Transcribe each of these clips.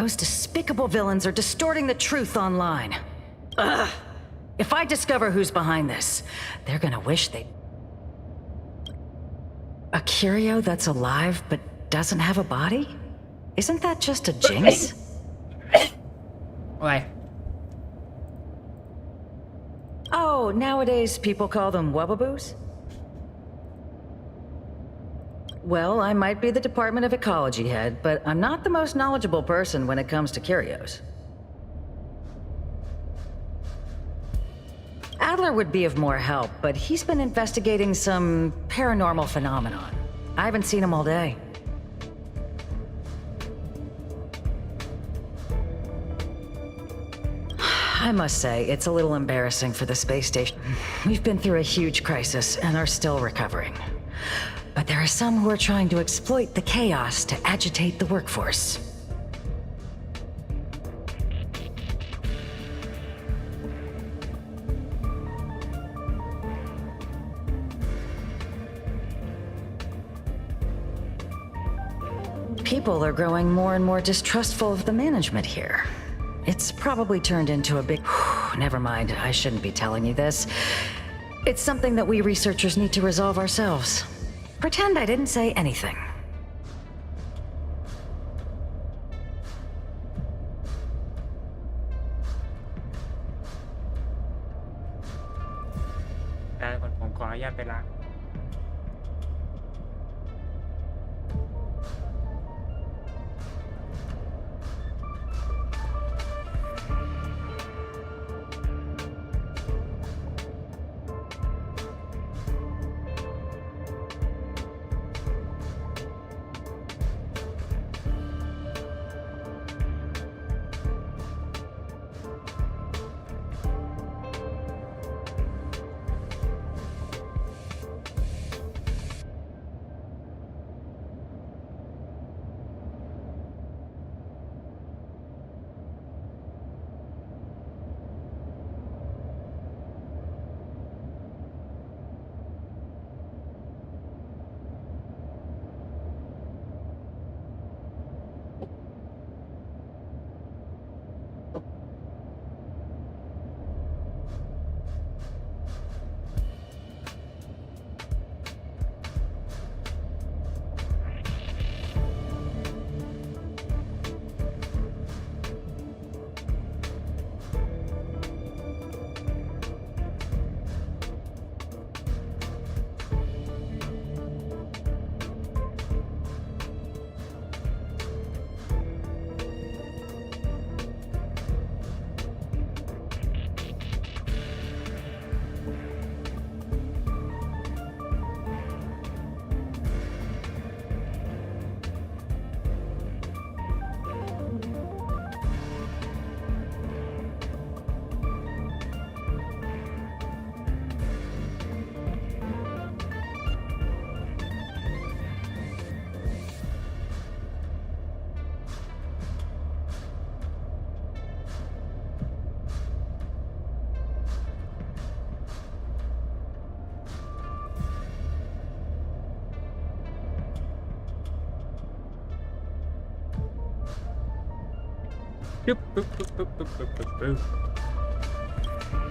Those despicable villains are distorting the truth online. Ugh! If I discover who's behind this, they're gonna wish they... A curio that's alive but doesn't have a body? Isn't that just a jinx? Why? Oh, nowadays people call them wubbaboos? Well, I might be the Department of Ecology head, but I'm not the most knowledgeable person when it comes to curios. Adler would be of more help, but he's been investigating some paranormal phenomenon. I haven't seen him all day. I must say, it's a little embarrassing for the space station. We've been through a huge crisis and are still recovering. But there are some who are trying to exploit the chaos to agitate the workforce. People are growing more and more distrustful of the management here. It's probably turned into a big... Never mind, I shouldn't be telling you this. It's something that we researchers need to resolve ourselves. Pretend I didn't say anything.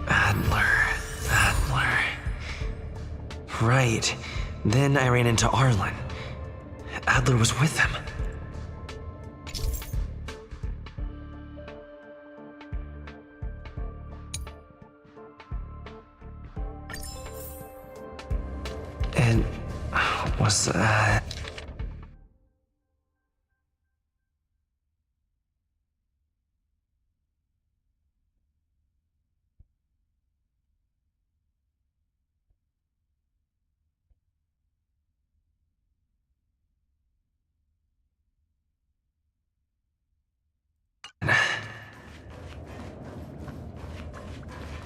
Adler. Right. Then I ran into Arlen. Adler was with him. And was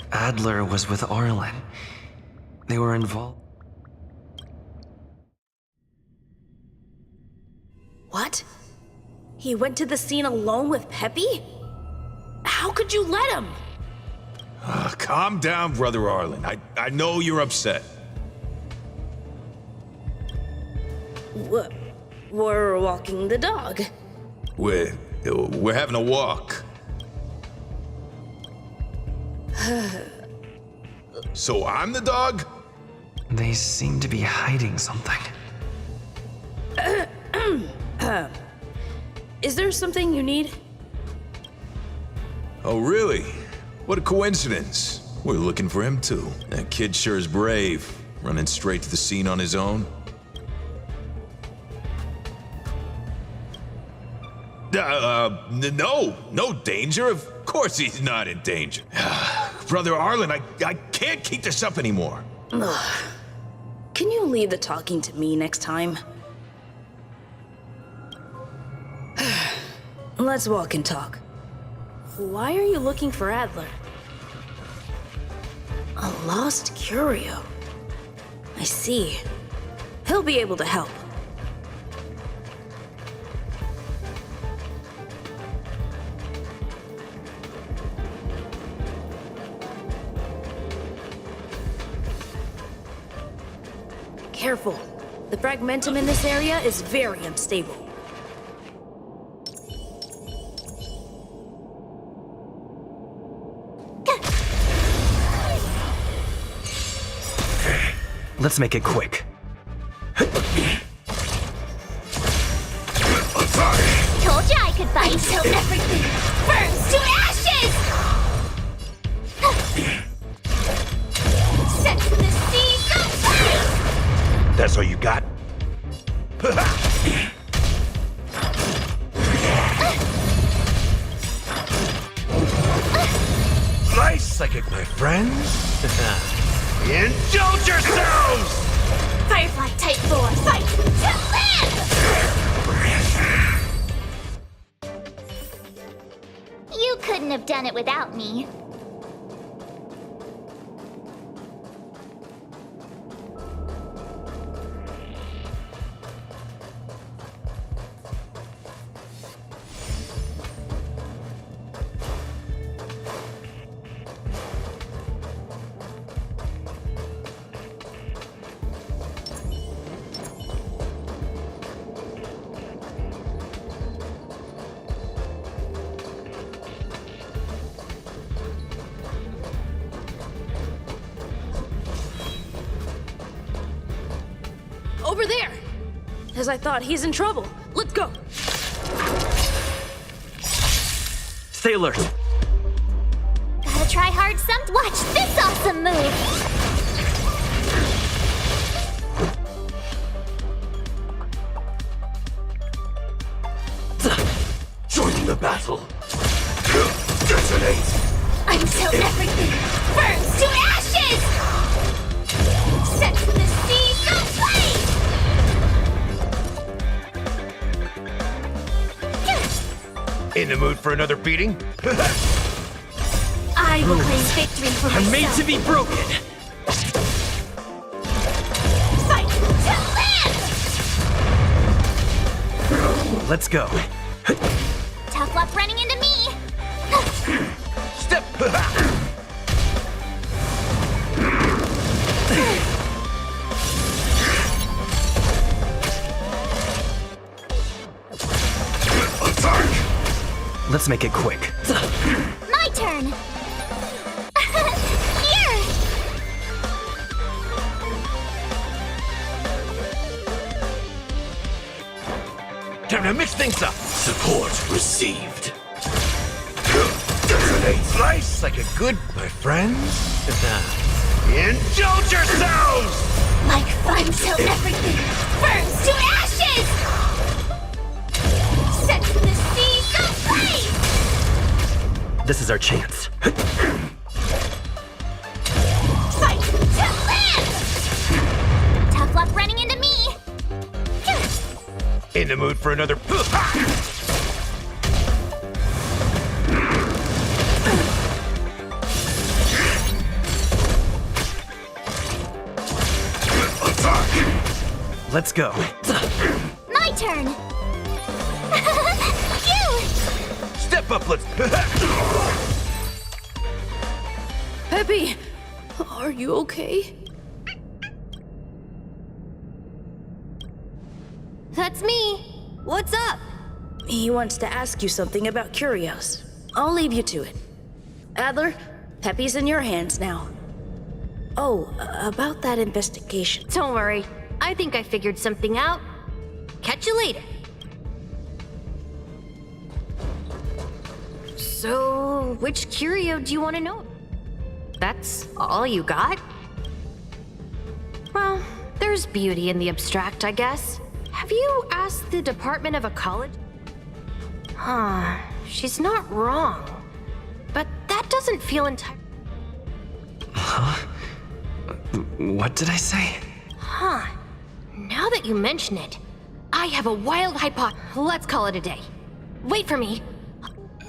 Adler was with Arlen. They were involved. What? He went to the scene alone with Peppy? How could you let him? Calm down, Brother Arlen. I know you're upset. We're walking the dog. We're We're having a walk. So I'm the dog? They seem to be hiding something. Is there something you need? Oh, really? What a coincidence. We're looking for him too. That kid sure is brave, running straight to the scene on his own. No danger. Of course he's not in danger. Brother Arlen, I can't keep this up anymore. Can you leave the talking to me next time? Let's walk and talk. Why are you looking for Adler? A lost curio. I see. He'll be able to help. Careful. The fragmentum in this area is very unstable. Let's make it quick. Told you I could fight till everything burns to ashes! Set to the seas of flame! That's all you got? Slice like it, my friends. Indulge yourselves! Firefly Type 4, fight to live! You couldn't have done it without me. Over there! As I thought, he's in trouble. Let's go! Stay alert. Gotta try hard some. Watch this awesome move! Joining the battle. Detonate. Until everything burns to ashes! Set to the seas of flame! In the mood for another beating? I will claim victory for myself. I'm made to be broken. Fight to live! Let's go. Tough luck running into me! Step. Let's make it quick. My turn! Here! Time to mix things up. Support received. Detonate. Slice like a good, my friends. Indulge yourselves! Like fun till everything burns to ashes! Set to the seas of flame! This is our chance. Fight to live! Tough luck running into me! In the mood for another... Let's go. My turn! You! Step up, let's... Peppy! Are you okay? That's me. What's up? He wants to ask you something about curios. I'll leave you to it. Adler, Peppy's in your hands now. Oh, about that investigation. Don't worry. I think I figured something out. Catch you later. So, which curio do you want to know? That's all you got? Well, there's beauty in the abstract, I guess. Have you asked the Department of Ecology? Huh, she's not wrong. But that doesn't feel entirely... What did I say? Huh. Now that you mention it, I have a wild hypothesis. Let's call it a day. Wait for me.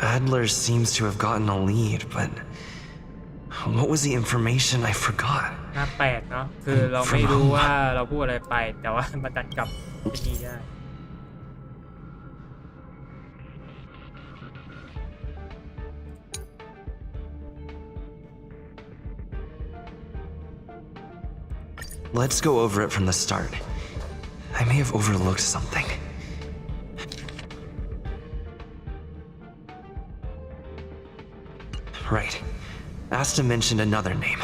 Adler seems to have gotten a lead, but what was the information I forgot? น่าแปลกเนาะคือเราไม่รู้ว่าเราพูดอะไรไปแต่ว่ามันดันกลับเป็นนี่ได้ Let's go over it from the start. I may have overlooked something. Right. Asta mentioned another name.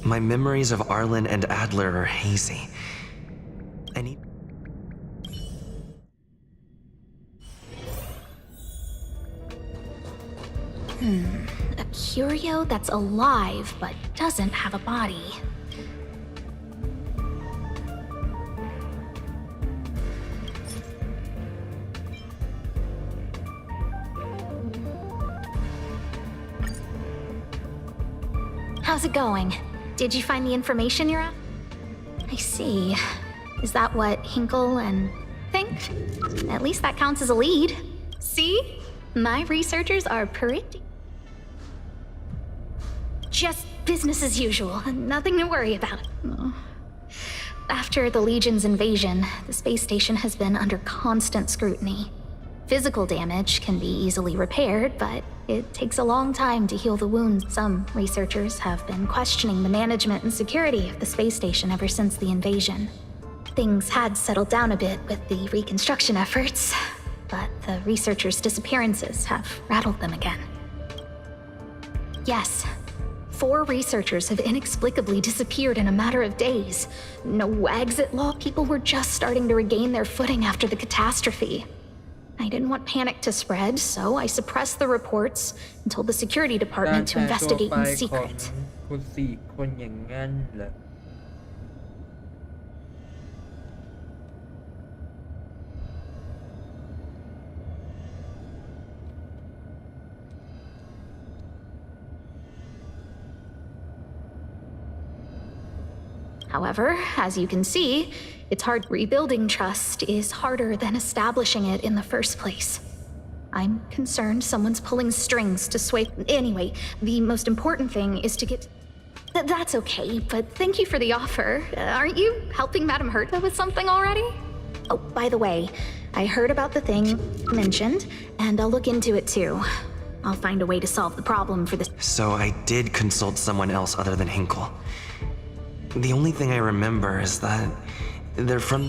My memories of Arlen and Adler are hazy. I need... A curio that's alive but doesn't have a body. How's it going? Did you find the information you're after? I see. Is that what Hinkle and think? At least that counts as a lead. See? My researchers are pretty... Just business as usual. Nothing to worry about. After the Legion's invasion, the space station has been under constant scrutiny. Physical damage can be easily repaired, but it takes a long time to heal the wounds. Some researchers have been questioning the management and security of the space station ever since the invasion. Things had settled down a bit with the reconstruction efforts, but the researchers' disappearances have rattled them again. Yes, 4 researchers have inexplicably disappeared in a matter of days. No exit log. People were just starting to regain their footing after the catastrophe. I didn't want panic to spread, so I suppressed the reports and told the security การ department to หายตัว investigate ไป in ของ secret. คุณ4 คนอย่างงั้นเหรอ However, as you can see, it's hard. Rebuilding trust is harder than establishing it in the first place. I'm concerned someone's pulling strings to sway. Anyway, the most important thing is to get... That's okay, but thank you for the offer. Aren't you helping Madame Herta with something already? Oh, by the way, I heard about the thing mentioned, and I'll look into it too. I'll find a way to solve the problem for this. So I did consult someone else other than Hinkle. The only thing I remember is that they're from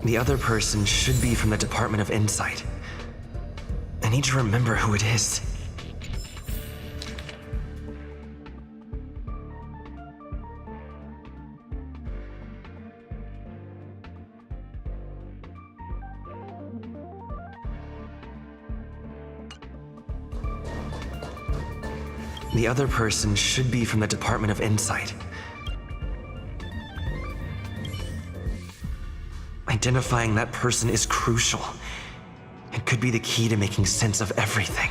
the other person should be from the Department of Insight. I need to remember who it is. The other person should be from the Department of Insight. Identifying that person is crucial. It could be the key to making sense of everything.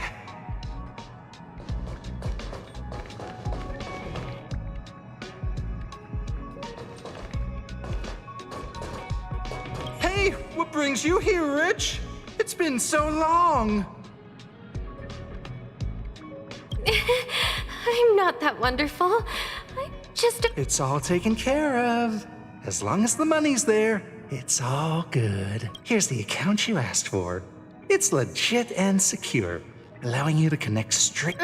Hey, what brings you here, Rich? It's been so long. I'm not that wonderful. I'm just a... It's all taken care of. As long as the money's there, it's all good. Here's the account you asked for. It's legit and secure, allowing you to connect straight.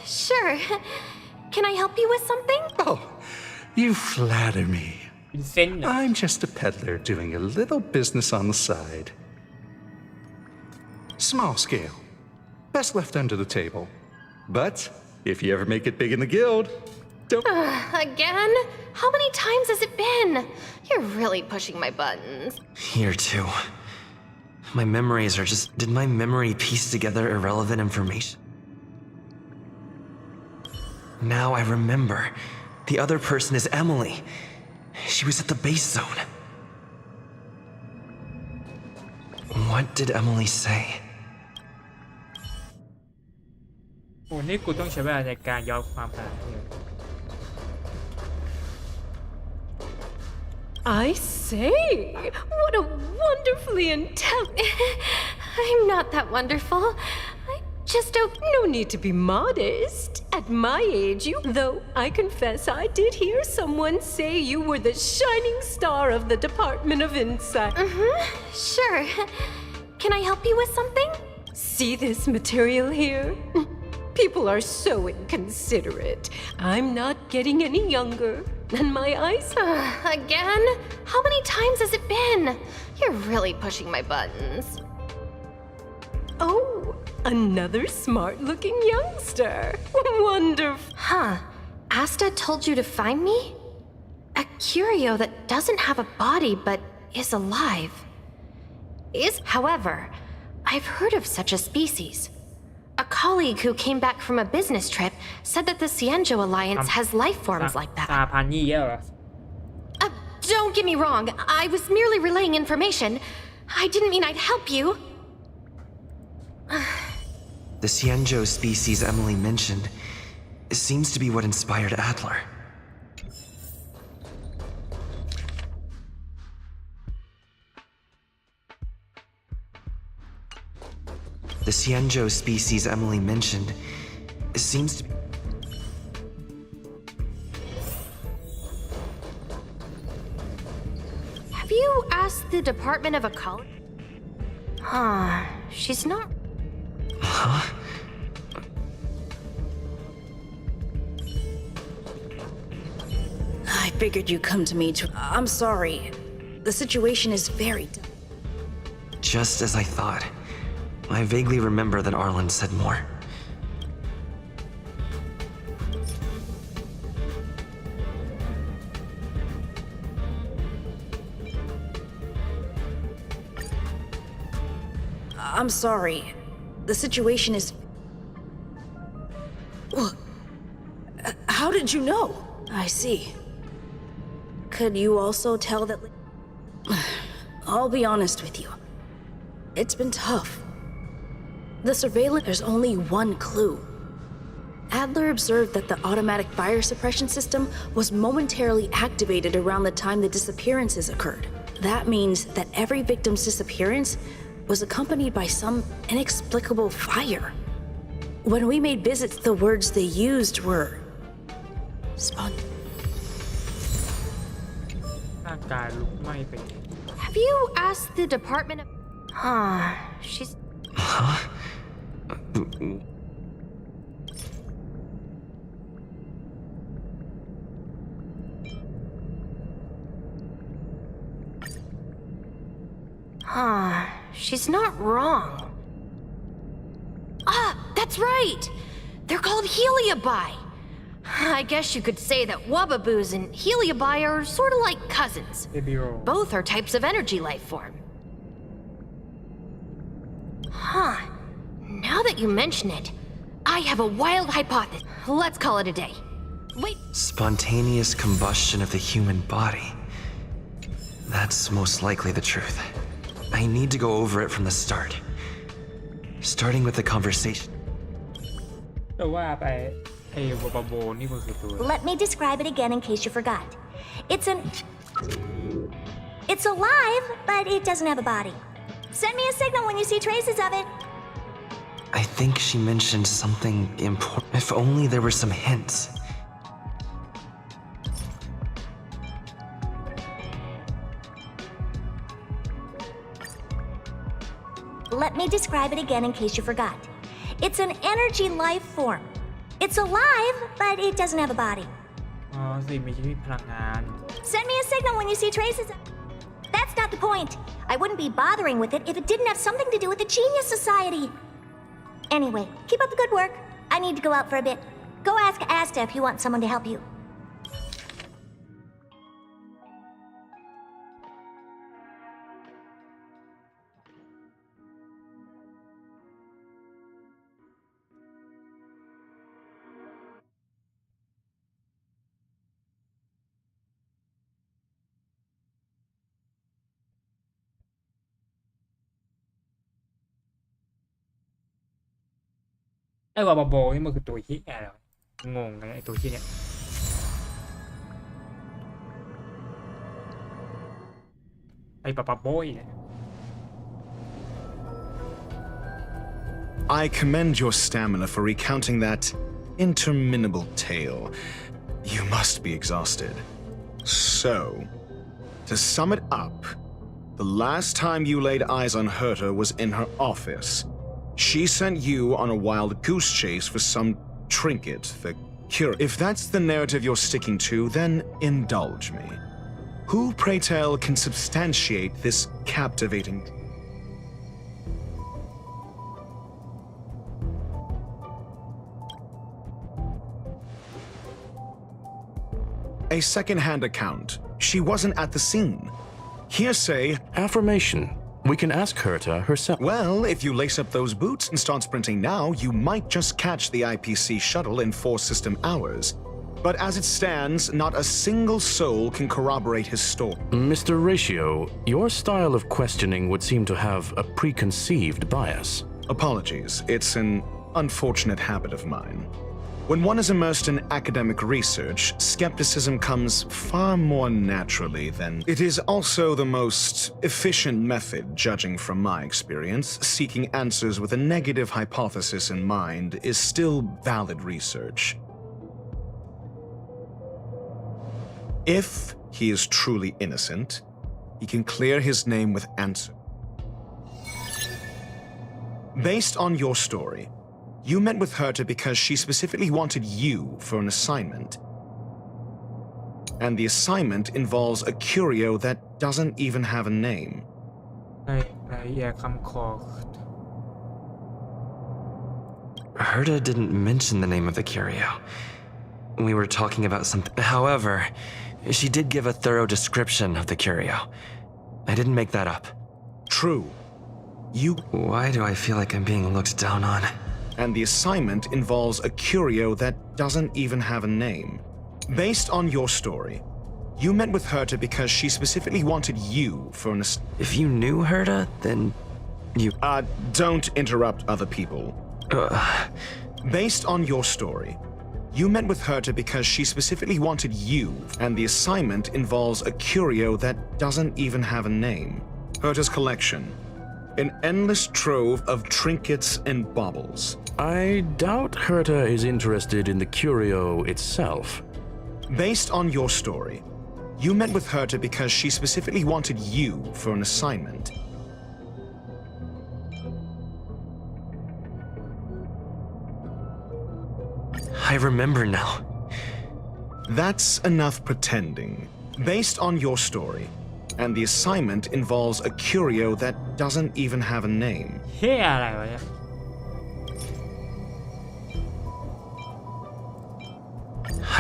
Sure. Can I help you with something? Oh, you flatter me. เป็นเซนต์เหรอ I'm just a peddler doing a little business on the side. Small scale. Best left under the table. But if you ever make it big in the guild, don't... Again? How many times has it been? You're really pushing my buttons. Here too. My memories are just... Did my memory piece together irrelevant information? Now I remember. The other person is Emily. She was at the base zone. What did Emily say? โอ้นี่กูต้องใช้เวลาในการย้อนความขนาดนี้ I say, what a wonderfully I'm not that wonderful. I just don't... No need to be modest. At my age, though I confess I did hear someone say you were the shining star of the Department of Insight. Sure. Can I help you with something? See this material here? People are so inconsiderate. I'm not getting any younger, and my eyes... Again? How many times has it been? You're really pushing my buttons. Oh, another smart-looking youngster. Wonderful. Huh. Asta told you to find me? A curio that doesn't have a body but is alive. However, I've heard of such a species. A colleague who came back from a business trip said that the Cienjo Alliance has life forms like สห that. พันธ์นี่เยอะเหรอ Don't get me wrong. I was merely relaying information. I didn't mean I'd help you. The Cienjo species Emily mentioned seems to be what inspired Adler. The Cienjo species Emily mentioned seems to be... Have you asked the Department of Ecology? She's not... Huh? I figured you'd come to me to... I'm sorry. The situation is very... Just as I thought. I vaguely remember that Arlen said more. I'm sorry. The situation is... Well, how did you know? I see. Could you also tell that... I'll be honest with you. It's been tough. The surveillance... There's only one clue. Adler observed that the automatic fire suppression system was momentarily activated around the time the disappearances occurred. That means that every victim's disappearance was accompanied by some inexplicable fire. When we made visits, the words they used were... ร่างกายลุกไหม้ไป Have you asked the Department of... She's... Huh? She's not wrong. That's right! They're called Heliobi. I guess you could say that Wubbaboos and Heliobi are sort of like cousins. เบบี้โร Both are types of energy life form. Now that you mention it, I have a wild hypothesis. Let's call it a day. Wait, Spontaneous combustion of the human body. That's most likely the truth. I need to go over it from the start. Starting with the conversation. แต่ว่าไปไอ้วบาโบนี่มันคือตัว Let me describe it again in case you forgot. It's alive, but it doesn't have a body. Send me a signal when you see traces of it. I think she mentioned something important. If only there were some hints. Let me describe it again in case you forgot. It's an energy life form. It's alive, but it doesn't have a body. อ๋อสิ่งมีชีวิตพลังงาน Send me a signal when you see traces. That's not the point. I wouldn't be bothering with it if it didn't have something to do with the Genius Society. Anyway, keep up the good work. I need to go out for a bit. Go ask Asta if you want someone to help you.ไอ้วาบาโบนี่มันคือตัวที่อะไรวะงงกันไอ้ตัวที่เนี่ยไอ้บาบาโบเนี่ย I commend your stamina for recounting that interminable tale. You must be exhausted. So, to sum it up, the last time you laid eyes on Herta was in her office. She sent you on a wild goose chase for some trinket, the cure. If that's the narrative you're sticking to, then indulge me. Who, pray tell, can substantiate this captivating... A second-hand account. She wasn't at the scene. Hearsay. Affirmation. We can ask Herta herself. Well, if you lace up those boots and start sprinting now, you might just catch the IPC shuttle in 4 system hours. But as it stands, not a single soul can corroborate his story. Mr. Ratio, your style of questioning would seem to have a preconceived bias. Apologies. It's an unfortunate habit of mine. When one is immersed in academic research, skepticism comes far more naturally than... It is also the most efficient method, judging from my experience. Seeking answers with a negative hypothesis in mind is still valid research. If he is truly innocent, he can clear his name with answer. Based on your story, you met with Herta because she specifically wanted you for an assignment. And the assignment involves a curio that doesn't even have a name. Herta didn't mention the name of the curio. We were talking about something. However, she did give a thorough description of the curio. I didn't make that up. True. You... Why do I feel like I'm being looked down on? And the assignment involves a curio that doesn't even have a name. Based on your story, you met with Herta because she specifically wanted you for an assignment. If you knew Herta, then you... Don't interrupt other people. Based on your story, you met with Herta because she specifically wanted you, and the assignment involves a curio that doesn't even have a name. Herta's collection. An endless trove of trinkets and baubles. I doubt Herta is interested in the curio itself. Based on your story, you met with Herta because she specifically wanted you for an assignment. I remember now. That's enough pretending. Based on your story, and the assignment involves a curio that doesn't even have a name.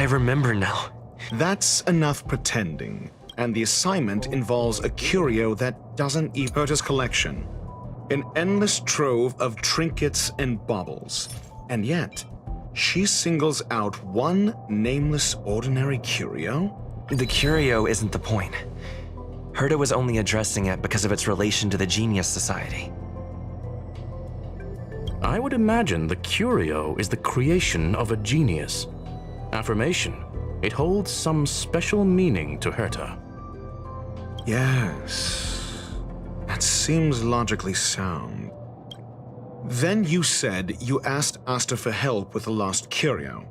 I remember now. That's enough pretending, and the assignment involves a curio that doesn't even... Herta's collection. An endless trove of trinkets and baubles. And yet, she singles out one nameless ordinary curio? The curio isn't the point. Herta was only addressing it because of its relation to the Genius Society. I would imagine the curio is the creation of a genius. Affirmation. It holds some special meaning to Herta. Yes. That seems logically sound. Then you said you asked Asta for help with the lost curio.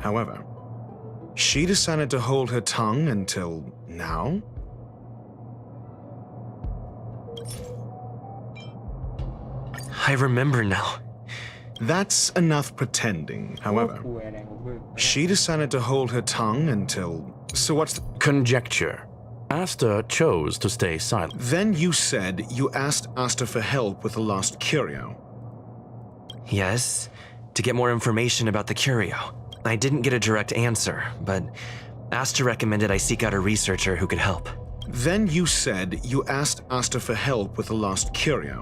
However, she decided to hold her tongue until now? I remember now. That's enough pretending, however. กลัวอะไรของมึง She decided to hold her tongue until... So what's the... Conjecture. Asta chose to stay silent. Then you said you asked Asta for help with the lost curio. Yes, to get more information about the curio. I didn't get a direct answer, but Asta recommended I seek out a researcher who could help. Then you said you asked Asta for help with the lost curio.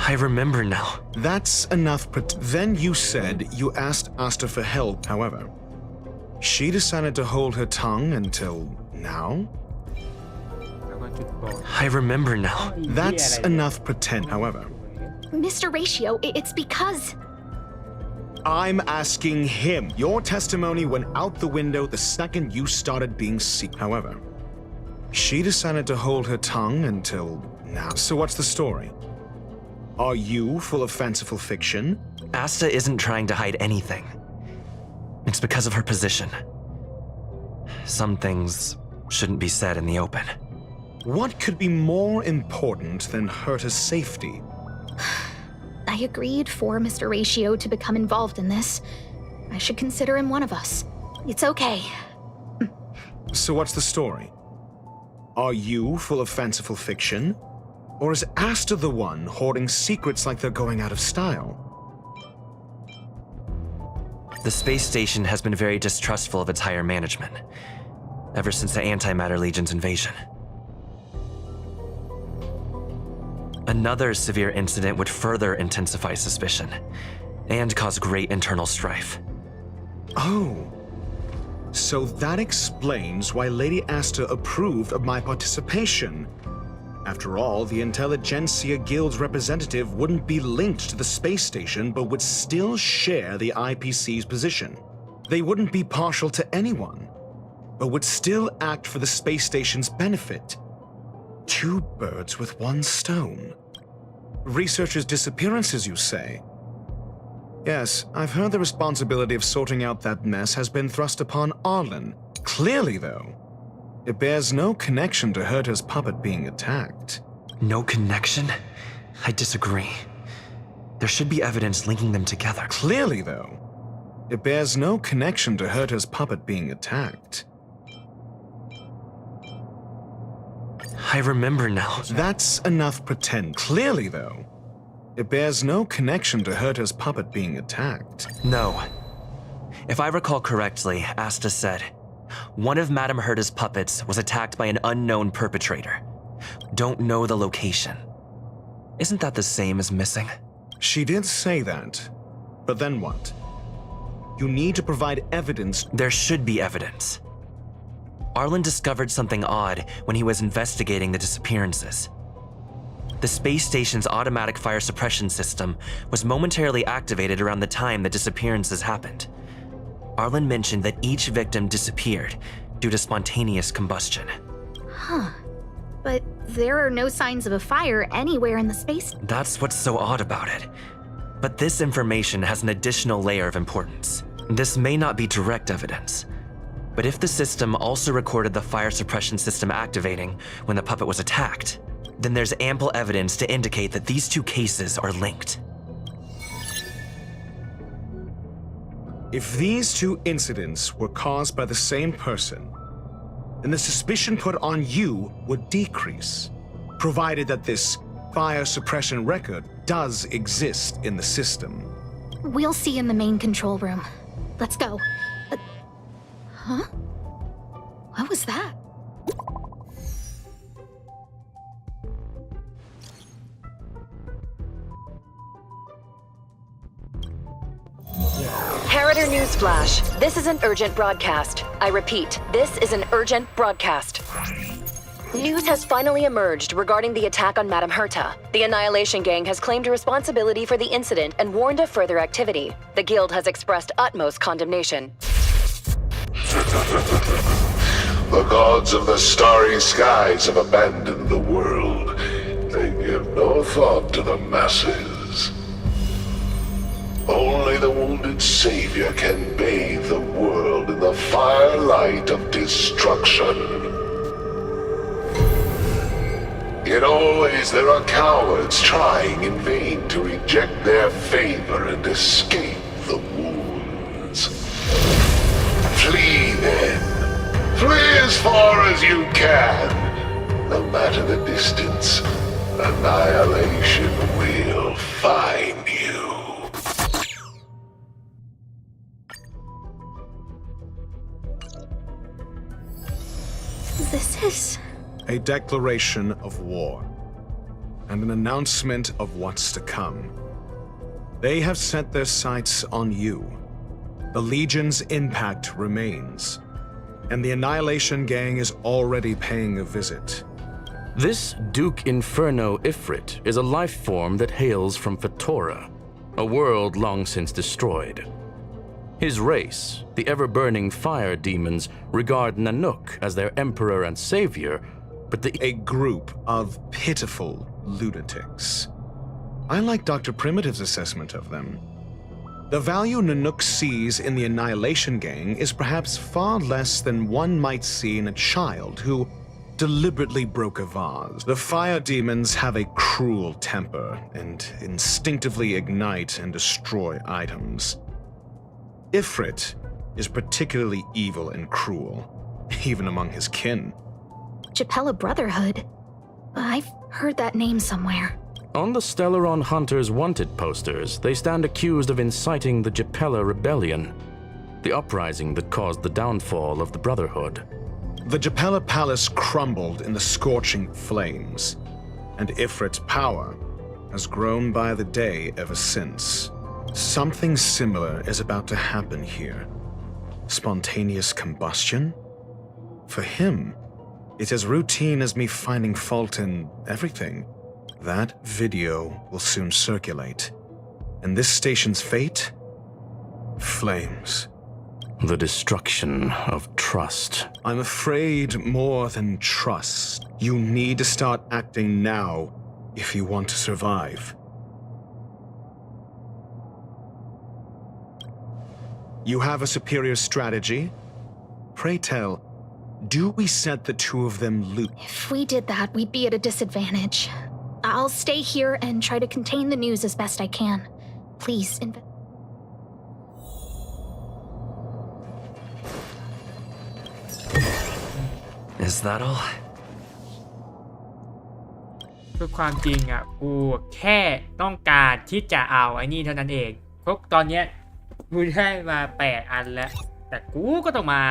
I remember now. That's enough. Then you said you asked Asta for help, however. She decided to hold her tongue until now? แล้วก็จุดบอก I remember now. That's enough pretend, however. Mr. Ratio, it's because. I'm asking him. Your testimony went out the window the second you started being seen. However, she decided to hold her tongue until now. So what's the story? Are you full of fanciful fiction? Asta isn't trying to hide anything. It's because of her position. Some things shouldn't be said in the open. What could be more important than Herta's safety? I agreed for Mr. Ratio to become involved in this. I should consider him one of us. It's okay. So what's the story? Are you full of fanciful fiction? Or is Asta the one hoarding secrets like they're going out of style? The space station has been very distrustful of its higher management, ever since the Antimatter Legion's invasion. Another severe incident would further intensify suspicion and cause great internal strife. Oh, so that explains why Lady Asta approved of my participation. After all, the Intelligentsia Guild's representative wouldn't be linked to the space station but would still share the IPC's position. They wouldn't be partial to anyone, but would still act for the space station's benefit. Two birds with one stone. Researchers' disappearances, you say? Yes, I've heard the responsibility of sorting out that mess has been thrust upon Arlen. Clearly, though, it bears no connection to Herta's puppet being attacked. No connection? I disagree. There should be evidence linking them together. Clearly, though, it bears no connection to Herta's puppet being attacked. I remember now. That's enough pretend. Clearly, though, it bears no connection to Herta's puppet being attacked. No. If I recall correctly, Asta said, one of Madame Herta's puppets was attacked by an unknown perpetrator. Don't know the location. Isn't that the same as missing? She did say that, but then what? You need to provide evidence. There should be evidence. Arlen discovered something odd when he was investigating the disappearances. The space station's automatic fire suppression system was momentarily activated around the time the disappearances happened. Arlen mentioned that each victim disappeared due to spontaneous combustion. Huh. But there are no signs of a fire anywhere in the space. That's what's so odd about it. But this information has an additional layer of importance. This may not be direct evidence, but if the system also recorded the fire suppression system activating when the puppet was attacked, then there's ample evidence to indicate that these two cases are linked. If these two incidents were caused by the same person, then the suspicion put on you would decrease, provided that this fire suppression record does exist in the system. We'll see in the main control room. Let's go. Huh? What was that? Harrider Newsflash. This is an urgent broadcast. I repeat, this is an urgent broadcast. News has finally emerged regarding the attack on Madame Herta. The Annihilation Gang has claimed responsibility for the incident and warned of further activity. The Guild has expressed utmost condemnation. The gods of the starry skies have abandoned the world. They give no thought to the masses. Only the wounded savior can bathe the world in the firelight of destruction. Yet always there are cowards trying in vain to reject their favor and escape the wounds. Flee then. Flee as far as you can. No matter the distance, annihilation will find you. This is... A declaration of war, and an announcement of what's to come. They have set their sights on you. The Legion's impact remains, and the Annihilation Gang is already paying a visit. This Duke Inferno Ifrit is a life form that hails from Fatora, a world long since destroyed. His race, the ever-burning fire demons, regard Nanook as their emperor and savior, but a group of pitiful lunatics. I like Dr. Primitive's assessment of them. The value Nanook sees in the Annihilation Gang is perhaps far less than one might see in a child who deliberately broke a vase. The fire demons have a cruel temper and instinctively ignite and destroy items. Ifrit is particularly evil and cruel, even among his kin. Japella Brotherhood. I've heard that name somewhere. On the Stellaron Hunters wanted posters, they stand accused of inciting the Japella Rebellion, the uprising that caused the downfall of the Brotherhood. The Japella Palace crumbled in the scorching flames, and Ifrit's power has grown by the day ever since. Something similar is about to happen here. Spontaneous combustion? For him, it's as routine as me finding fault in everything. That video will soon circulate. And this station's fate? Flames. The destruction of trust. I'm afraid more than trust. You need to start acting now if you want to survive. You have a superior strategy? Pray tell, do we set the two of them loose? If we did that, we'd be at a disadvantage. I'll stay here and try to contain the news as best I can. Please, Is that all? คือความจริงอ่ะกูแค่ต้องการที่จะเอาไอ้นี่เท่านั้นเองเพราะตอนเนี้ยกูได้มา8 อันแล้วแต่กูก็ต้องมา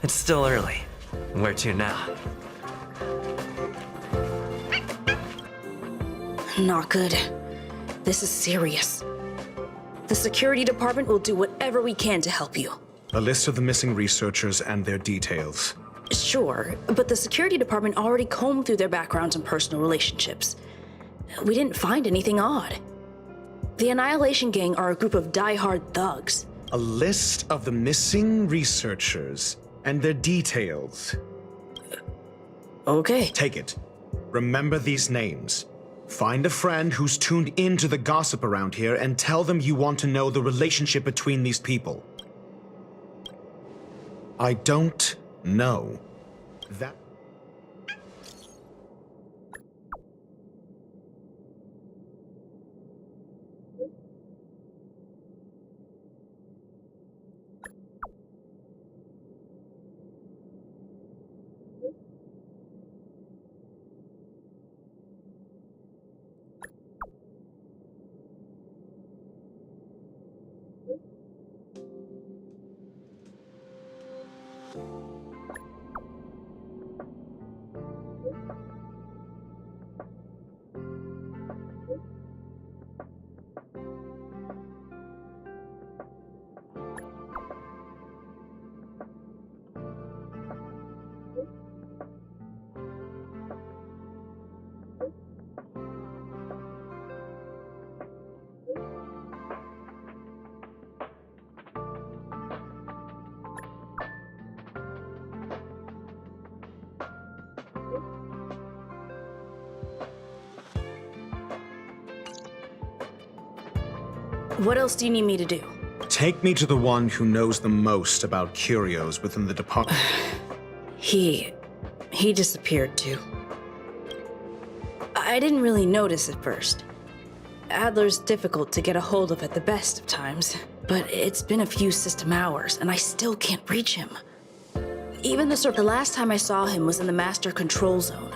It's still early. Where to now? Not good. This is serious. The security department will do whatever we can to help you. A list of the missing researchers and their details. Sure, but the security department already combed through their backgrounds and personal relationships. We didn't find anything odd. The Annihilation Gang are a group of die-hard thugs. A list of the missing researchers and their details. Okay. Take it. Remember these names. Find a friend who's tuned into the gossip around here and tell them you want to know the relationship between these people. I don't know. That... What else do you need me to do? Take me to the one who knows the most about curios within the department. He disappeared too. I didn't really notice at first. Adler's difficult to get a hold of at the best of times, but it's been a few system hours and I still can't reach him. Even the last time I saw him was in the Master Control Zone.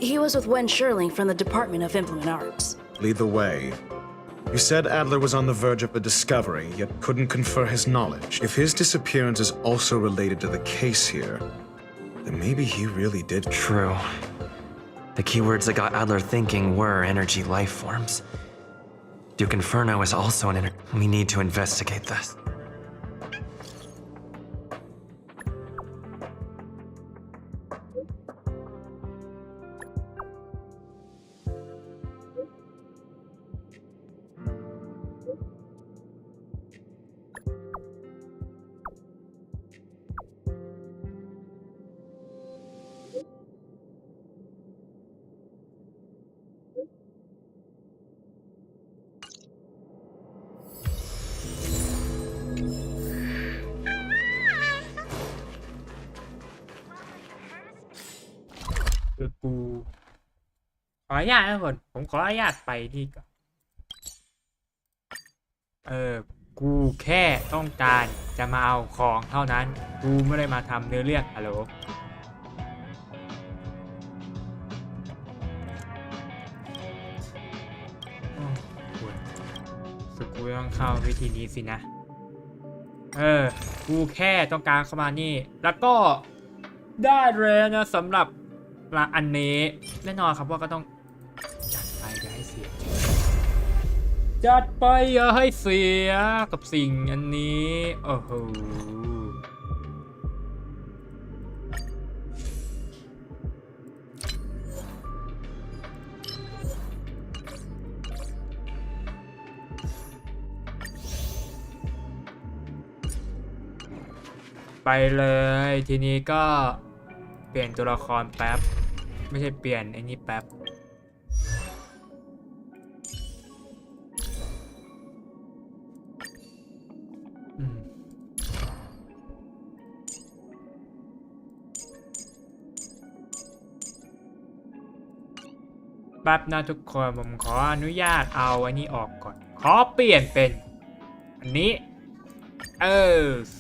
He was with Wen Sherling from the Department of Implement Arts. Lead the way. You said Adler was on the verge of a discovery, yet couldn't confer his knowledge. If his disappearance is also related to the case here, then maybe he really did. True. The keywords that got Adler thinking were energy life forms. Duke Inferno is also an We need to investigate this.คือกูขออนุญาตนะคนผมขออนุญาตไปที่ก่อนกูแค่ต้องการจะมาเอาของเท่านั้นกูไม่ได้มาทำเนื้อเรื่องฮัลโหลสุดกูต้องเข้าวิธีนี้สินะกูแค่ต้องการเข้ามานี่แล้วก็ได้เลยนะสำหรับอันนี้แน่นอนครับว่าก็ต้องจัดไปอย่าให้เสียจัดไปอย่าให้เสียกับสิ่งอันนี้โอ้โหไปเลยทีนี้ก็เปลี่ยนตัวละครแป๊บไม่ใช่เปลี่ยนไอ้นี่แป๊บแป๊บนะทุกคนผมขออนุญาตเอาอันนี้ออกก่อนขอเปลี่ยนเป็นอันนี้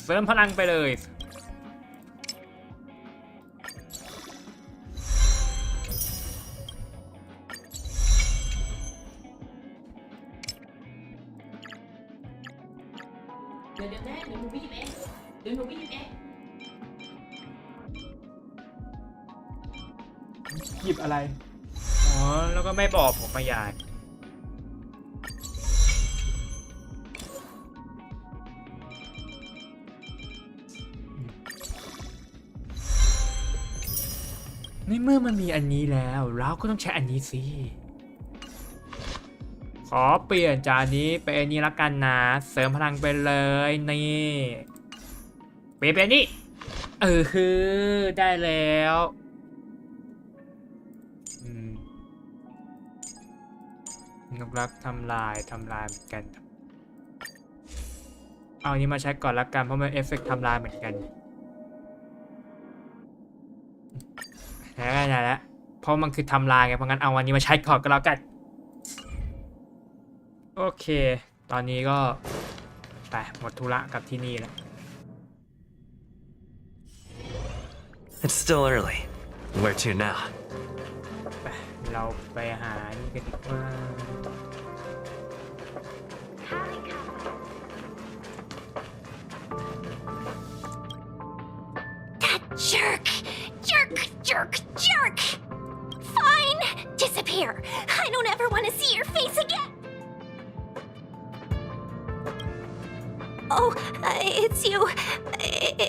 เสริมพลังไปเลยหยิบอะไรอ๋อแล้วก็ไม่บอกผมมาใหญ่ในเมื่อมันมีอันนี้แล้วเราก็ต้องใช้อันนี้สิขอเปลี่ยนจากนี้ไปอันนี้ละกันนะเสริมพลังไปเลยนี่เปลี่ยนเป็นนี่คือได้แล้วนกรักทำลายเหมือนกันเอาอันนี้มาใช้ก่อนละกันเพราะมันเอฟเฟกต์ทำลายเหมือนกันแล้วเพราะมันคือทำลายไงเพราะงั้นเอาอันนี้มาใช้ก่อนก็แล้วกันโอเคตอนนี้ก็ไปหมดธุระกับที่นี่แล้ว It's still early. Where to now? ไปเราไปหานี่กันดีกว่าJerk! Fine! Disappear! I don't ever want to see your face again! Oh, it's you.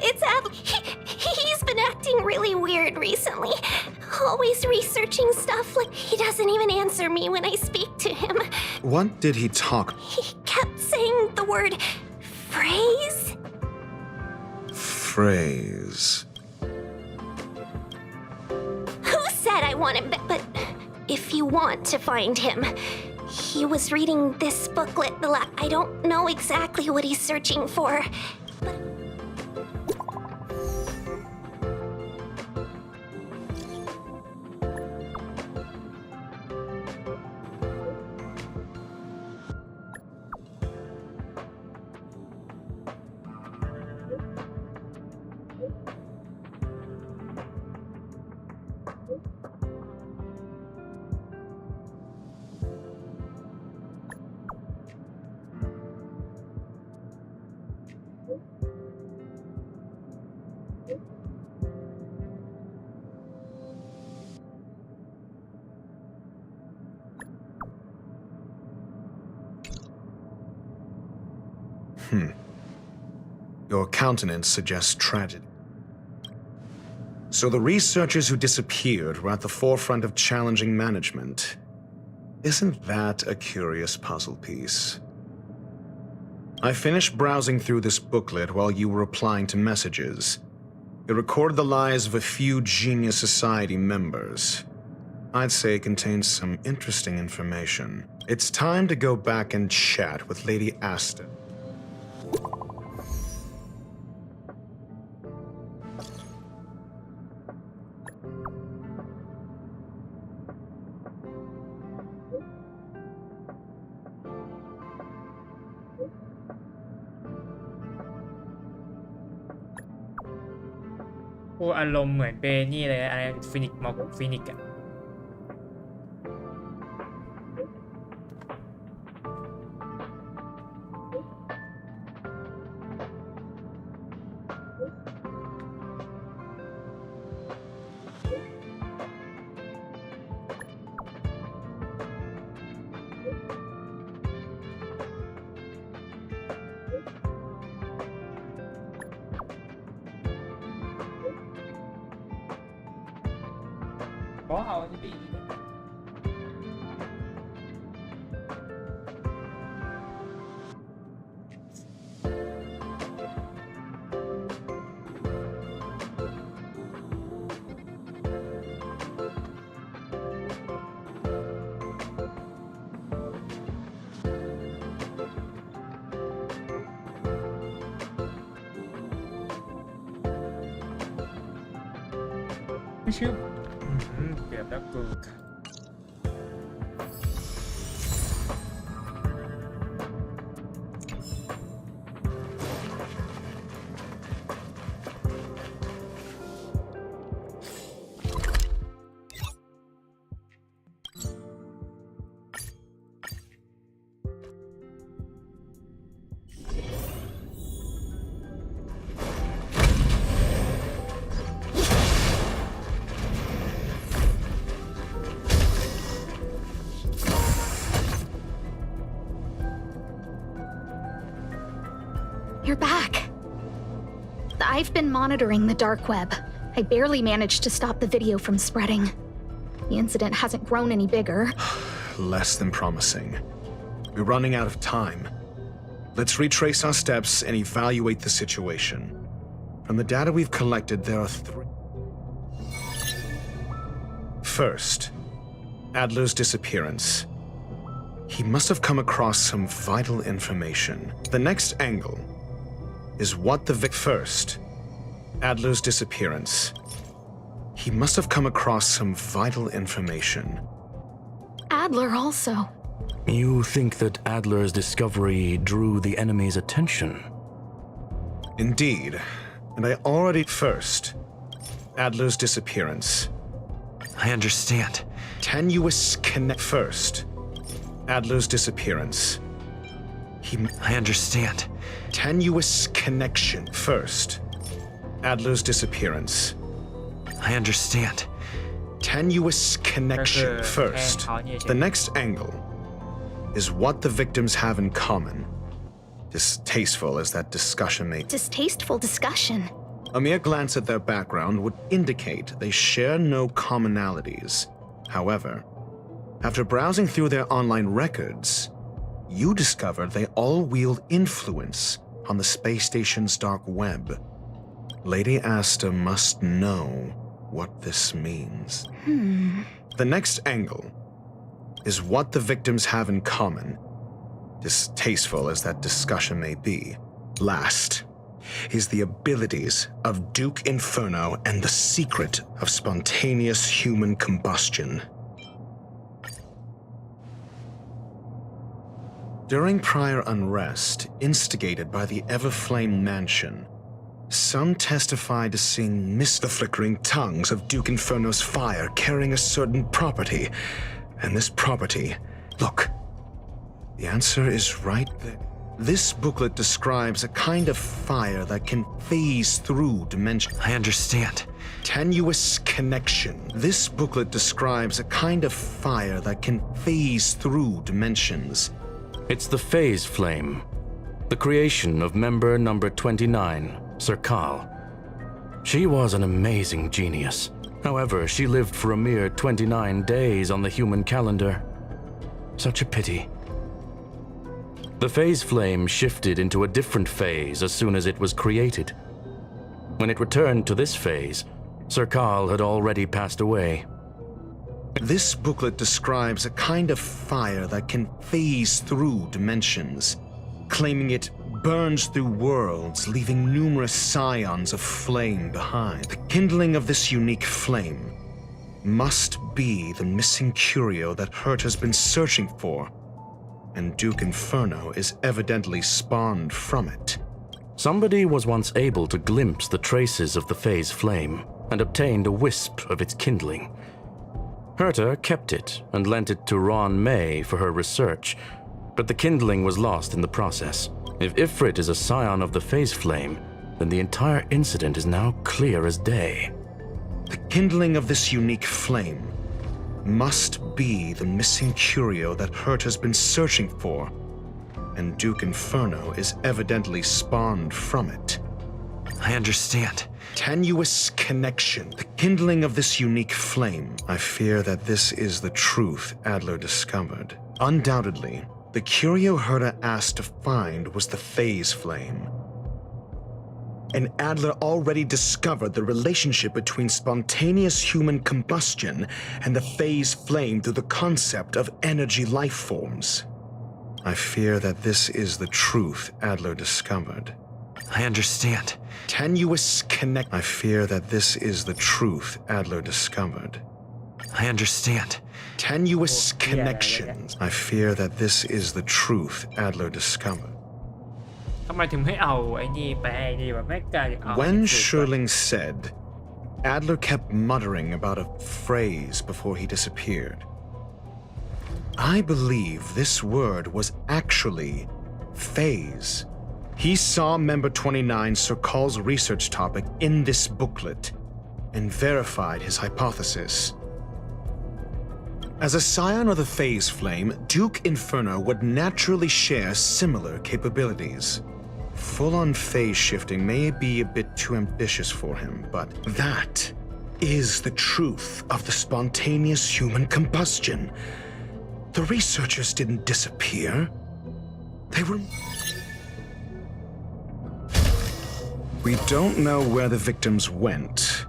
It's Adler. He's been acting really weird recently. Always researching stuff like he doesn't even answer me when I speak to him. What did he talk? He kept saying the word phrase. Who said I want him back? But if you want to find him, He was reading this booklet. I don't know exactly what he's searching for, but... Your countenance suggests tragedy. So the researchers who disappeared were at the forefront of challenging management. Isn't that a curious puzzle piece? I finished browsing through this booklet while you were replying to messages. It recorded the lives of a few Genius Society members. I'd say it contains some interesting information. It's time to go back and chat with Lady Asta.โอ้อารมณ์เหมือนเป็นนี่เลยอะไรฟินิกมอฟินิกอะก็เอาอันนี้ไปอีก ไม่ชื่อเกือบแล้วกู You're back. I've been monitoring the dark web. I barely managed to stop the video from spreading. The incident hasn't grown any bigger. Less than promising. We're running out of time. Let's retrace our steps and evaluate the situation. From the data we've collected, there are three. First, Adler's disappearance. He must have come across some vital information. The next angle is what the first, Adler's disappearance. He must have come across some vital information. Adler also. You think that Adler's discovery drew the enemy's attention? Indeed. And I already first, Adler's disappearance. I understand. Tenuous connect first, Adler's disappearance. I understand. Tenuous connection first, Adler's disappearance. I understand. Tenuous connection first. The next angle is what the victims have in common. Distasteful as that discussion may. Distasteful discussion? A mere glance at their background would indicate they share no commonalities. However, after browsing through their online records, you discovered they all wield influence on the space station's dark web. Lady Asta must know what this means. The next angle is what the victims have in common, distasteful as that discussion may be. Last is the abilities of Duke Inferno and the secret of spontaneous human combustion. During prior unrest instigated by the Everflame Mansion, some testified to seeing the flickering tongues of Duke Inferno's fire carrying a certain property. And this property, look, the answer is right there. This booklet describes a kind of fire that can phase through dimensions. I understand. Tenuous connection. This booklet describes a kind of fire that can phase through dimensions. It's the phase flame, the creation of member number 29, Sir Kal. She was an amazing genius. However, she lived for a mere 29 days on the human calendar. Such a pity. The phase flame shifted into a different phase as soon as it was created. When it returned to this phase, Sir Kal had already passed away. This booklet describes a kind of fire that can phase through dimensions, claiming it burns through worlds, leaving numerous scions of flame behind. The kindling of this unique flame must be the missing curio that Hurt has been searching for, and Duke Inferno is evidently spawned from it. Somebody was once able to glimpse the traces of the phase flame and obtained a wisp of its kindling. Herta kept it and lent it to Ron May for her research, but the kindling was lost in the process. If Ifrit is a scion of the phase flame, then the entire incident is now clear as day. The kindling of this unique flame must be the missing curio that Hurt has been searching for, and Duke Inferno is evidently spawned from it. I understand. Tenuous connection. The kindling of this unique flame. I fear that this is the truth Adler discovered. Undoubtedly, the curio Herta asked to find was the phase flame. And Adler already discovered the relationship between spontaneous human combustion and the phase flame through the concept of energy life forms. I fear that this is the truth Adler discovered. I understand. Tenuous connect. I fear that this is the truth Adler discovered. I understand. Tenuous connections. I fear that this is the truth Adler discovered. When Sherling said, Adler kept muttering about a phrase before he disappeared. I believe this word was actually phase. He saw member 29 Sir Kal's research topic in this booklet and verified his hypothesis. As a scion of the phase flame, Duke Inferno would naturally share similar capabilities. Full-on phase shifting may be a bit too ambitious for him, but that is the truth of the spontaneous human combustion. The researchers didn't disappear. They were... We don't know where the victims went,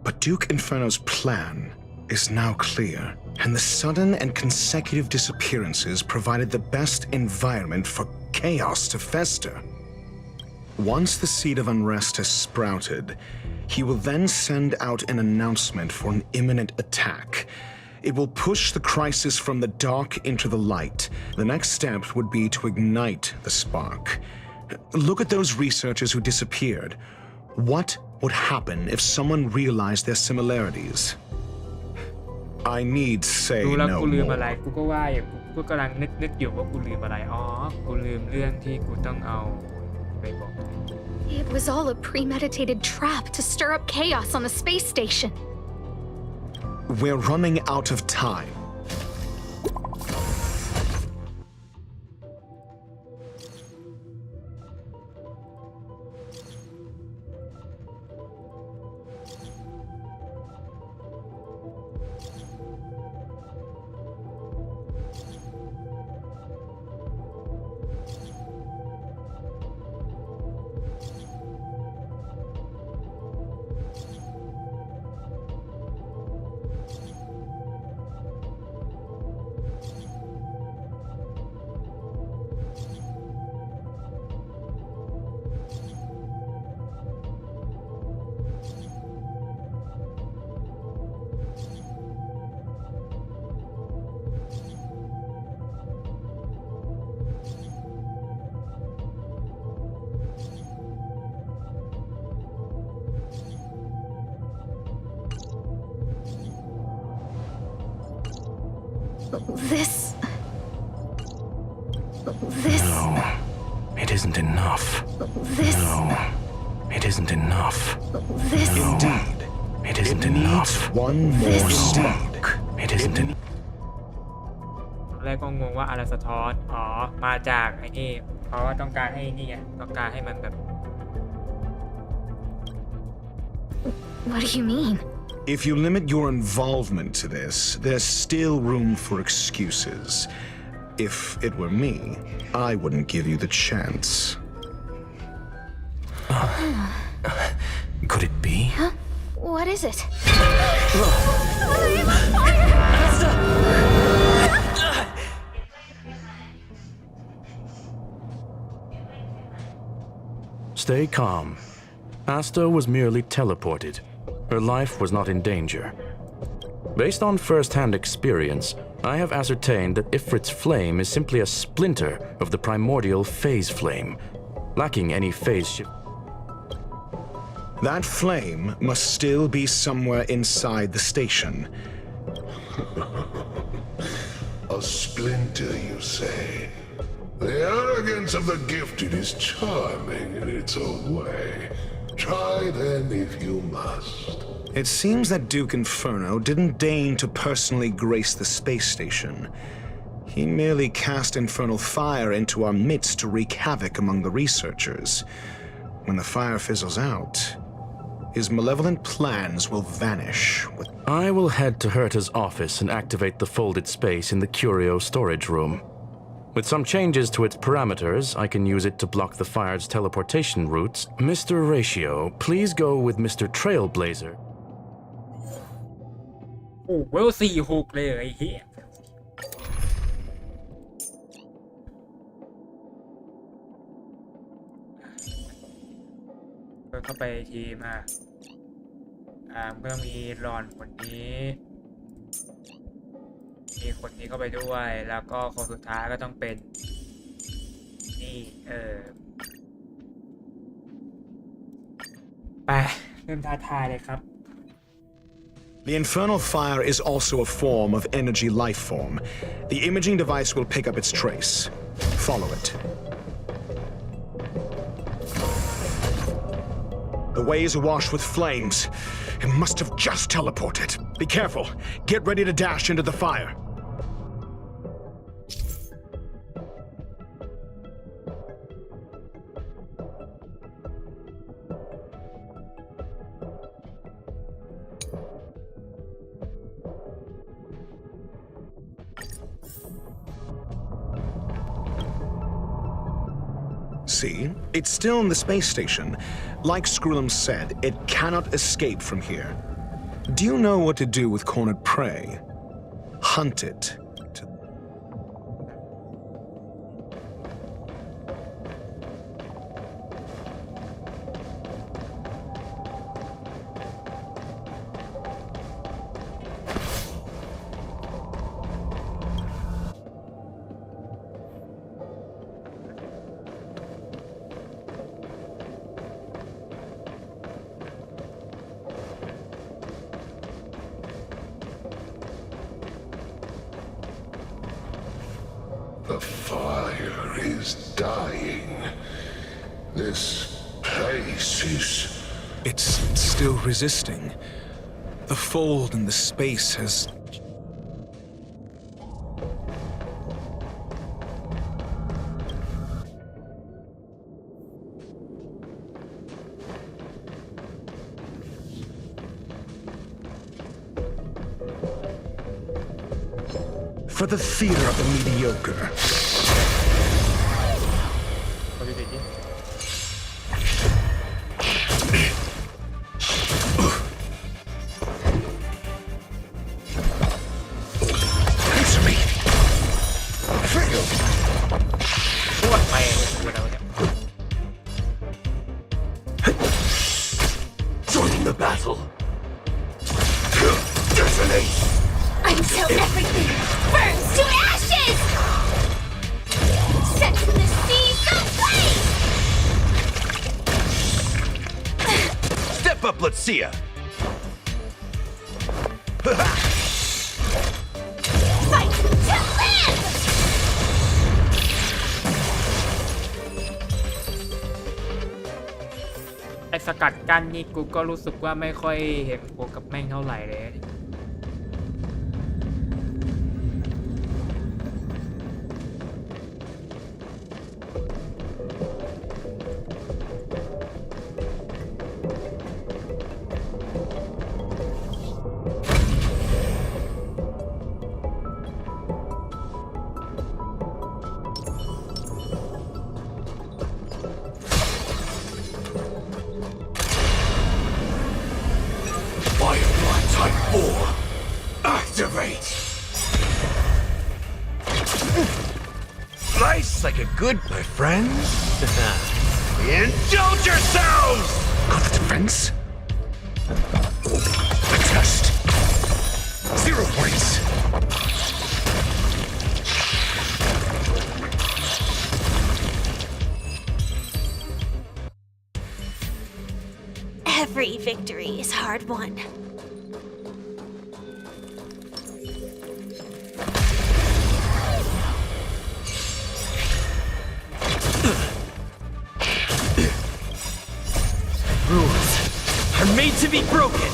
but Duke Inferno's plan is now clear, and the sudden and consecutive disappearances provided the best environment for chaos to fester. Once the seed of unrest has sprouted, he will then send out an announcement for an imminent attack. It will push the crisis from the dark into the light. The next step would be to ignite the spark. Look at those researchers who disappeared. What would happen if someone realized their similarities? I need say no more. กูกำลังนึกอยู่ว่ากูลืมอะไรอ๋อกูลืมเรื่องที่กูต้องเอาไปบอก It was all a premeditated trap to stir up chaos on the space station. We're running out of time. This... No, it isn't enough. This... No, it isn't enough. This... Indeed. It isn't It enough. needs one more spark. It isn't enough. แรกก็งงว่าอะไรสะท้อนอ๋อมาจากไอ้นี่เพราะว่าต้องการให้นี่ไงต้องการให้มันแบบ What do you mean? If you limit your involvement to this, there's still room for excuses. If it were me, I wouldn't give you the chance. Could it be? Huh? What is it? Stay calm. Asta was merely teleported. Her life was not in danger. Based on first-hand experience, I have ascertained that Ifrit's flame is simply a splinter of the primordial phase flame, lacking any phase shift. That flame must still be somewhere inside the station. A splinter, you say? The arrogance of the gifted is charming in its own way. Try then if you must. It seems that Duke Inferno didn't deign to personally grace the space station. He merely cast infernal fire into our midst to wreak havoc among the researchers. When the fire fizzles out, his malevolent plans will vanish with... I will head to Herta's office and activate the folded space in the curio storage room. With some changes to its parameters, I can use it to block the fire's teleportation routes. Mr. Ratio, please go with Mr. Trailblazer. โอ้เวล46เลยไอ้เหี้ยเปิดเข้าไปทีมาก็ต้องมีรอนคนนี้มีคนนี้เข้าไปด้วยแล้วก็คนสุดท้ายก็ต้องเป็นนี่ไปเริ่มท้าทายเลยครับ The infernal fire is also a form of energy life form. The imaging device will pick up its trace. Follow it. The way is awash with flames. It must have just teleported. Be careful. Get ready to dash into the fire. See? It's still in the space station. Like Skrullum said, it cannot escape from here. Do you know what to do with cornered prey? Hunt it. The fire is dying. This place is... It's still resisting. The fold in the space has... For the theater of the mediocre. Answer me. Fail. Joining the battle. Detonate. Until everything burns to ashes! Set the seas ablaze! Step up, let's see ya! Fight สกัดกั้นนี่กูก็รู้สึกว่าไม่ค่อยเห็นผลกับแม่งเท่าไหร่เลย Firefly Type 4. Activate! Slice like a good, my friends. Indulge yourselves! Got the defense? A test. 0 points. Every victory is hard won. Rules are made to be broken.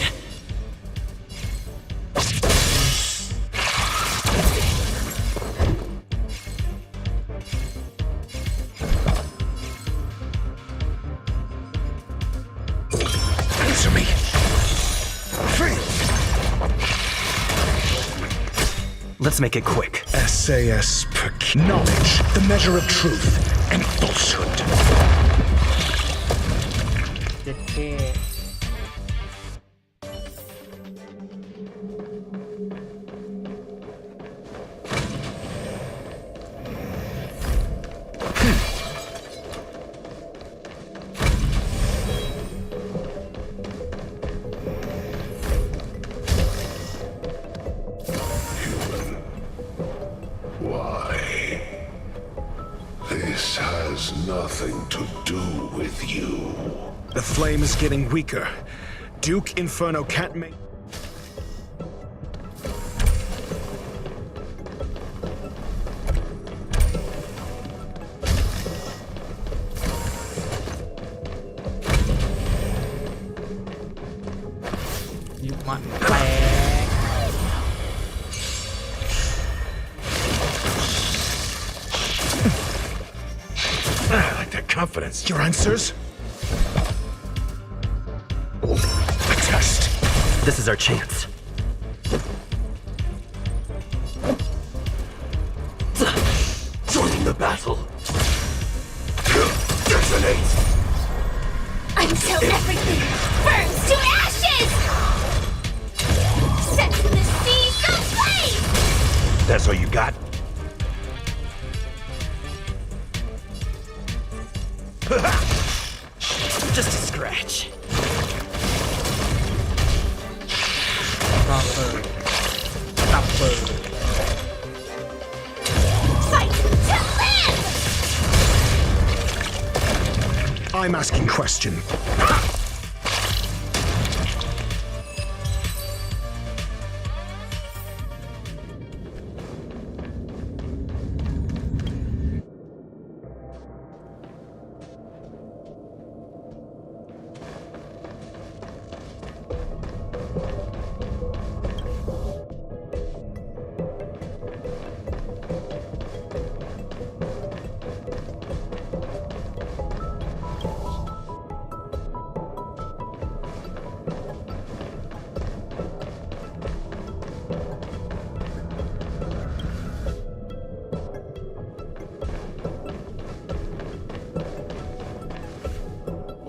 Answer me. Free. Let's make it quick. SAS per knowledge, the measure of truth and falsehood. เจ็ดเค Why? This has nothing to do with you. The flame is getting weaker. Duke Inferno can't make...ยุมันแตก I like that confidence. Your answers? A test. This is our chance. Joining the battle. Detonate! Until everything burns to ashes! Set the seas aflame! That's all you got? Just a scratch. รอเปิดตับเปิด Fight to live! I'm asking question.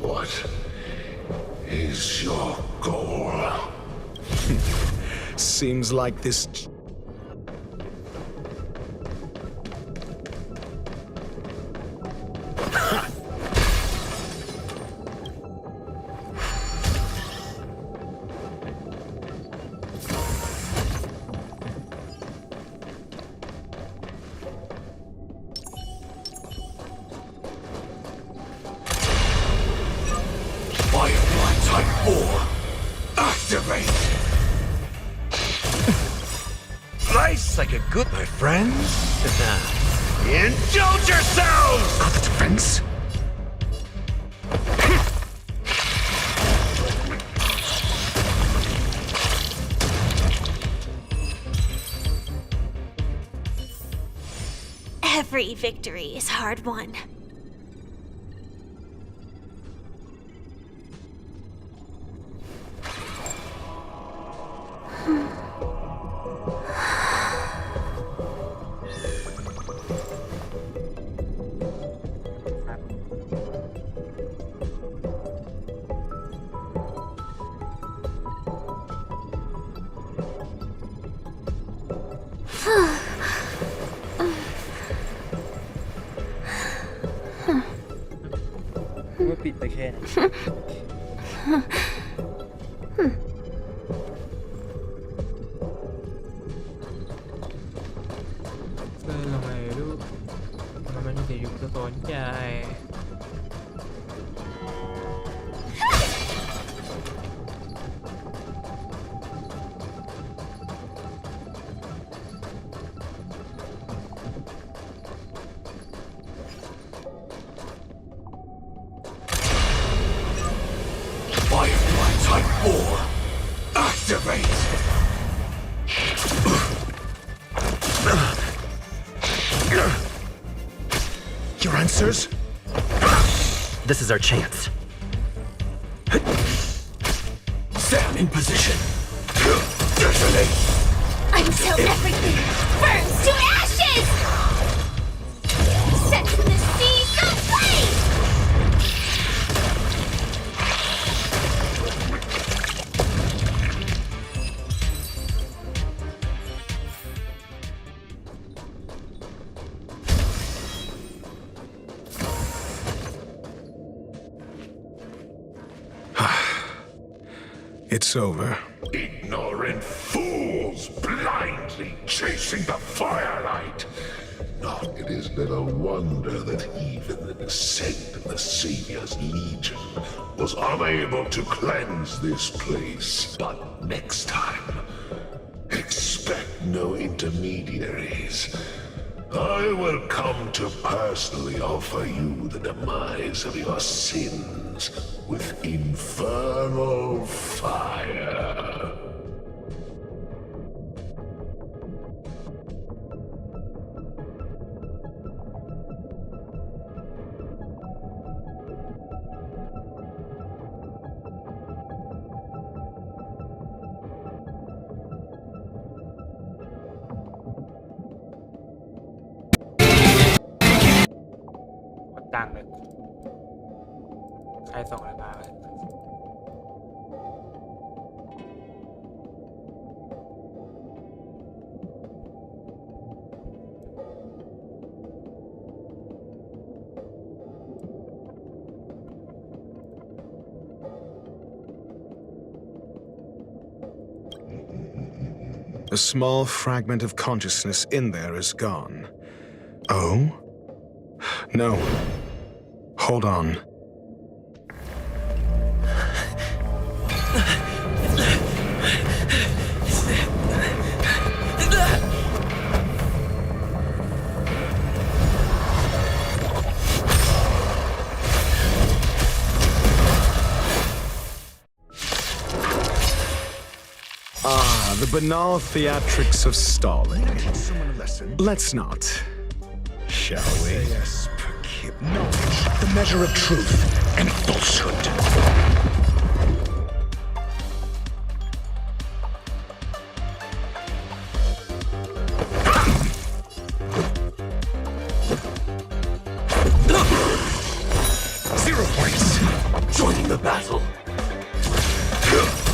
What is your goal? Seems like this... Firefly Type 4. Activate! Slice like a good, my friends. Indulge yourselves! Got the defense? Every victory is hard won. Your answers? This is our chance. Stand in position. Detonate. Until everything burns to ashes! Set to the seas of flame! It's over. Ignorant fools blindly chasing the firelight. Not it is little wonder that even the descent of the Savior's Legion was unable to cleanse this place. But next time, expect no intermediaries. I will come to personally offer you the demise of your sins with infernal fire. A small fragment of consciousness in there is gone. Oh? No. Hold on. The banal theatrics of stalling. Let's not, shall we? Yes, knowledge, the measure of truth and falsehood. Joining the battle.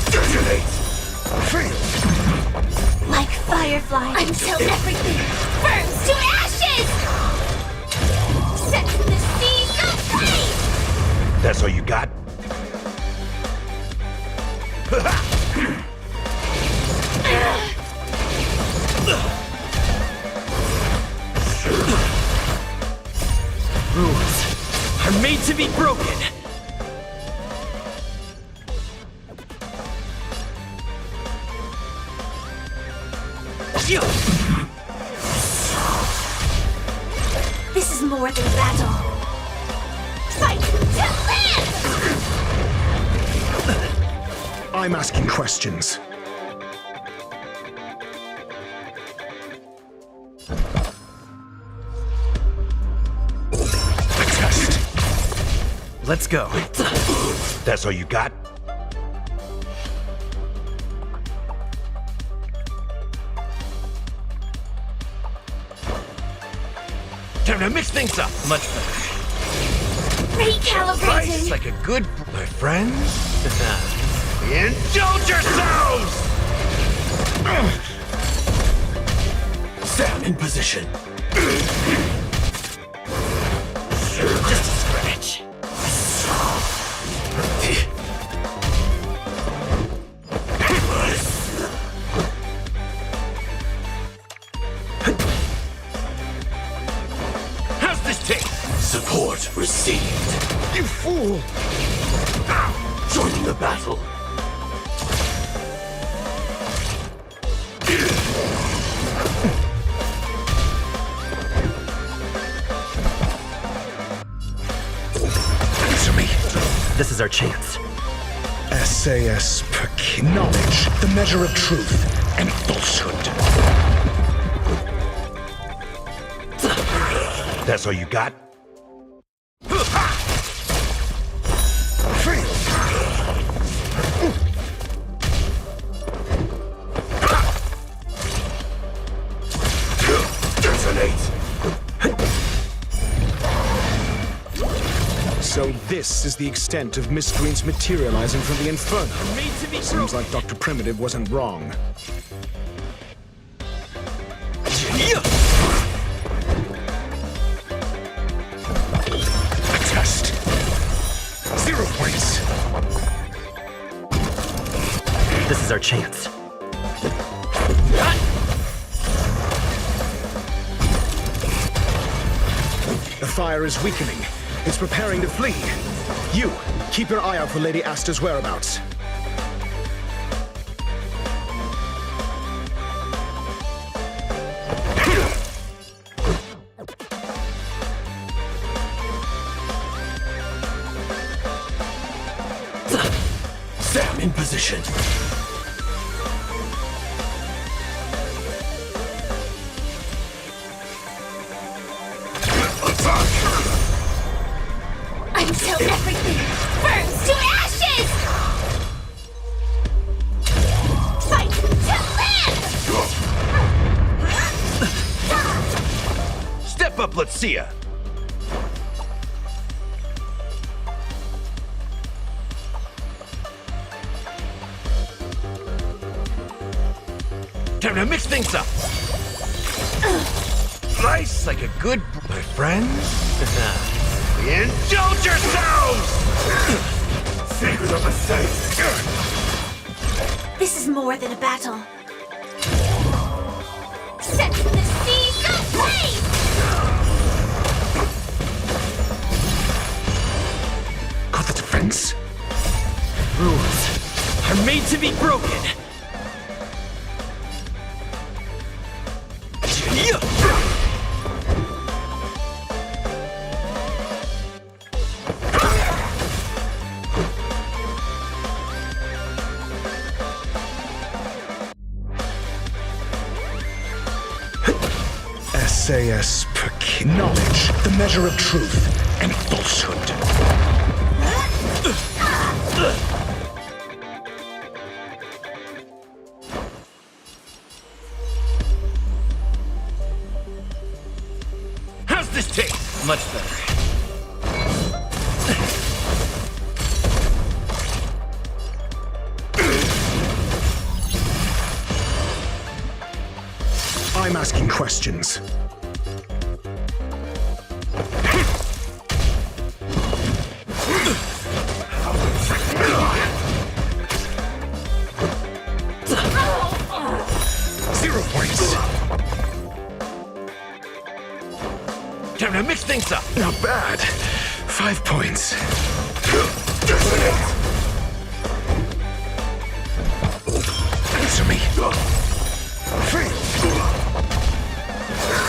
Detonate. Like fireflies until everything burns to ashes! Set to the seas of flame! That's all you got? Rules are made to be broken. This is more than battle. Fight to live! I'm asking questions. Let's go. That's all you got? Time to mix things up. Much better. Recalibrating. Nice, like a good... My friends? Indulge yourselves! Stand in position. Just a scratch. How's this take? Support received. You fool! Joining the battle. Answer me. This is our chance. SAS knowledge, the measure of truth and falsehood. That's all you got? So this is the extent of mysteries materializing from the Inferno. Seems like Dr. Primitive wasn't wrong. A test. 0 points. This is our chance. The fire is weakening. It's preparing to flee. You, keep your eye out for Lady Asta's whereabouts. Stand in position. Until everything burns to ashes! Fight to live! Step up, let's see ya. Time to mix things up. Nice, like a good... My friends? Indulge yourselves! Secret of the safe. This is more than a battle. Set the seas ablaze! Got the defense? Rules are made to be broken. SAS knowledge, the measure of truth and falsehood. How's this take? Much better. I'm asking questions. Time to mix things up. Not bad. 5 points. Answer me.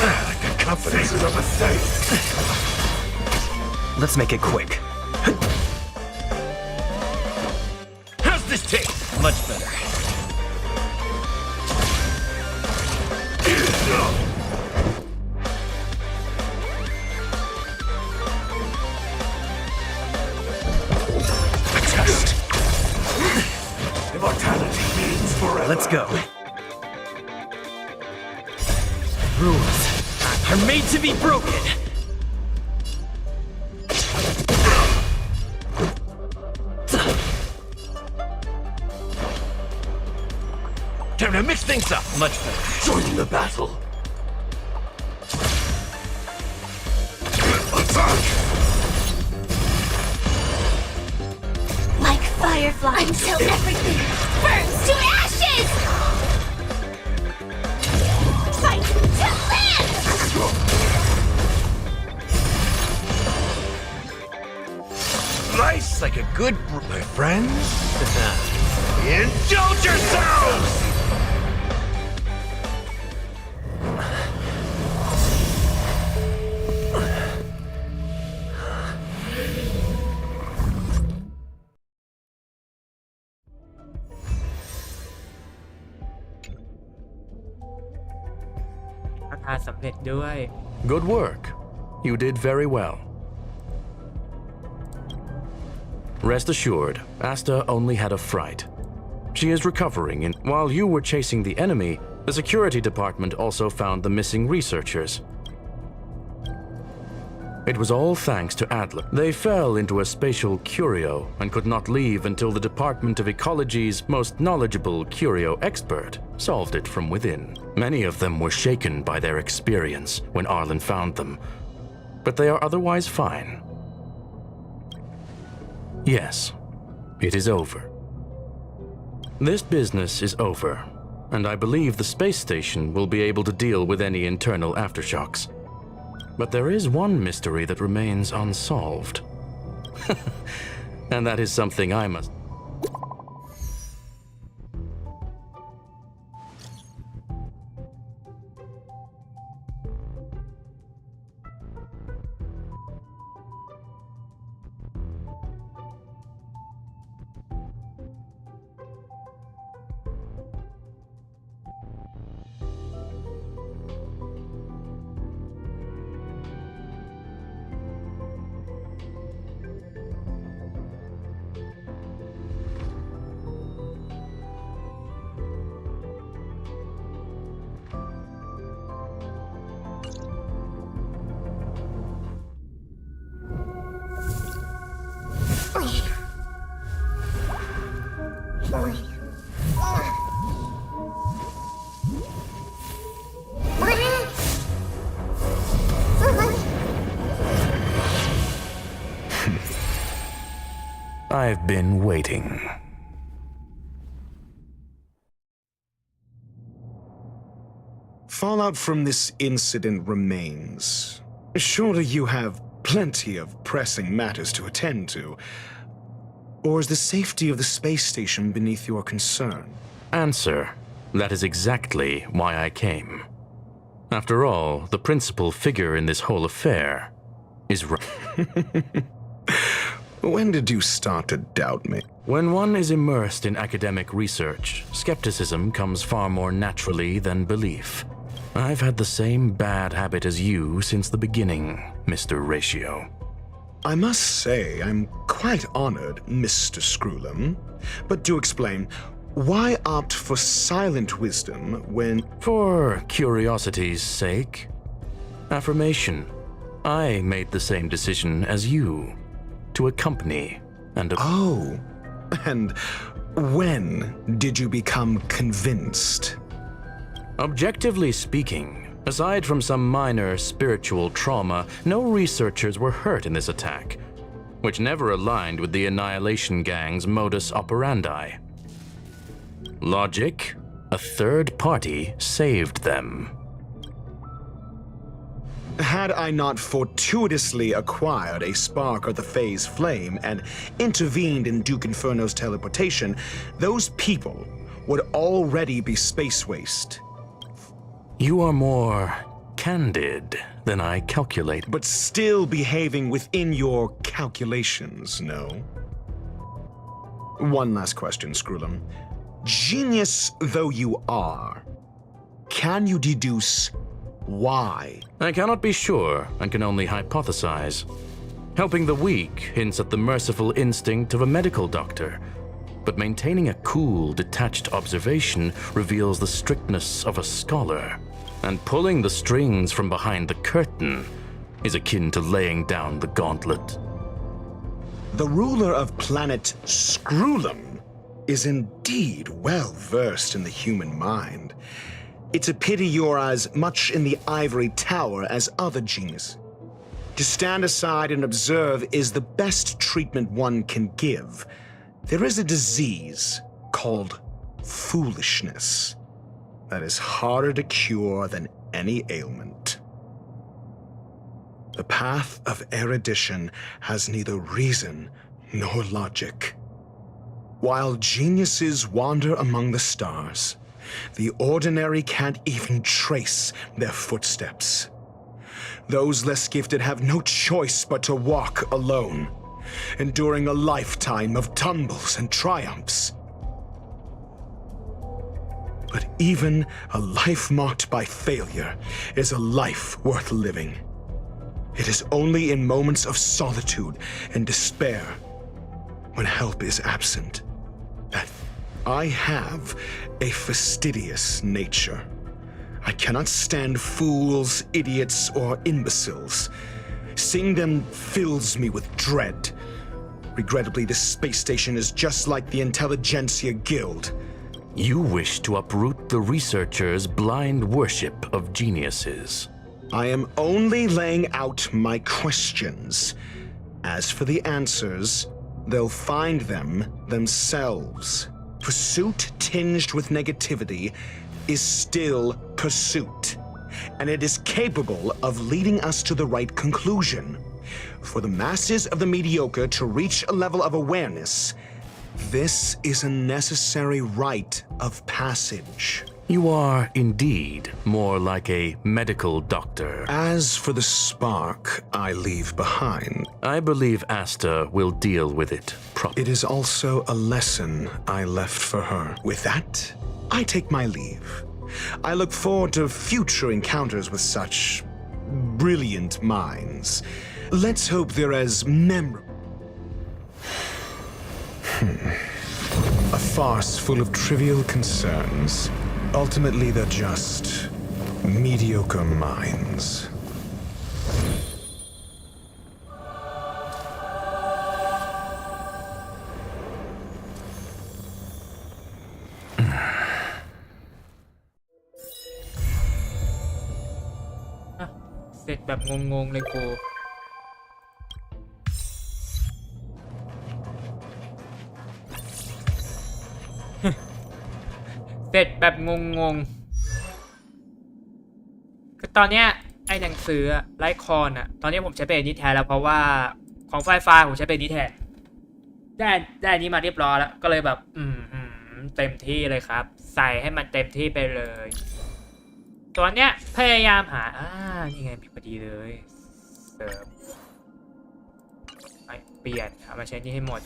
Like a confidence of a safe. Let's make it quick. How's this take? Much better. Let's go. Rules are made to be broken. Time to mix things up. Much better. Join the battle. Attack! Like firefly until everything burns to ashes! Fight to live! Nice like a good my friends. Indulge yourselves! Good work. You did very well. Rest assured, Asta only had a fright. She is recovering, and while you were chasing the enemy, the security department also found the missing researchers. It was all thanks to Adler. They fell into a spatial curio and could not leave until the Department of Ecology's most knowledgeable curio expert solved it from within. Many of them were shaken by their experience when Arlen found them, but they are otherwise fine. Yes, it is over. This business is over, and I believe the space station will be able to deal with any internal aftershocks. But there is one mystery that remains unsolved. And that is something I must... I've been waiting. Fallout from this incident remains. Surely you have plenty of pressing matters to attend to. Or is the safety of the space station beneath your concern? Answer. That is exactly why I came. After all, the principal figure in this whole affair is When did you start to doubt me? When one is immersed in academic research, skepticism comes far more naturally than belief. I've had the same bad habit as you since the beginning, Mr. Ratio. I must say, I'm quite honored, Mr. Screwlam. But do explain, why opt for silent wisdom when... For curiosity's sake. Affirmation. I made the same decision as you. To accompany and... Oh, and when did you become convinced? Objectively speaking, aside from some minor spiritual trauma, no researchers were hurt in this attack, which never aligned with the Annihilation Gang's modus operandi. Logic? A third party saved them. Had I not fortuitously acquired a spark of the phase flame and intervened in Duke Inferno's teleportation, those people would already be space waste. You are more candid than I calculate. But still behaving within your calculations, no? One last question, Screwlam. Genius though you are, can you deduce why? I cannot be sure and can only hypothesize. Helping the weak hints at the merciful instinct of a medical doctor. but maintaining a cool, detached observation reveals the strictness of a scholar. And pulling the strings from behind the curtain is akin to laying down the gauntlet. The ruler of planet Screwlum is indeed well versed in the human mind. It's a pity you're as much in the ivory tower as other geniuses. To stand aside and observe is the best treatment one can give. There is a disease called foolishness that is harder to cure than any ailment. The path of erudition has neither reason nor logic. While geniuses wander among the stars, the ordinary can't even trace their footsteps. Those less gifted have no choice but to walk alone, enduring a lifetime of tumbles and triumphs. But even a life marked by failure is a life worth living. It is only in moments of solitude and despair, when help is absent, that I have a fastidious nature. I cannot stand fools, idiots, or imbeciles. Seeing them fills me with dread. Regrettably, this space station is just like the Intelligentsia Guild. You wish to uproot the researchers' blind worship of geniuses. I am only laying out my questions. As for the answers, they'll find them themselves. Pursuit tinged with negativity is still pursuit, and it is capable of leading us to the right conclusion. For the masses of the mediocre to reach a level of awareness, this is a necessary rite of passage. You are indeed more like a medical doctor. As for the spark I leave behind, I believe Asta will deal with it properly. It is also a lesson I left for her. With that, I take my leave. I look forward to future encounters with such brilliant minds. Let's hope they're as memorable. A farce full of trivial concerns. Ultimately, they're just mediocre minds. Ah, เสร็จแบบงงๆเลยกู เสร็จแบบงงๆคือตอนเนี้ยไอ้หนังสือไลคอนอะตอนนี้ผมใช้เป็นนิแทนแล้วเพราะว่าของไฟฟ้าผมใช้เป็นนิแทนได้อันนี้มาเรียบร้อยแล้วก็เลยแบบเต็มที่เลยครับ ใส่ให้มันเต็มที่ไปเลยตอนเนี้ยพยายามหานี่ไงมีพอดีเลยเสริมเปลี่ยนเอามาใช้นี่ให้หมด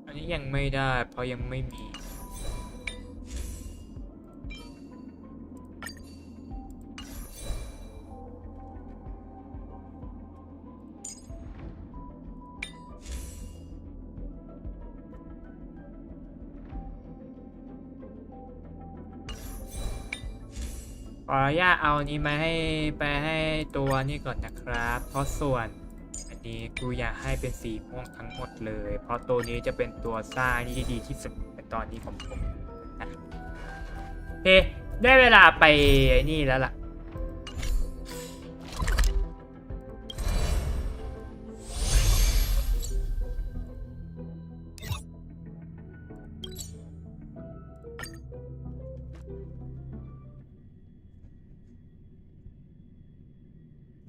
อันนี้ยังไม่ได้เพราะยังไม่มีขออนุญาตเอานี้มาไปให้ตัวนี้ก่อนนะครับเพราะส่วนอันนี้กูอยากให้เป็นสีม่วงทั้งหมดเลยเพราะตัวนี้จะเป็นตัวสร้างที่ดีที่สุดในตอนนี้ของผมนะโอเคได้เวลาไปนี่แล้วล่ะ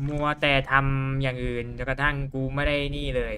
มัวแต่ทำอย่างอื่นจนกระทั่งกูไม่ได้นี่เลย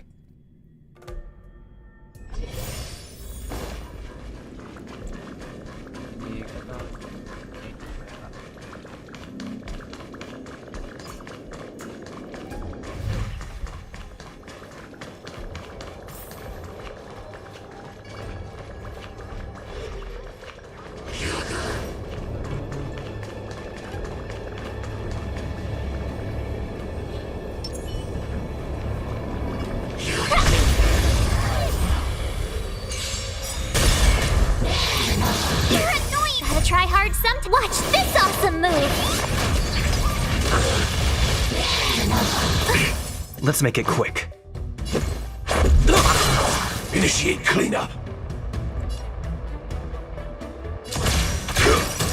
Watch this awesome move! Let's make it quick. Initiate cleanup.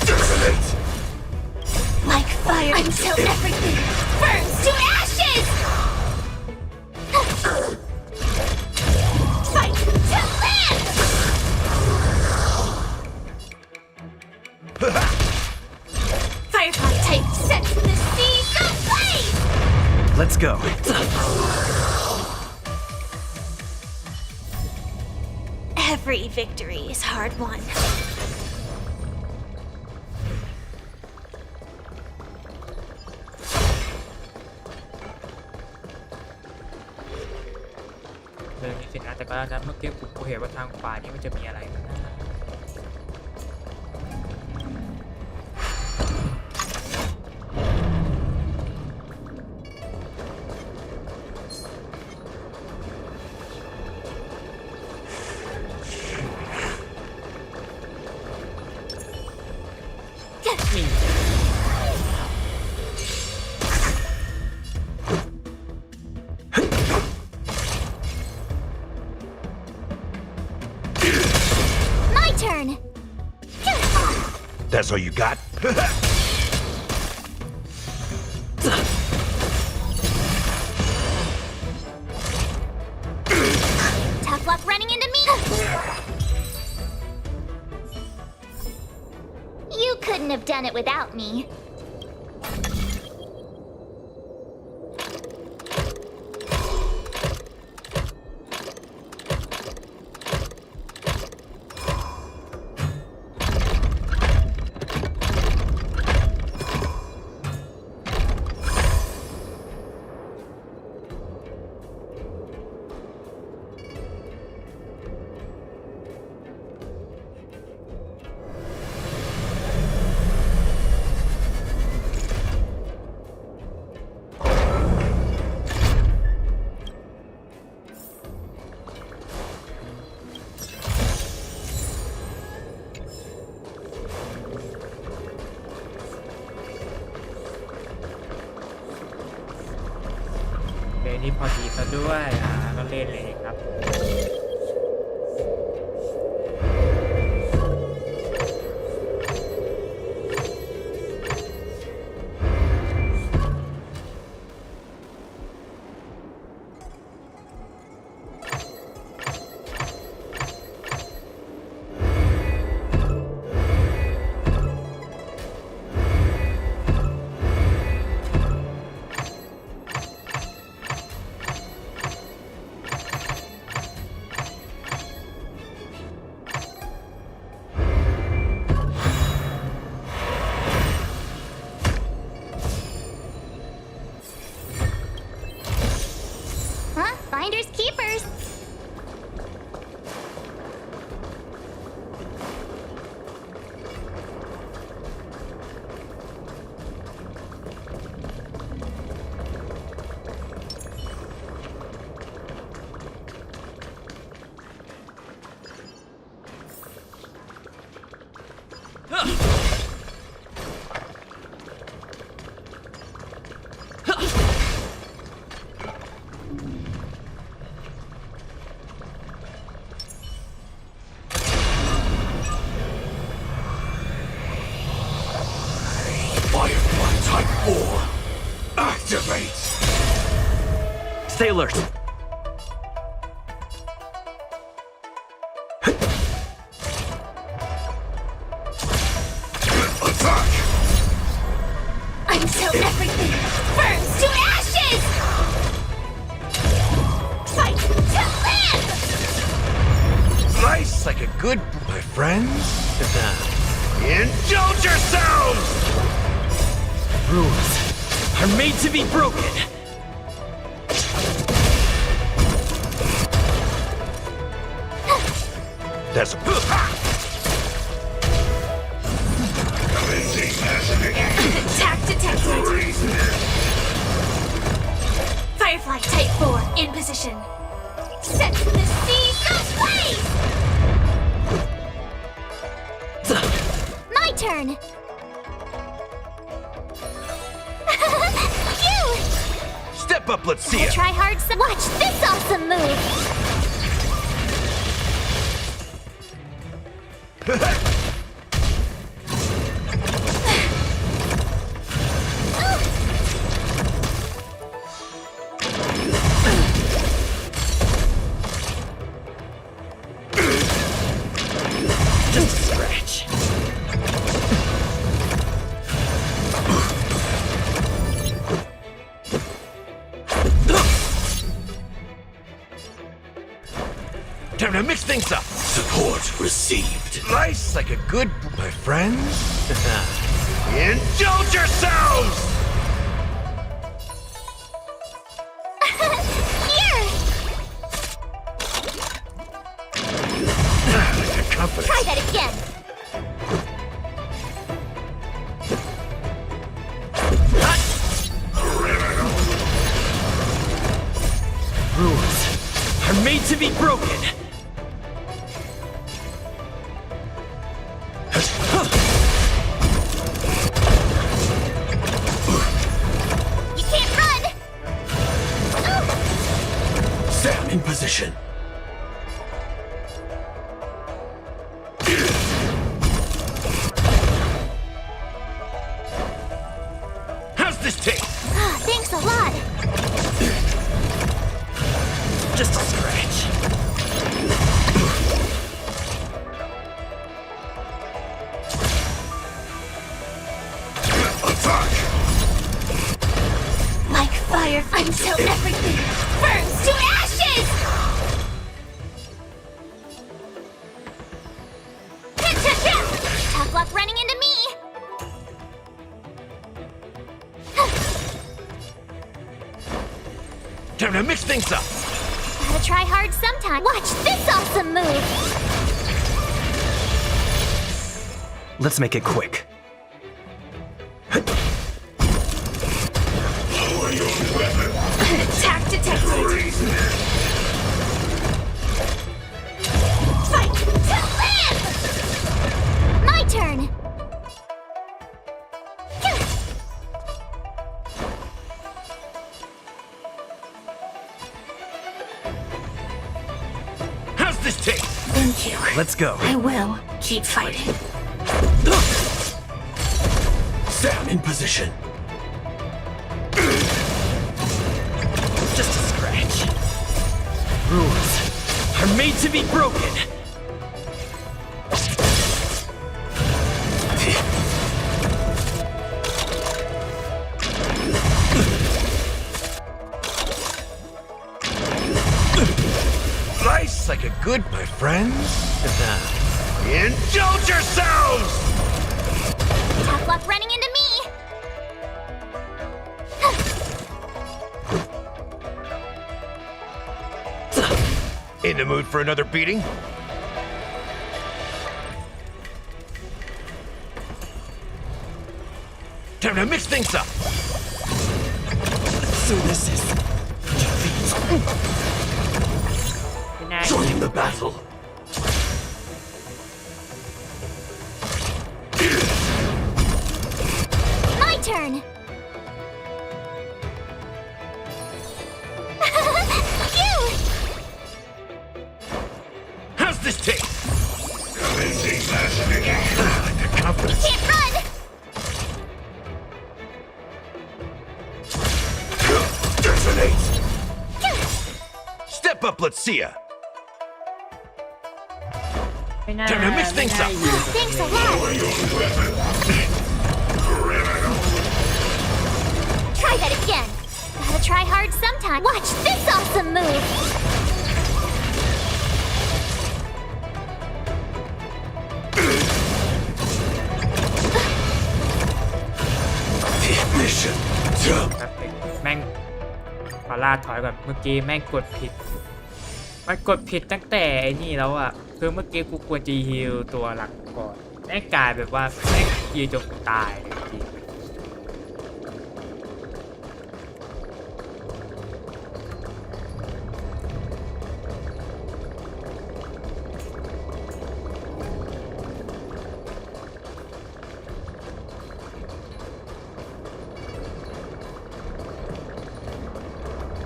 Detonate. Like fire until everything burns to ashes! Fight to live! Firefly type sets the seas ablaze! Let's go. Every victory is hard won. เดินนี้สินะแต่ก็นั้นเมื่อกี้กูเห็นว่าทางขวานี่มันจะมีอะไรนะMy turn! That's all you got? Tough luck running into me! You couldn't have done it without me.นี่พอดีซะด้วยก็เล่นเลยครับFinders keepers! Type 4. Activate. Stay alert. Attack. Until everything burns to ashes! Fight to live! Nice like a good my friends. Indulge yourselves! Rules are made to be broken. That's a Attack detected! Firefly Type 4 in position. Set the seas ablaze! My turn! let's see it. Try hard some. Watch this awesome move. Just a scratch. Time to mix things up. Support received. Nice, like a good, my friends. Indulge yourselves. Here. Like a confidence. Try that again. Rules are made to be broken. You can't run. Sam in position. How's this taste? Thanks a lot. Just a scratch. Attack! Like fire until everything burns to ashes. Tough luck running into me. Time to mix things up. Gotta try hard sometime. Watch this awesome move. Let's make it quick. Lower your weapon. Attack detected. Fight to live. My turn. How's this taste? Thank you. Let's go. I will keep fighting. Sam in position. Just a scratch. Rules are made to be broken. Nice, like a good, my friends. Indulge yourselves! Tough luck running into me. In the mood for another beating? Time to mix things up. So this is defeat. Joining the battle. My turn. Phew! How's this taste? Commencing classification. Like the confidence. Can't run. Detonate. Step up, let's see ya. Time to mix things up. Thanks a lot. Lower your weapon. Criminal. Try that again. Gotta try hard sometime. Watch this awesome move. Mission done. แม่งขอลาถอยก่อนเมื่อกี้แม่งกดผิด มันกดผิดตั้งแต่ไอ้นี่แล้วอ่ะคือเมื่อกี้กูควรจะฮีลตัวหลักก่อนแม่งกลายแบบว่าแม่งฮีลจนกูตายเลยจริง โ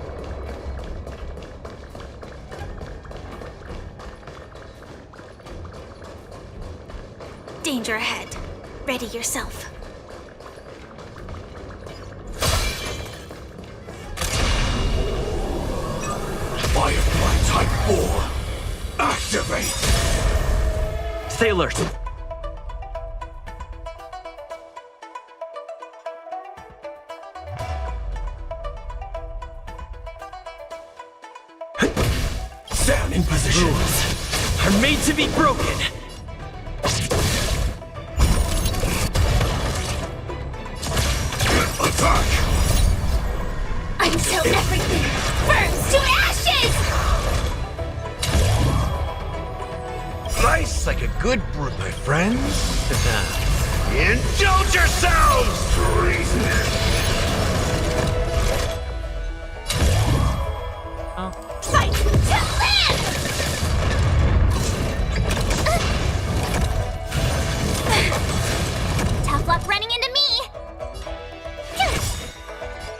Danger ahead. Ready yourself. Firefly Type 4. Activate! Stay alert. Stand in position. Rules are made to be broken. Attack! Until everything burns to ashes! Nice like a good brew, my friends. Indulge yourselves! Fight to live! Tough luck running into me!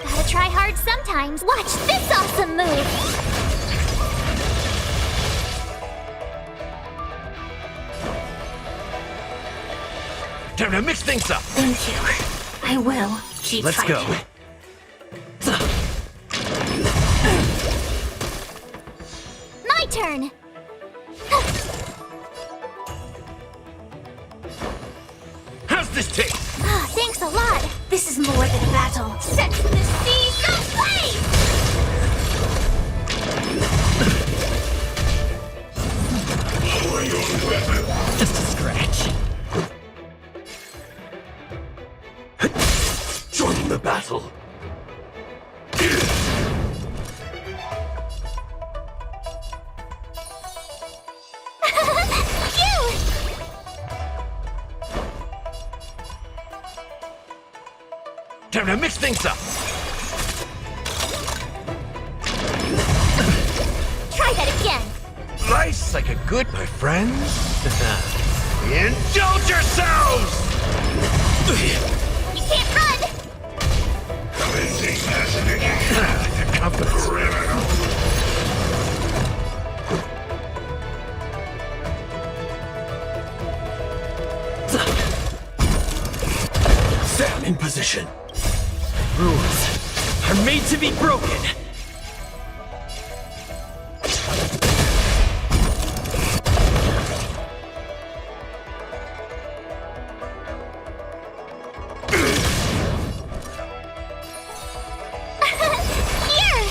Gotta try hard sometimes. Watch this awesome move! Time to mix things up. Thank you. I will keep Let's fighting. go. My turn! How's this taste? Ah, thanks a lot. This is more than a battle. Set the seas ablaze! Just a scratch. Join the battle. Time to mix things up. Try that again. Nice like a good, my friends. Indulge yourselves! You can't run! The confidence. Stand in position. Rules are made to be broken. Here!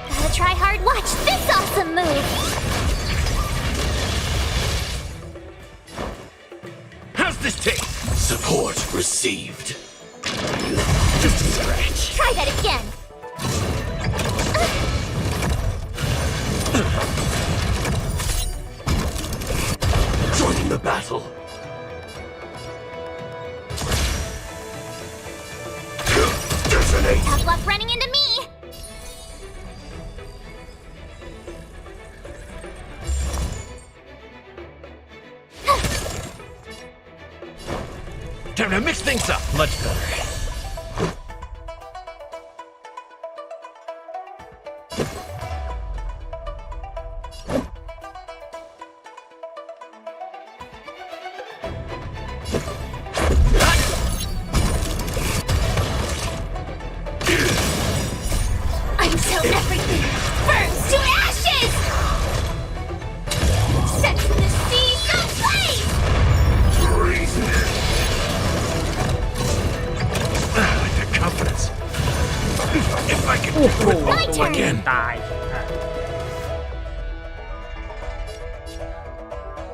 Gotta try hard. Watch this awesome move! How's this taste? Support received. Just a scratch. Try that again. Join the battle. Detonate. Tough luck running into me! Time to mix things up. Much better. Until everything burns to ashes! Set the seas ablaze! The confidence. If I can do it My all turn. again. ตาย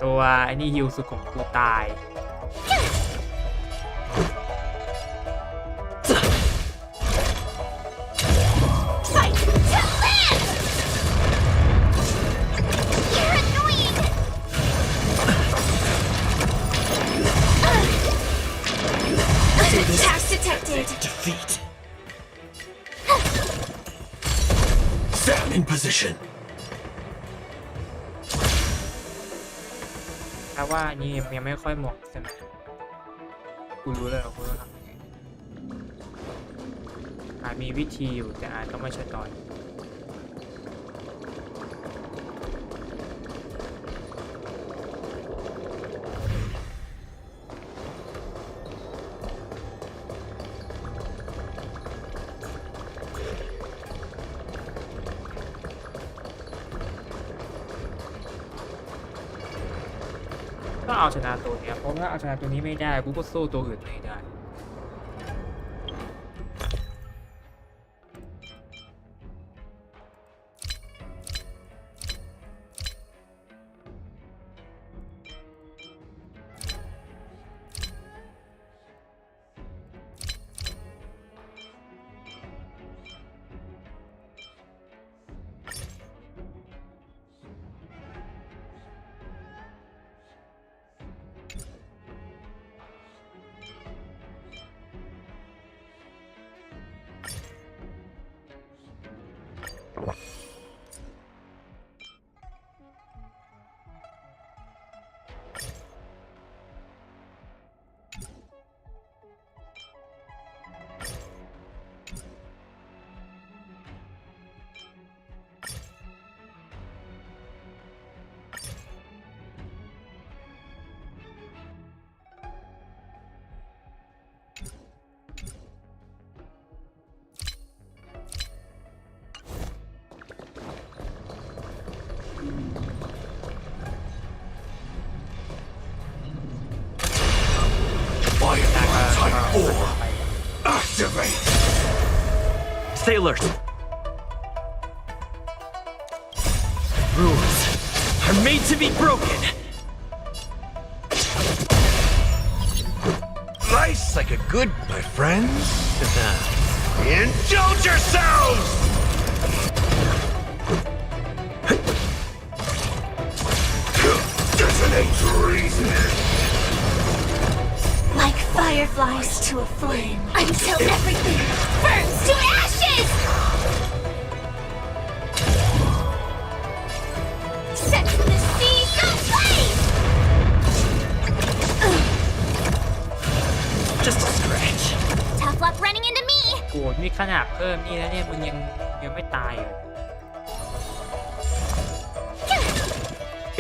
ตัวไอ้นี่ฮิวสุดของกูตาย Fight to live! You're annoying! Task detected! Defeat. Stand in position. แต่ว่านี่ยังไม่ค่อยเหมาะใช่ไหมกูรู้เลยว่ากูต้องทำยังไงอาจมีวิธีอยู่แต่อาจต้องไม่ใช่ตอน ก็เอาชนะตัวเนี้ยเพราะถ้าเอาชนะตัวนี้ไม่ได้กูก็สู้ตัวอื่นไม่ได้ Type 4. Activate. Stay alert. Rules are made to be broken. Nice like a good, my friends. Indulge yourselves! Detonate reason. Like fireflies to a flame, until everything burns to ashes! Set the seas ablaze! Just a scratch. Tough luck running into me! โกรธนี่ขนาดเพิ่มนี่แล้วเนี่ยมึงยังไม่ตายเหรอ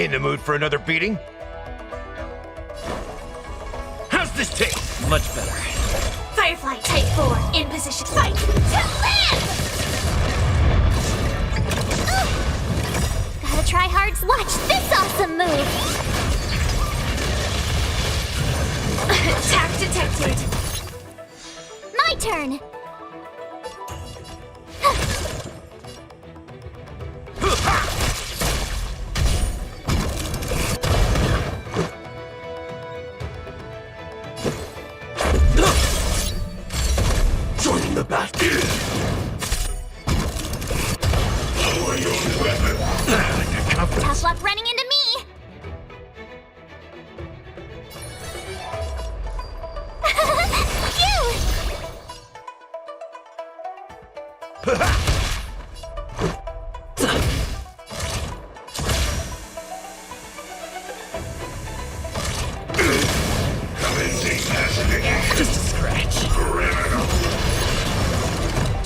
In the mood for another beating? How's this taste? Much better. Firefly Type 4 in position. Fight to live! Gotta try hard. Watch this awesome move! Attack detected. My turn. Joining the battle. Lower your weapon. Tough luck running into me. Just a scratch.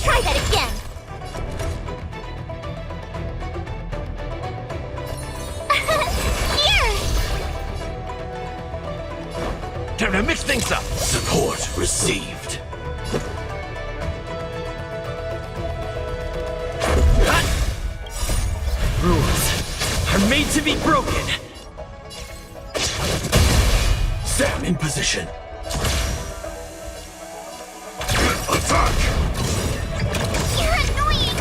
Try that again. Here. Time to mix things up. Support received. Rules are made to be broken. Sam in position. Attack! You're annoying.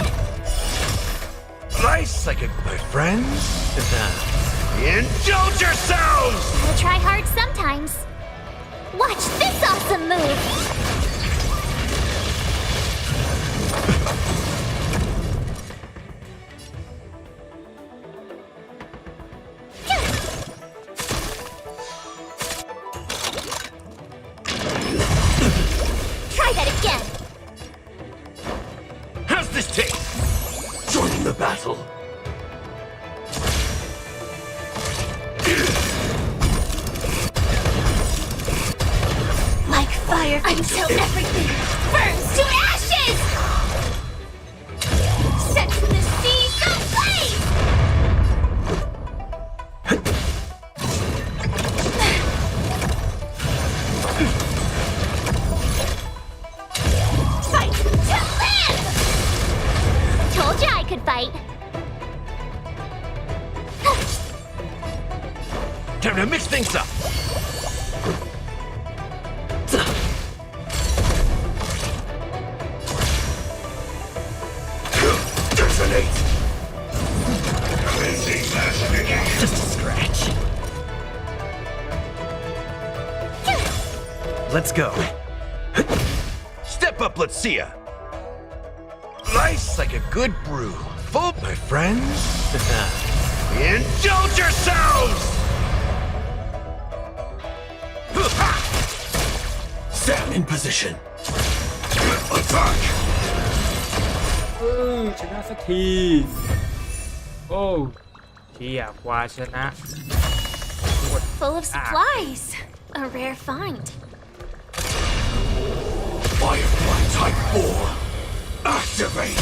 Nice like a my friends. Indulge yourselves! Gotta try hard sometimes. Watch this awesome move. Try that again. How's this taste? Joining the battle. Like fire until everything burns to ashes! Set the seas ablaze! Fight to live! Told you I could fight. Time to mix things up. Detonate. Cleansing classification. Just a scratch. Let's go. Step up, let's see ya. Nice like a good brew. Full, my friends. Indulge yourselves! Stand in position. Attack. ชนะสักทีโอ้เทียบกว่าชนะ Full of supplies. A rare find. Firefly Type 4. Activate.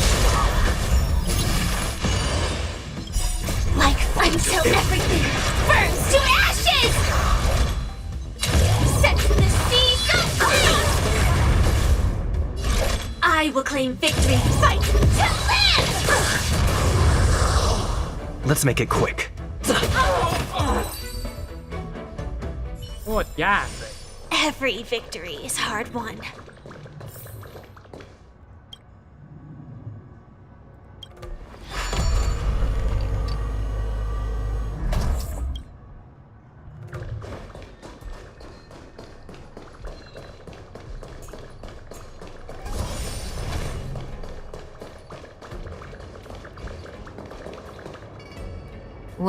Like until everything burns to ashes! Set to the sea, go clean! I will claim victory. Fight to live! Let's make it quick. โคตรยากเลย Every victory is hard won.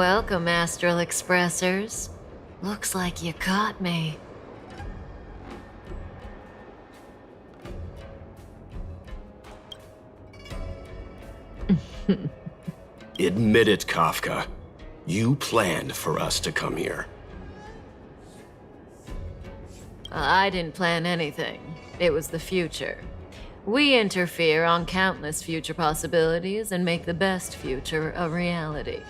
Welcome, Astral Expressors. Looks like you caught me. Admit it, Kafka. You planned for us to come here. I didn't plan anything. It was the future. We interfere on countless future possibilities and make the best future a reality.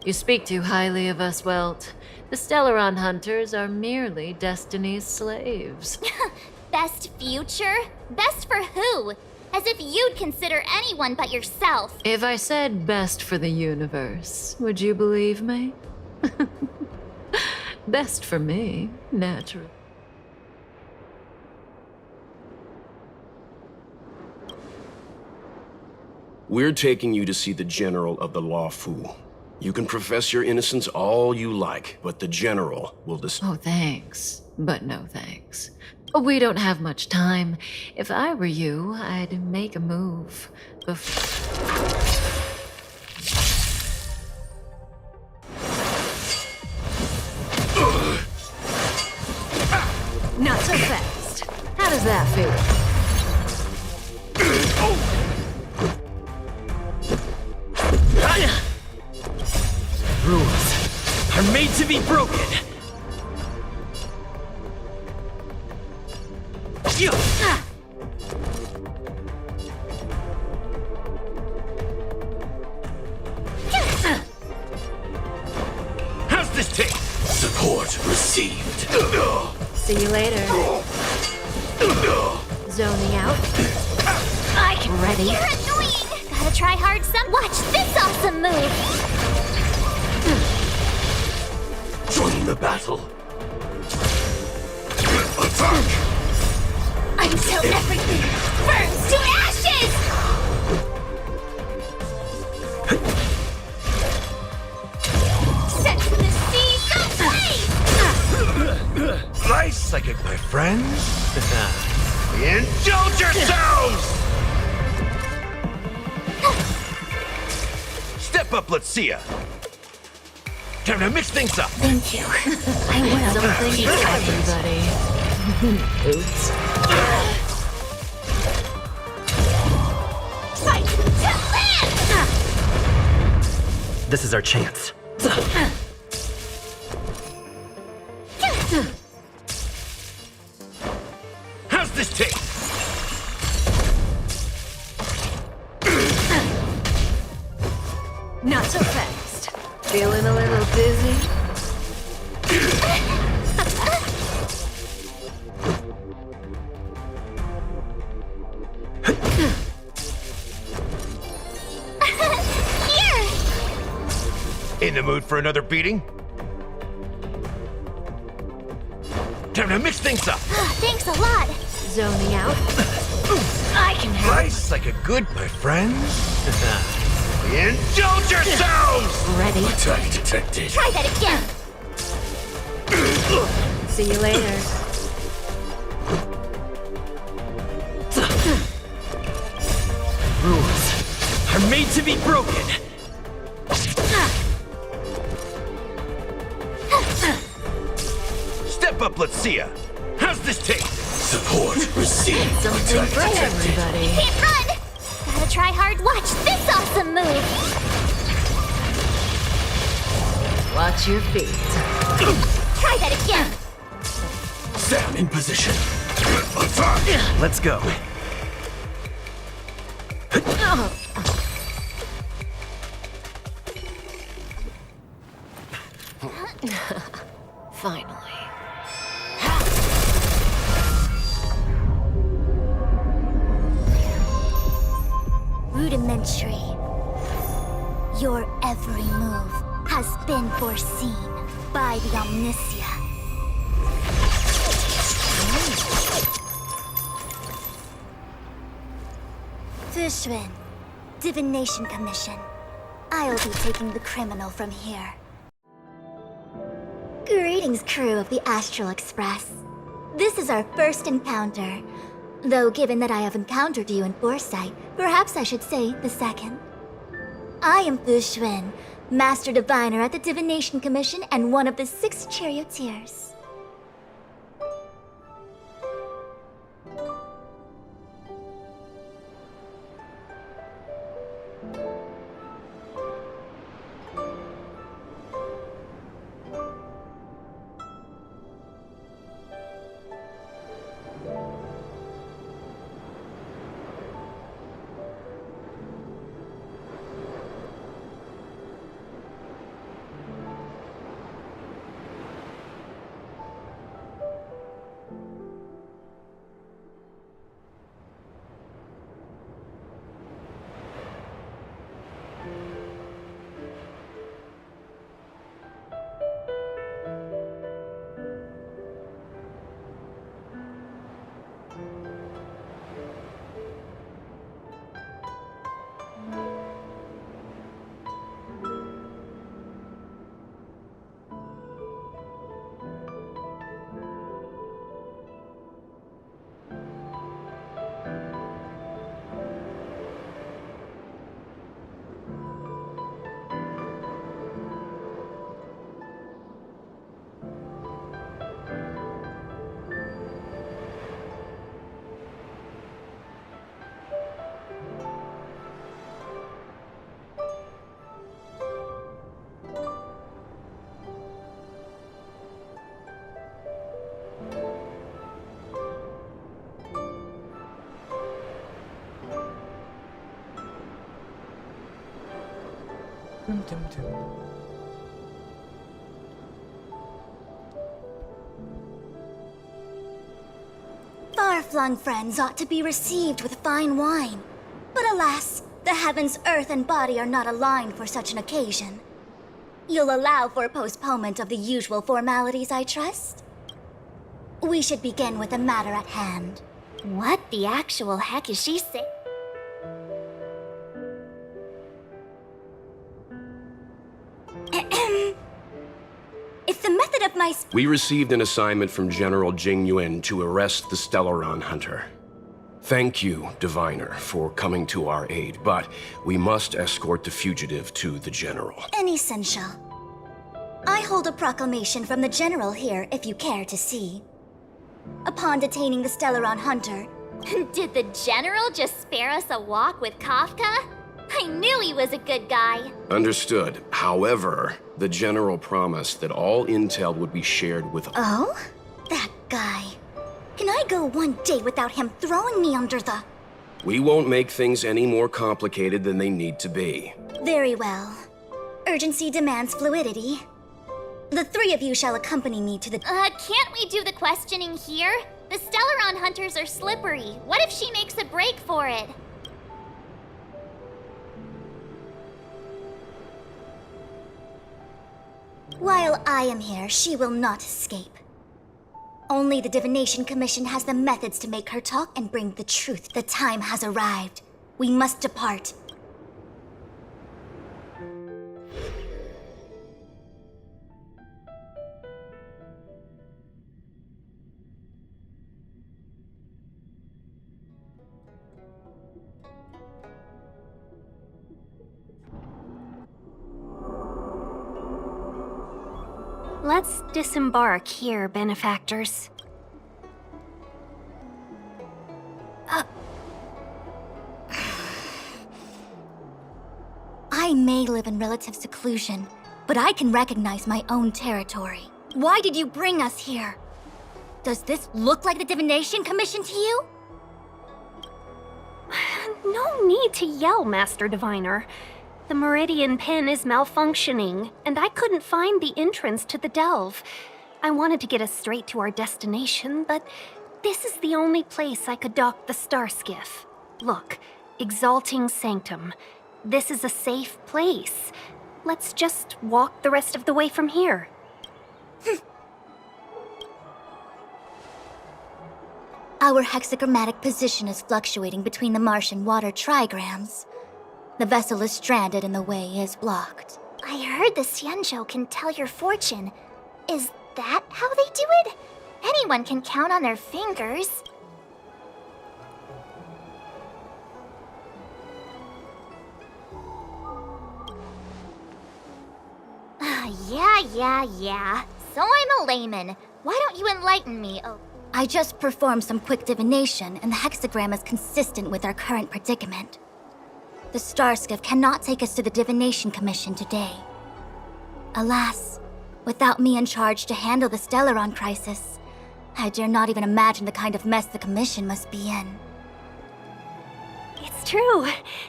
You speak too highly of us, Welt. The Stellaron Hunters are merely Destiny's slaves. Best future? Best for who? As if you'd consider anyone but yourself. If I said best for the universe, would you believe me? Best for me, naturally. We're taking you to see the General of the Law Fu. You can profess your innocence all you like, but the General will decide. Oh, thanks. But no thanks. We don't have much time. If I were you, I'd make a move. Not so fast. How does that feel? Rules are made to be broken. How's this taste? Support received. See you later. Zoning out. Ready? You're annoying! Gotta try hard some. Watch this awesome move! Join the battle. Attack! Until everything burns to ashes! Set to the sea, go play! Nice like it, my friends. Indulge yourselves! Step up, let's see ya. Time to mix things up. Thank you. I will. Something for everybody. Oops. Fight This is our chance. How's this taste? Not so fast. Feeling a little dizzy? In the mood for another beating? Time to mix things up. Thanks a lot. Zoning out. I can help. Nice like a good, my friends. Indulge yourselves! Ready? Attack detected. Try that again. See you later. Rules are made to be broken. Step up, let's see ya. How's this taste? Support received. Something for everybody. Can't run. Gotta try hard. Watch this awesome move. Watch your feet. Try that again. Sam in position. Let's go. Finally. Rudimentary. Your every move has been foreseen by the Omniscia. Fushun, Divination Commission. I'll be taking the criminal from here. Greetings, crew of the Astral Express. This is our first encounter. Though given that I have encountered you in foresight, perhaps I should say the second. I am Fushun, Master Diviner at the Divination Commission and one of the 6 charioteers. Far-flung friends ought to be received with fine wine. But alas, the heavens, earth, and body are not aligned for such an occasion. You'll allow for a postponement of the usual formalities, I trust? We should begin with the matter at hand. What the actual heck is she saying? If the method of my... We received an assignment from General Jing Yuan to arrest the Stellaron Hunter. Thank you, Diviner, for coming to our aid, but we must escort the fugitive to the General. Essential. I hold a proclamation from the General here, if you care to see. Upon detaining the Stellaron Hunter... Did the General just spare us a walk with Kafka? I knew he was a good guy. Understood. However, the General promised that all intel would be shared with... Oh? That guy. Can I go one day without him throwing me under the... We won't make things any more complicated than they need to be. Very well. Urgency demands fluidity. The three of you shall accompany me to the... Can't we do the questioning here? The Stellaron hunters are slippery. What if she makes a break for it? While I am here, she will not escape. Only the Divination Commission has the methods to make her talk and bring the truth. The time has arrived. We must depart. Let's disembark here, benefactors. I may live in relative seclusion, but I can recognize my own territory. Why did you bring us here? Does this look like the Divination Commission to you? No need to yell, Master Diviner. The Meridian Pin is malfunctioning, and I couldn't find the entrance to the delve. I wanted to get us straight to our destination, but this is the only place I could dock the star skiff. Look, Exalting Sanctum. This is a safe place. Let's just walk the rest of the way from here. Our hexagrammatic position is fluctuating between the Martian water trigrams. The vessel is stranded and the way is blocked. I heard the Xianzhou can tell your fortune. Is that how they do it? Anyone can count on their fingers. Yeah. So I'm a layman. Why don't you enlighten me? Oh. I just performed some quick divination, and the hexagram is consistent with our current predicament. The Starskiff cannot take us to the Divination Commission today. Alas, without me in charge to handle the Stellaron crisis, I dare not even imagine the kind of mess the Commission must be in. It's true.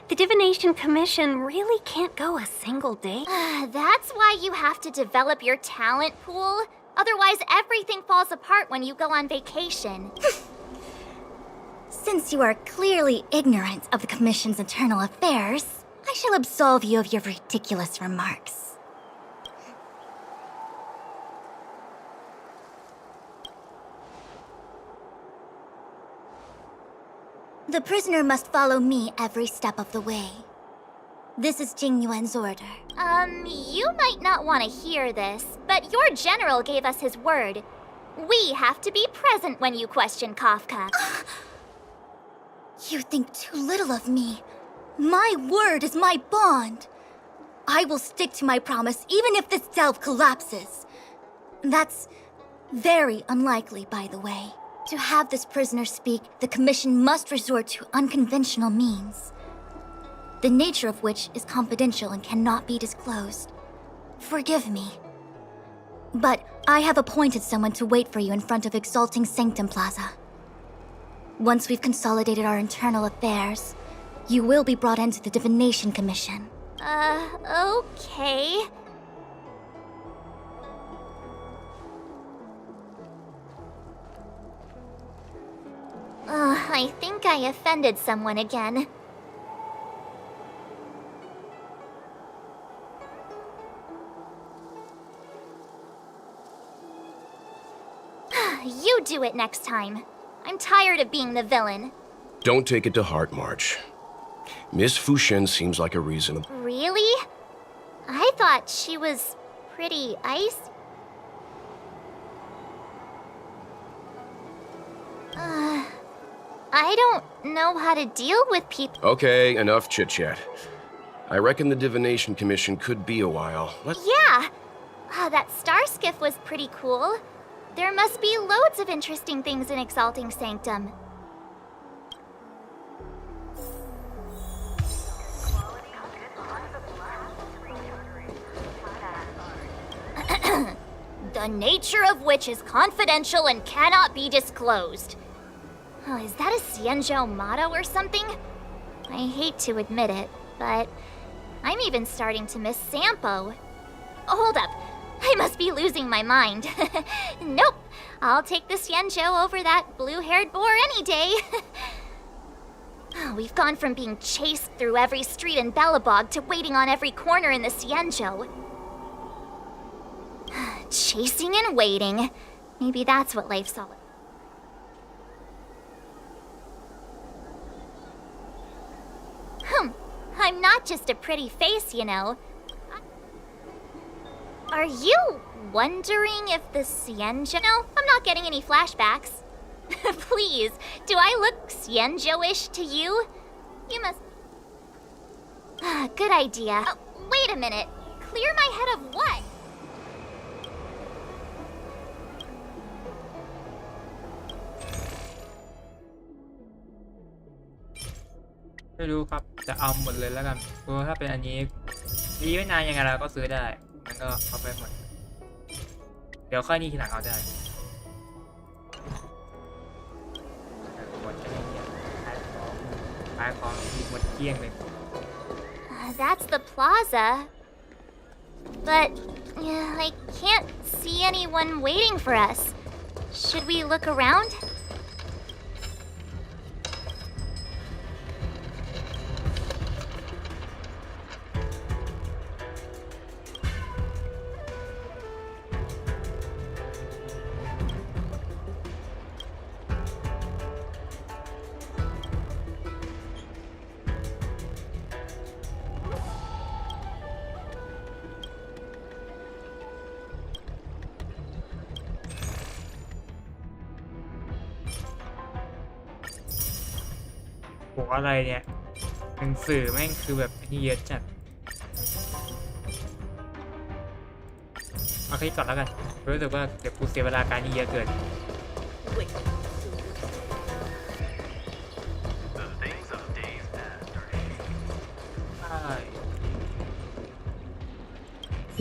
The Divination Commission really can't go a single day. That's why you have to develop your talent pool. Otherwise, everything falls apart when you go on vacation. Since you are clearly ignorant of the Commission's internal affairs, I shall absolve you of your ridiculous remarks. The prisoner must follow me every step of the way. This is Jing Yuan's order. You might not want to hear this, but your general gave us his word. We have to be present when you question Kafka. You think too little of me. My word is my bond. I will stick to my promise even if this delve collapses. That's very unlikely, by the way. To have this prisoner speak, the Commission must resort to unconventional means, the nature of which is confidential and cannot be disclosed. Forgive me. But I have appointed someone to wait for you in front of Exalting Sanctum Plaza. Once we've consolidated our internal affairs, you will be brought into the Divination Commission. Okay. I think I offended someone again. You do it next time. I'm tired of being the villain. Don't take it to heart, March. Miss Fushen seems like a reasonable... Really? I thought she was pretty icy. I don't know how to deal with people. Okay, enough chit-chat. I reckon the Divination Commission could be a while. Yeah! That star skiff was pretty cool. There must be loads of interesting things in Exalting Sanctum. the nature of which is confidential and cannot be disclosed. Oh, is that a Xianzhou motto or something? I hate to admit it, but I'm even starting to miss Sampo. Hold up, I must be losing my mind. Nope, I'll take the Xianzhou over that blue-haired boar any day. We've gone from being chased through every street in Belobog to waiting on every corner in the Xianzhou. Chasing and waiting. Maybe that's what life's all about. I'm not just a pretty face, you know. Are you wondering if the Xianzhou... No, I'm not getting any flashbacks. Please, do I look Xianzhou-ish to you? You must... Good idea. Oh, wait a minute. Clear my head of what? ไม่รู้ครับจะเอาหมดเลยแล้วกันเพราะถ้าเป็นอันนี้ดีไม่นานยังไงเราก็ซื้อได้มันก็เอาไปหมดเดี๋ยวค่อยนี่ทีหลังเอาได้หมดขายของหมดเกลี้ยงเลย That's the plaza. But I can't see anyone waiting for us. Should we look around?บอกอะไรเนี่ยหนังสือแม่งคือแบบนี่เยอะจัดเอาแค่นี้ก่อนแล้วกันรู้สึกว่าเดี๋ยวกูเสียเวลาการนี่เยอะเกิน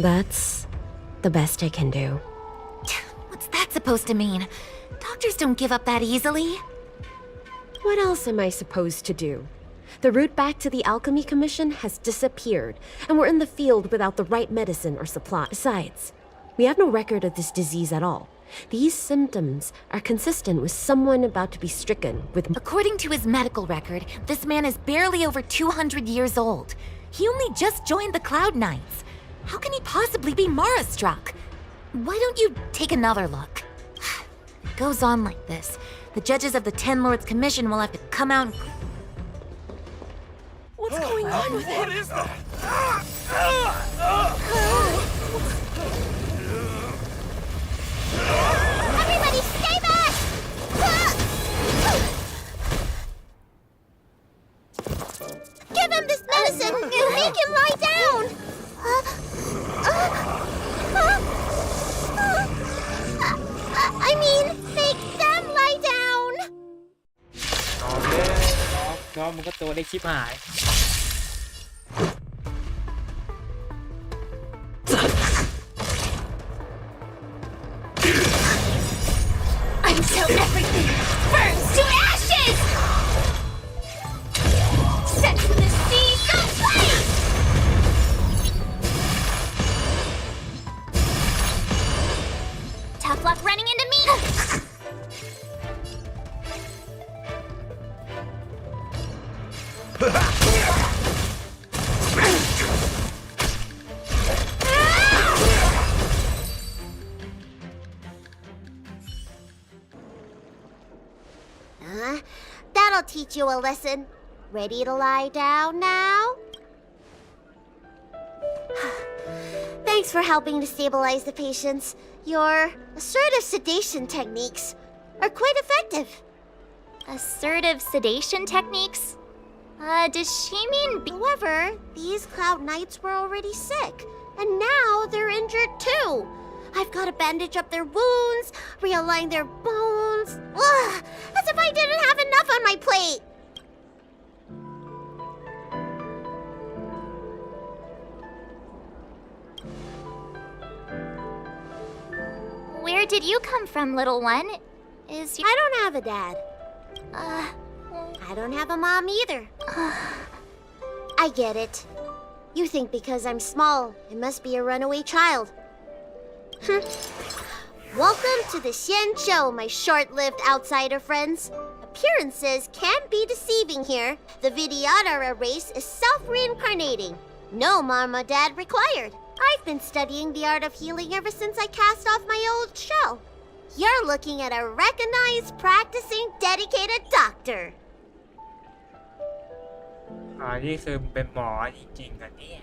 That's the best I can do. What's that supposed to mean? Doctors don't give up that easily. What else am I supposed to do? The route back to the Alchemy Commission has disappeared, and we're in the field without the right medicine or supply. Besides, we have no record of this disease at all. These symptoms are consistent with someone about to be stricken with... According to his medical record, this man is barely over 200 years old. He only just joined the Cloud Knights. How can he possibly be Mara-struck? Why don't you take another look? It goes on like this. The judges of the Ten Lords Commission will have to come out and... What's going on with him? What is that? Everybody stay back! Give him this medicine and make him lie down! I mean, make them lie down! น้องมันก็ตัวได้ชิบหาย Until everything burns to ashes! Set the seas aflame! Tough luck running into me! That'll teach you a lesson. Ready to lie down now? Thanks for helping to stabilize the patients. Your assertive sedation techniques are quite effective. Assertive sedation techniques? Does she mean... However, these Cloud Knights were already sick, and now they're injured too. I've got to bandage up their wounds, realign their bones. Ugh, as if I didn't have enough on my plate. did you come from, little one? I don't have a dad. I don't have a mom either. I get it. You think because I'm small, I must be a runaway child. Welcome to the Xian Show, my short-lived outsider friends. Appearances can be deceiving here. The Vidyadhara race is self-reincarnating. No mom or dad required. I've been studying the art of healing ever since I cast off my old shell. You're looking at a recognized, practicing, dedicated doctor. นี่คือเป็นหมอจริงๆนะเนี่ย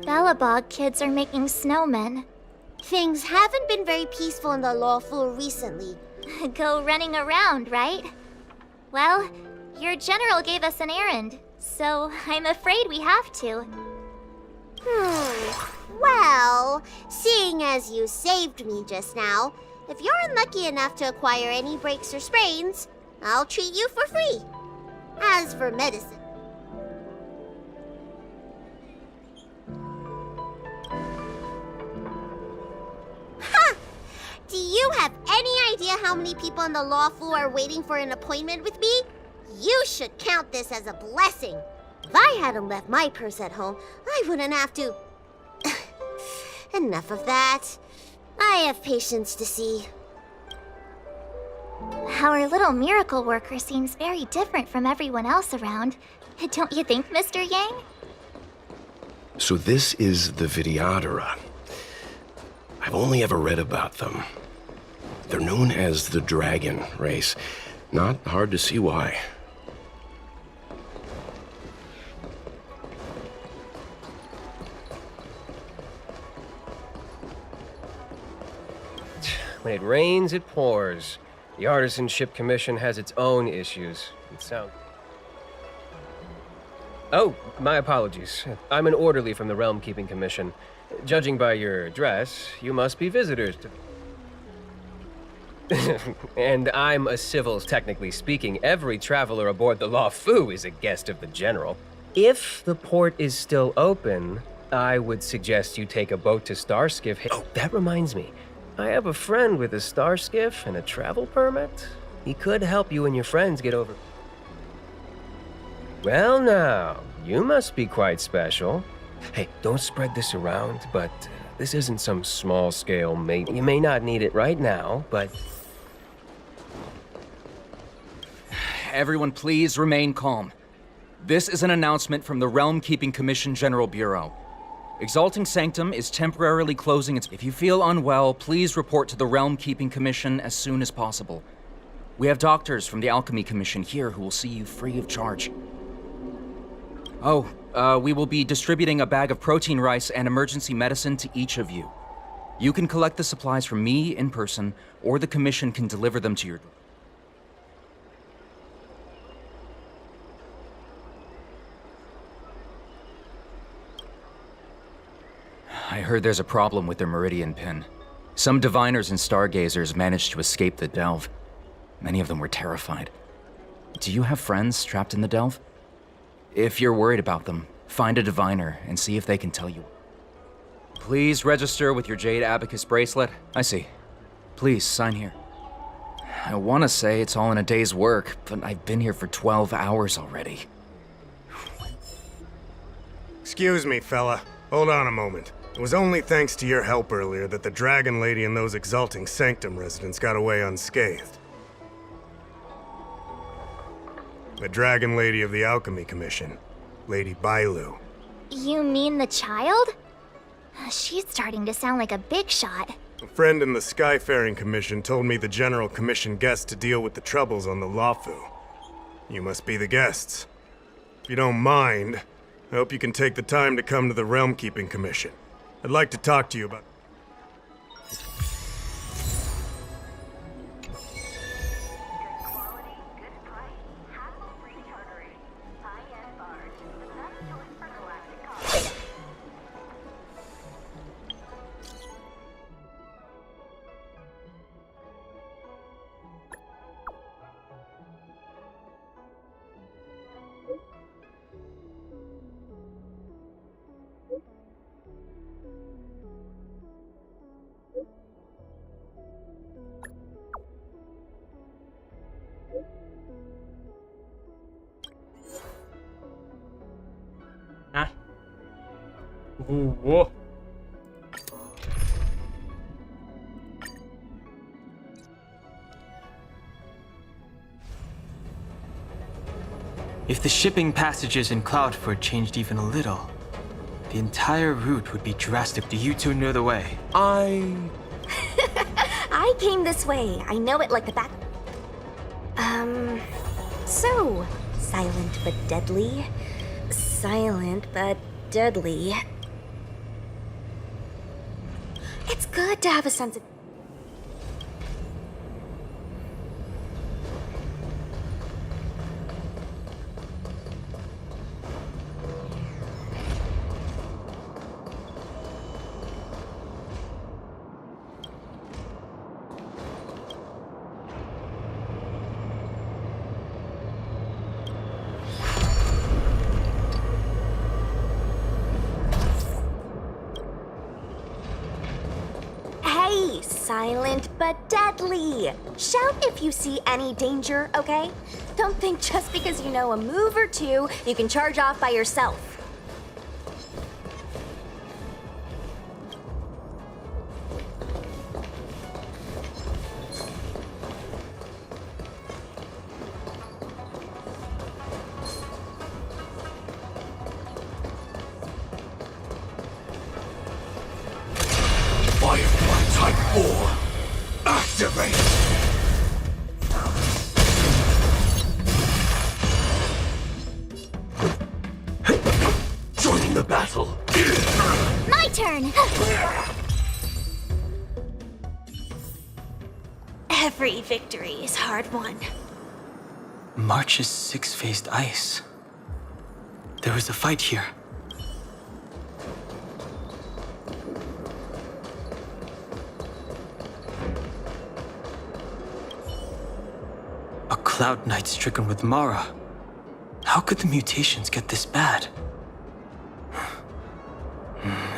Bellabog kids are making snowmen. Things haven't been very peaceful in the Lawfu recently. Go running around, right? Well, your general gave us an errand, so I'm afraid we have to. Well, seeing as you saved me just now, if you're unlucky enough to acquire any breaks or sprains, I'll treat you for free. As for medicine... Ha! Do you have any idea how many people in the Lawfu are waiting for an appointment with me? You should count this as a blessing. If I hadn't left my purse at home, I wouldn't have to... Enough of that. I have patience to see. Our little miracle worker seems very different from everyone else around. Don't you think, Mr. Yang? So this is the Vidyadhara. I've only ever read about them. They're known as the Dragon race. Not hard to see why. When it rains, it pours. The Artisanship Commission has its own issues. It sounds... Oh, my apologies. I'm an orderly from the Realm Keeping Commission. Judging by your dress, you must be visitors to... And I'm a civils, technically speaking. Every traveler aboard the Lawfu is a guest of the General. If the port is still open, I would suggest you take a boat to Starskiff. Oh, that reminds me. I have a friend with a Starskiff and a travel permit. He could help you and your friends get over... Well now, you must be quite special. Hey, don't spread this around, but this isn't some small-scale mate. You may not need it right now, but... Everyone, please remain calm. This is an announcement from the Realm Keeping Commission General Bureau. Exalting Sanctum is temporarily closing its... If you feel unwell, please report to the Realm Keeping Commission as soon as possible. We have doctors from the Alchemy Commission here who will see you free of charge. Oh, we will be distributing a bag of protein rice and emergency medicine to each of you. You can collect the supplies from me in person, or the Commission can deliver them to your door. I heard there's a problem with their Meridian Pin. Some diviners and stargazers managed to escape the delve. Many of them were terrified. Do you have friends trapped in the delve? If you're worried about them, find a diviner and see if they can tell you. Please register with your Jade Abacus bracelet. I see. Please, sign here. I want to say it's all in a day's work, but I've been here for 12 hours already. Excuse me, fella. Hold on a moment. It was only thanks to your help earlier that the Dragon Lady and those Exalting Sanctum residents got away unscathed. The Dragon Lady of the Alchemy Commission, Lady Bailu. You mean the child? She's starting to sound like a big shot. A friend in the Skyfaring Commission told me the General commissioned guests to deal with the troubles on the Lawfu. You must be the guests. If you don't mind, I hope you can take the time to come to the Realm Keeping Commission. I'd like to talk to you about... โอ้โห If the shipping passages in Cloudford changed even a little, the entire route would be drastic. Do you two know the way? I came this way. I know it like the back. So, silent but deadly. Silent but deadly. It's good to have a sense of. Silent but deadly. Shout if you see any danger, okay? Don't think just because you know a move or two, you can charge off by yourself. Firefly Type 4. Activate! Joining the battle. My turn! Every victory is hard won. March is six-faced ice. There was a fight here. A Cloud Knight stricken with Mara. How could the mutations get this bad?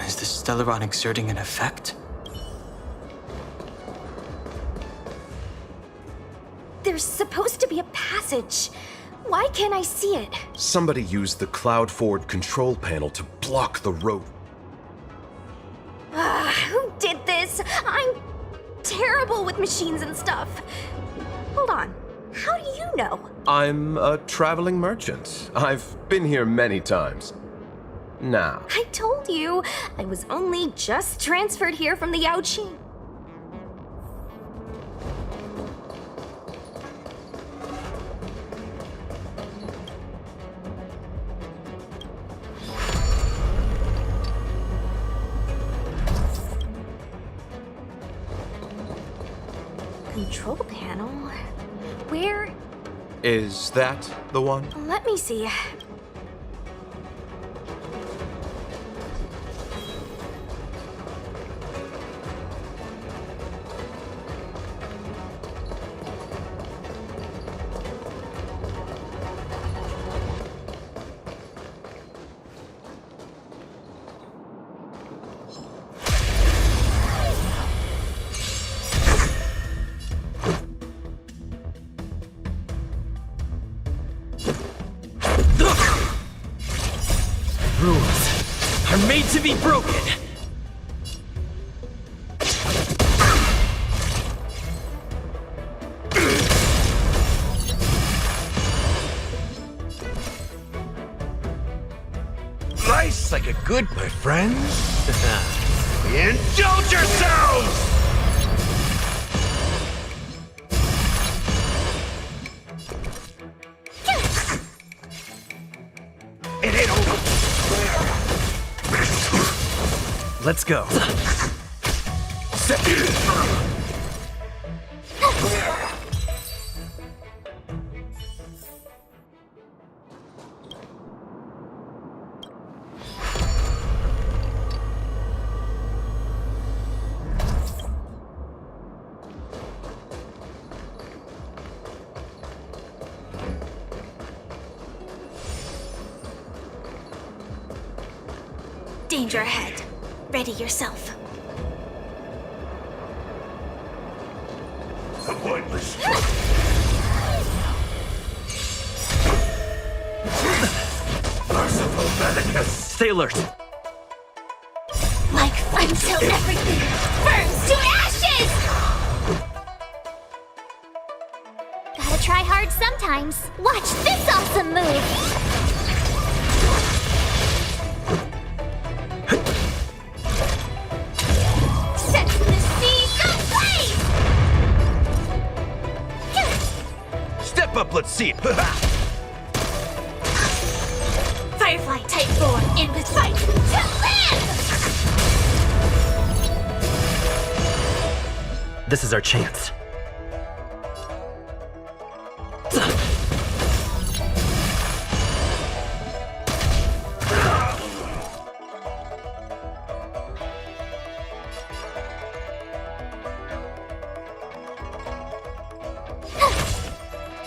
Is the Stellaron exerting an effect? There's supposed to be a passage. Why can't I see it? Somebody used the Cloudford control panel to block the road. Who did this? I'm terrible with machines and stuff. Hold on. How do you know? I'm a traveling merchant. I've been here many times. Now, I told you. I was only just transferred here from the Yaoqing. Control panel? Where? is that the one? Let me see. Rules are made to be broken. Nice like a good, my friends. Indulge yourselves! It ain't over. Let's go. Danger ahead. Ready yourself. The pointless Stay alert. Until everything burns to ashes! Gotta try hard sometimes. Watch this awesome move! Set the seas ablaze! Step up, let's see it. Firefly Type 4 in with fight to live! This is our chance.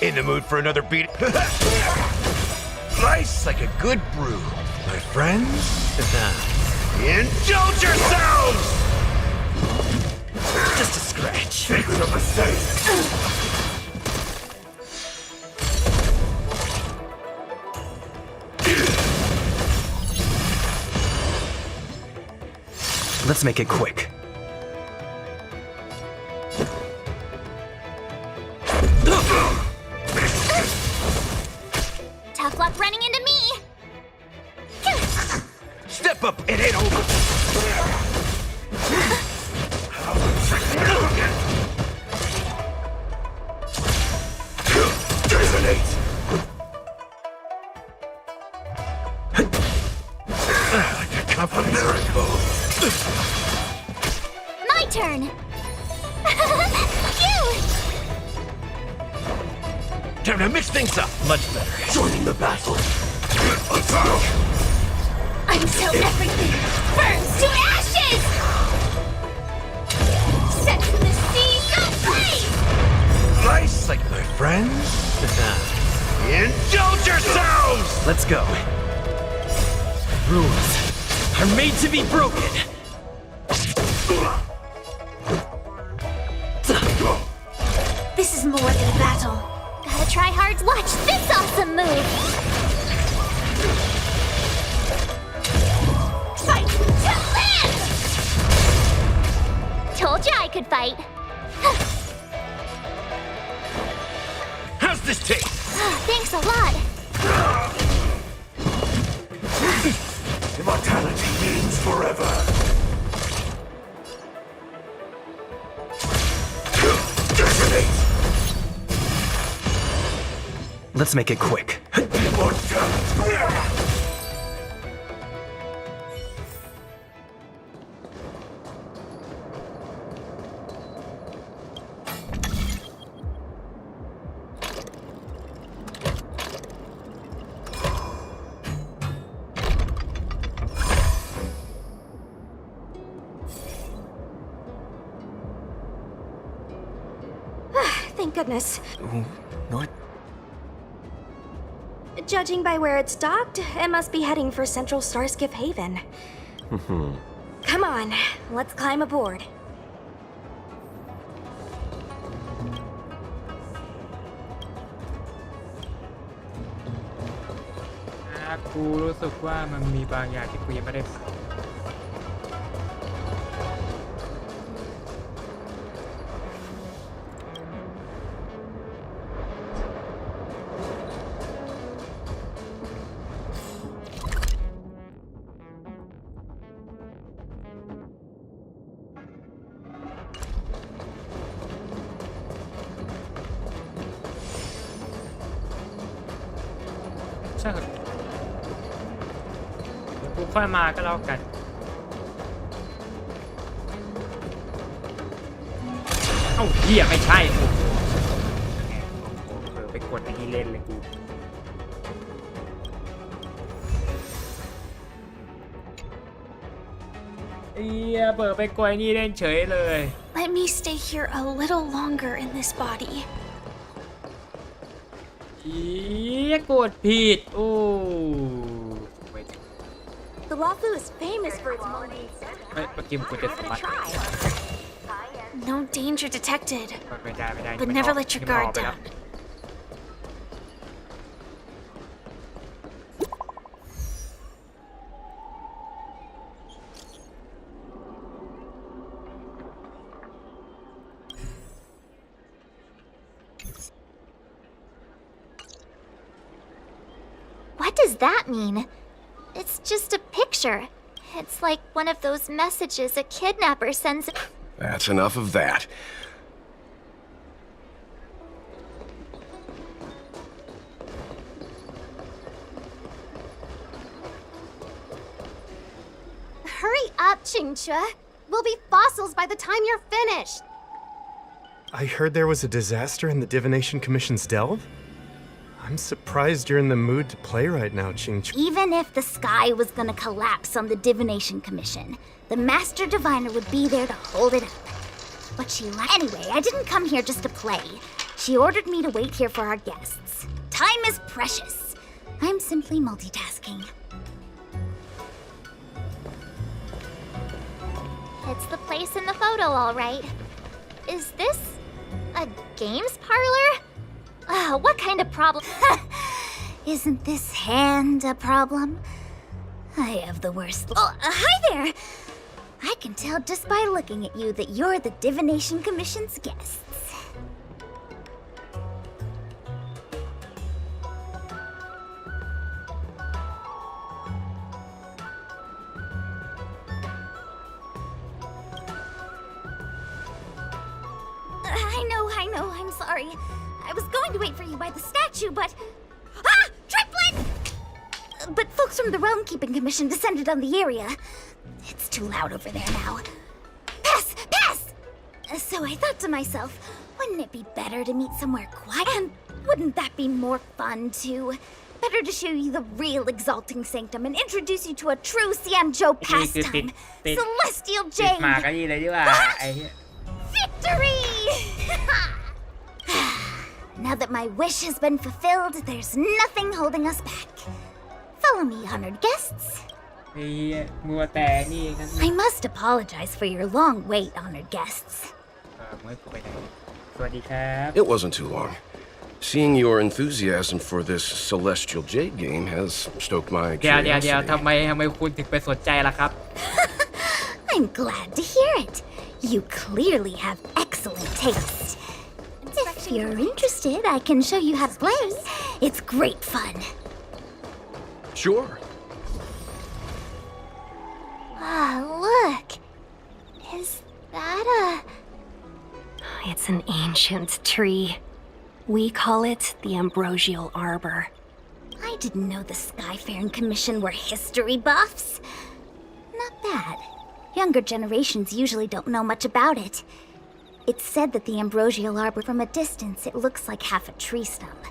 In the mood for another beat? Nice like a good brew. My friends, indulge yourselves! Just a scratch. Take the mistake. Let's make it quick. Tough luck running into me! Step up, it ain't over. Detonate. Like a cup of miracle. My turn! Phew! Time to mix things up. Much better. Joining the battle. Attack. Until everything burns to ashes! Set the seas ablaze! Nice like my friends. Indulge yourselves! Let's go. Rules are made to be broken. This is more than a battle. Gotta try hard. Watch this awesome move! Fight to live! Told ya I could fight. How's this taste? Thanks a lot. Immortality means forever. Detonate. Let's make it quick. Thank goodness. What? Judging by where it's docked, it must be heading for Central Starskiff Haven. Come on, let's climb aboard. Aku รู้สึกว่ามันมีบางอย่างที่กูยังไม่ได้ทำใช่ครับเดี๋ยวกูค่อยมาก็แล้วกันเอ้าเหี้ยไม่ใช่โอ้โหเผลอไปกดอันนี้เล่นเลยกูเหี้ยเผลอไปกดอันนี้เล่นเฉยเลย Let me stay here a little longer in this body. อีกดผิดโอ้ The Lafu is famous for its moldy. เมื่อกี้กูจะสมัคร No danger detected. ไม่ได้ But never let your guard down. does that mean? It's just a picture. It's like one of those messages a kidnapper sends. That's enough of that. Hurry up, Qingque. We'll be fossils by the time you're finished. I heard there was a disaster in the Divination Commission's delve? I'm surprised you're in the mood to play right now, Qingque. Even if the sky was gonna collapse on the Divination Commission, the Master Diviner would be there to hold it up. But she left. Anyway, I didn't come here just to play. She ordered me to wait here for our guests. Time is precious. I'm simply multitasking. It's the place in the photo, all right. Is this a games parlor? What kind of problem? Isn't this hand a problem? I have the worst. Oh, hi there! I can tell just by looking at you that you're the Divination Commission's guests. I know, I'm sorry. I was going to wait for you by the statue, but... Ah! Triplet! But folks from the Realm Keeping Commission descended on the area. It's too loud over there now. Pass! Pass! So I thought to myself, wouldn't it be better to meet somewhere quiet? And wouldn't that be more fun, too? Better to show you the real Exalting Sanctum and introduce you to a true Xianzhou pastime. Celestial Jade! มาก็ดีเลยดีกว่าไอ้เหี้ย Victory! Now that my wish has been fulfilled, there's nothing holding us back. Follow me, honored guests. ไอ้เหี้ยมัวแต่นี่งั้น I must apologize for your long wait, honored guests. ไม่ไปไหนสวัสดีครับ It wasn't too long. Seeing your enthusiasm for this Celestial Jade game has stoked my เดี๋ยว curiosity. ทำไมคุณถึงไปสนใจล่ะครับ I'm glad to hear it. You clearly have excellent taste. If you're interested, I can show you how to play. It's great fun. Sure. Look. Is that a... It's an ancient tree. We call it the Ambrosial Arbor. I didn't know the Skyfaring Commission were history buffs. Not bad. Younger generations usually don't know much about it. It's said that the Ambrosial Arbor, from a distance, it looks like half a tree stump.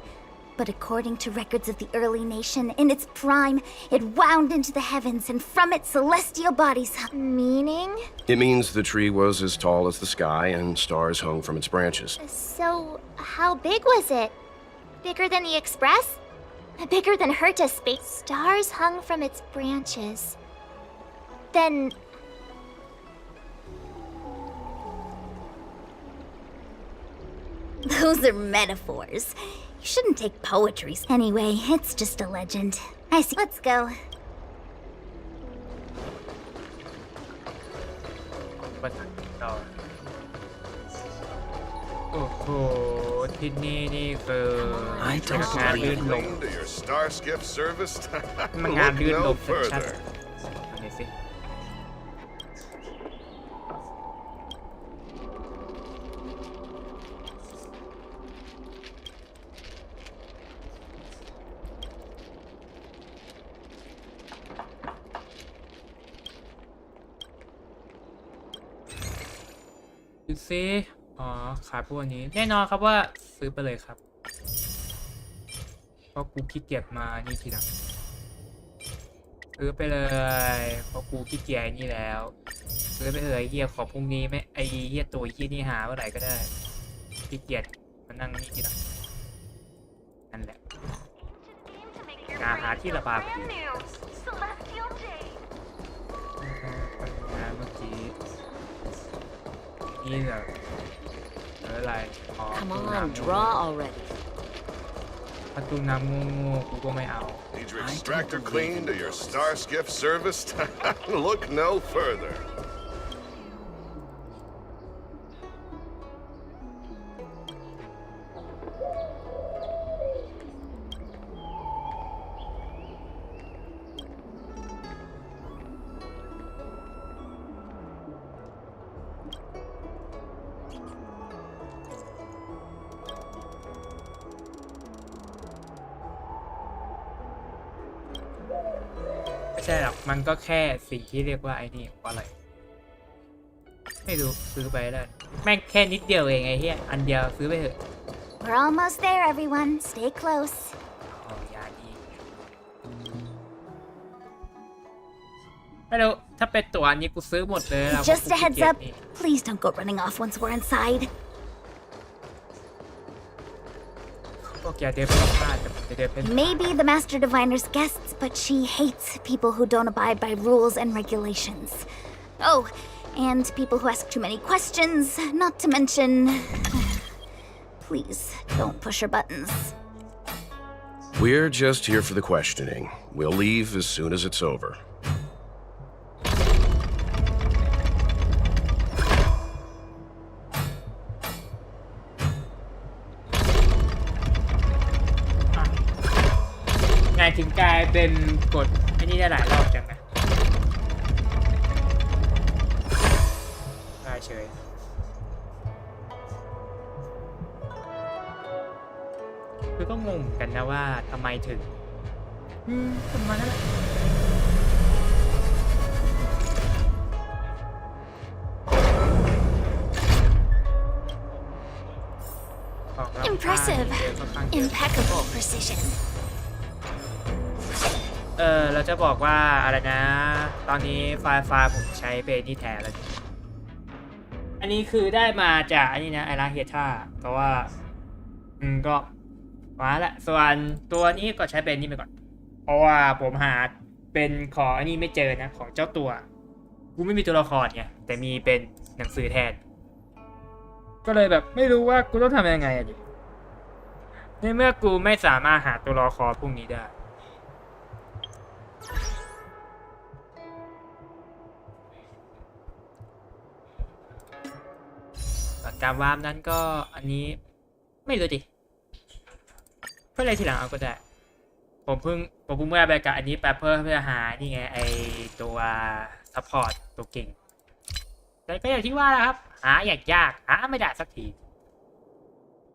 But according to records of the early nation, in its prime, it wound into the heavens, and from it celestial bodies. Meaning? It means the tree was as tall as the sky and stars hung from its branches. So, how big was it? Bigger than the Express? Bigger than Herta space? Stars hung from its branches. Then... Those are metaphors. You shouldn't take poetry. Anyway, it's just a legend. I see. Let's go. โอ้โหที่นี่นี่คือง I don't งานลื่นลม To your star skiff service? มันงาน Look ลื่นล no มชัด further. ๆอันนี้สิดูสิอ๋อขายพวกนี้แน่นอนครับว่าซื้อไปเลยครับเพราะกูขี้เกียจมานี่ทีหลังซื้อไปเลยเพราะกูขี้เกียจนี่แล้วซื้อไปเลยเฮียขอพรุ่งนี้ไหมไอ้เฮียตัวเฮียนี่หาเมื่อไหร่ก็ได้ขี้เกียจมานั่งนี่ทีหลังนั่นแหละการหาที่ระบายเมื่อกี้นี่เหรออะไรอ๋อ Come on, draw already. ประตูน้ำงูกูก็ไม่เอา Need your extractor cleaned or your star skiff serviced? Look no further. ใช่หรอกมันก็แค่สิ่งที่เรียกว่าไอ้นี่ว่าอะไรไม่รู้ซื้อไปแล้วแม่งแค่นิดเดียวเองไอ้เหี้ยอันเดียวซื้อไปเถอะ We're almost there, everyone. Stay close. อ๋อยาดีไม่รู้ถ้าเป็นตัวอันนี้กูซื้อหมดเลยแล้ว Just a heads up. Please don't go running off once we're inside. พวกอย่าเดินไปรอบบ้านแต่ผมจะเดินไป Maybe the Master Diviner's guests, but she hates people who don't abide by rules and regulations. Oh, and people who ask too many questions, not to mention... Please, don't push her buttons. We're just here for the questioning. We'll leave as soon as it's over. ไงถึงกลายเป็นกดไอ้นี่ได้หลายรอบจังนะได้เฉยคือก็งงกันนะว่าทำไมถึงประมาณนั้นแหละImpressive. Impeccable precision. เราจะบอกว่าอะไรนะตอนนี้ไฟล์ผมใช้เป็นนี่แทนแล้วอันนี้คือได้มาจากอันนี้นะไอราเฮท่าเพราะว่าก็มาละส่วนตัวนี้ก็ใช้เป็นนี่ไปก่อนเพราะว่าผมหาเป็นของอันนี้ไม่เจอนะของเจ้าตัวกูไม่มีตัวละครไงแต่มีเป็นหนังสือแทนก็เลยแบบไม่รู้ว่ากูต้องทำยังไงอ่ะดิในเมื่อกูไม่สามารถหาตัวละครพวกนี้ได้การวาร์ปนั้นก็อันนี้ไม่รู้ดิเพื่ออะไรทีหลังเอาก็ได้ผมเพิ่งเมื่อไปกับอันนี้แป๊บเพื่อหานี่ไงไอตัวซัพพอร์ตตัวเก่งแต่ก็อย่างที่ว่าแหละครับหายากหาไม่ได้สักที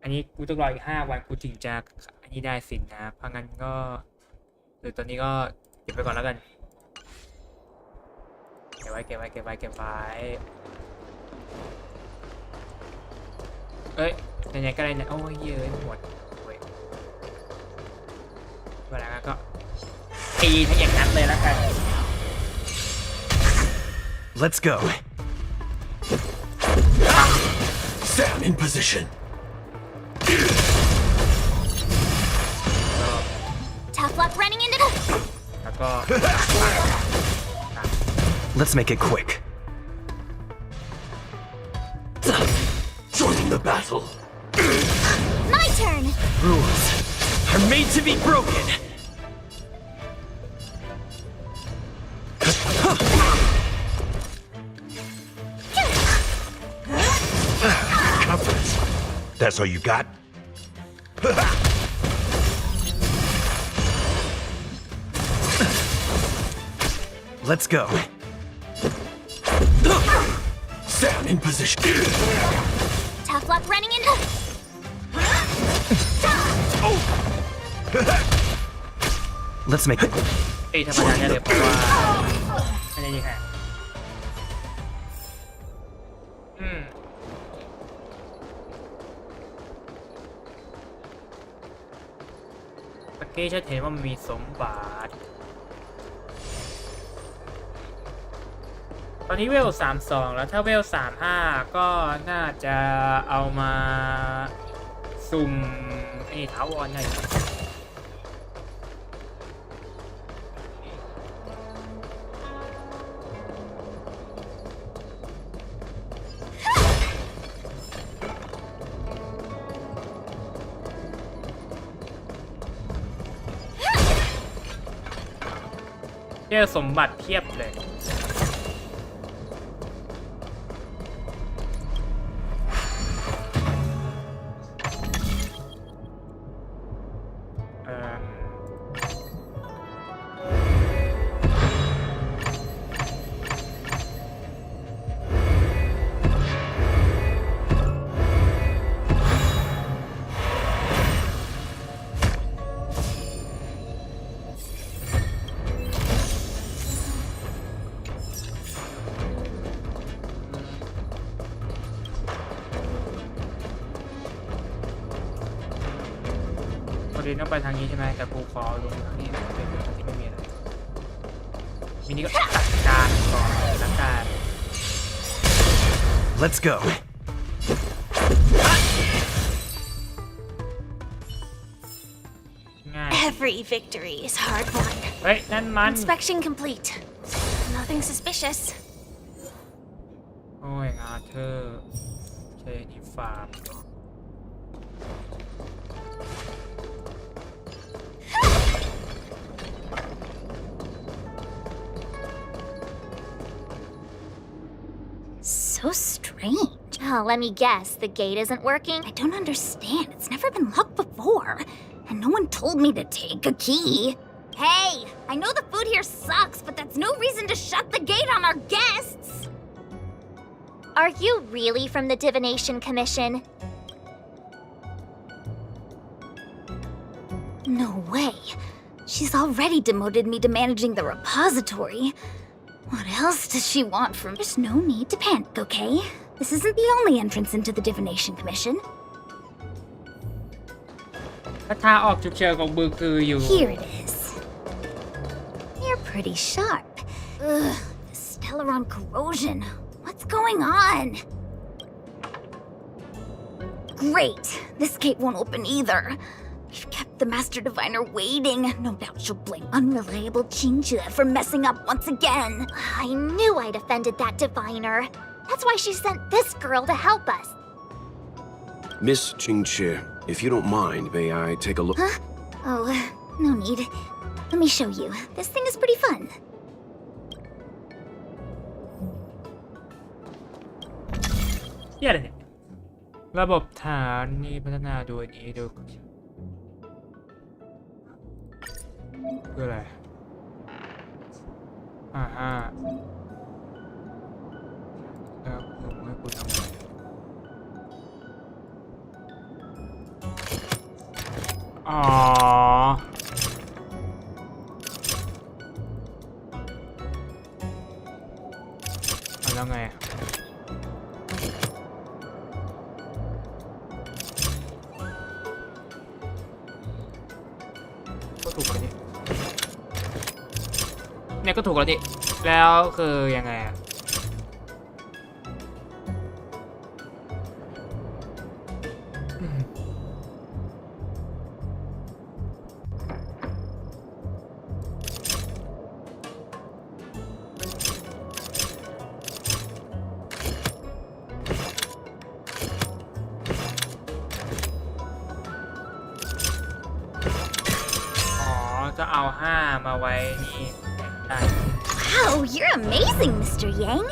อันนี้กูต้องรออีก5 วันกูถึงจะอันนี้ได้สินนะเพราะงั้นก็หรือตอนนี้ก็เก็บไปก่อนแล้วกันเก็บไว้เอ้ยไหนๆก็ได้นะโอ้ยเยอะหมดเวลาก็ตีทั้งอย่างนั้นเลยแล้วกัน Let's go. Sam in position. Tough luck running into the... แล้วก็ Let's make it quick. Joining the battle. My turn! Rules are made to be broken. Confidence. That's all you got? Let's go. Sam in position. Tough luck running into... Let's make it. ตีธรรมดาได้เลยเพราะว่าไม่ได้ยิงฮะเมื่อกี้ฉันเห็นว่ามันมีสมบัติตอนนี้เวล32แล้วถ้าเวล35ก็น่าจะเอามาสุ่มไอ้ถาวรได้เจอสมบัติเพียบเลย คนอื่นต้องไปทางนี้ใช่ไหมแต่กูขอลงทางนี้เป็นทางที่ไม่มีอะไรมินี่ก็จัดการก่อนละกัน Let's go. Every victory is hard won. เฮ้ยนั่นมัน Inspection complete. Nothing suspicious. โอ้ยอาเธอร์เชนีฟาร์ม So strange. Oh, let me guess. The gate isn't working? I don't understand. It's never been locked before. And no one told me to take a key. Hey, I know the food here sucks, but that's no reason to shut the gate on our guests. Are you really from the Divination Commission? No way. She's already demoted me to managing the repository. What else does she want from me? There's no need to panic, okay? This isn't the only entrance into the Divination Commission. ทางออกฉุกเฉินของมึงคืออยู่ Here it is. You're pretty sharp. Ugh, the Stellaron corrosion. What's going on? Great. This gate won't open either. We've kept the Master Diviner waiting. No doubt she'll blame unreliable Jinjie for messing up once again. I knew I'd offended that diviner. That's why she sent this girl to help us. Miss Jinjie, if you don't mind, may I take a look? Huh? Oh, no need. Let me show you. This thing is pretty fun. เหี้ยอะไรเนี่ยระบบฐานนี่พัฒนาโดยนี้ดูคืออะไรแล้วผมให้กูทำอะไรอ๋อแล้วไงก็ถูกแล้วนี่เนี่ยก็ถูกแล้วนี่แล้วคือยังไงอะจะเอา5มาไว้นี่ได้ Wow, you're amazing, Mr. Yang.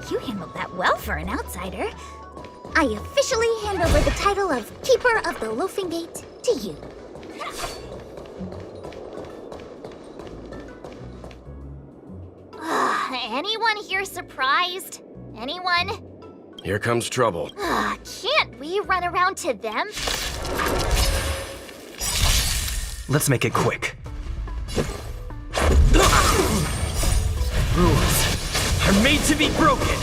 You handled that well for an outsider. I officially hand over the title of Keeper of the Loafing Gate to you. Anyone here surprised? Anyone? Here comes trouble. Can't we run around to them? Let's make it quick. Rules are made to be broken.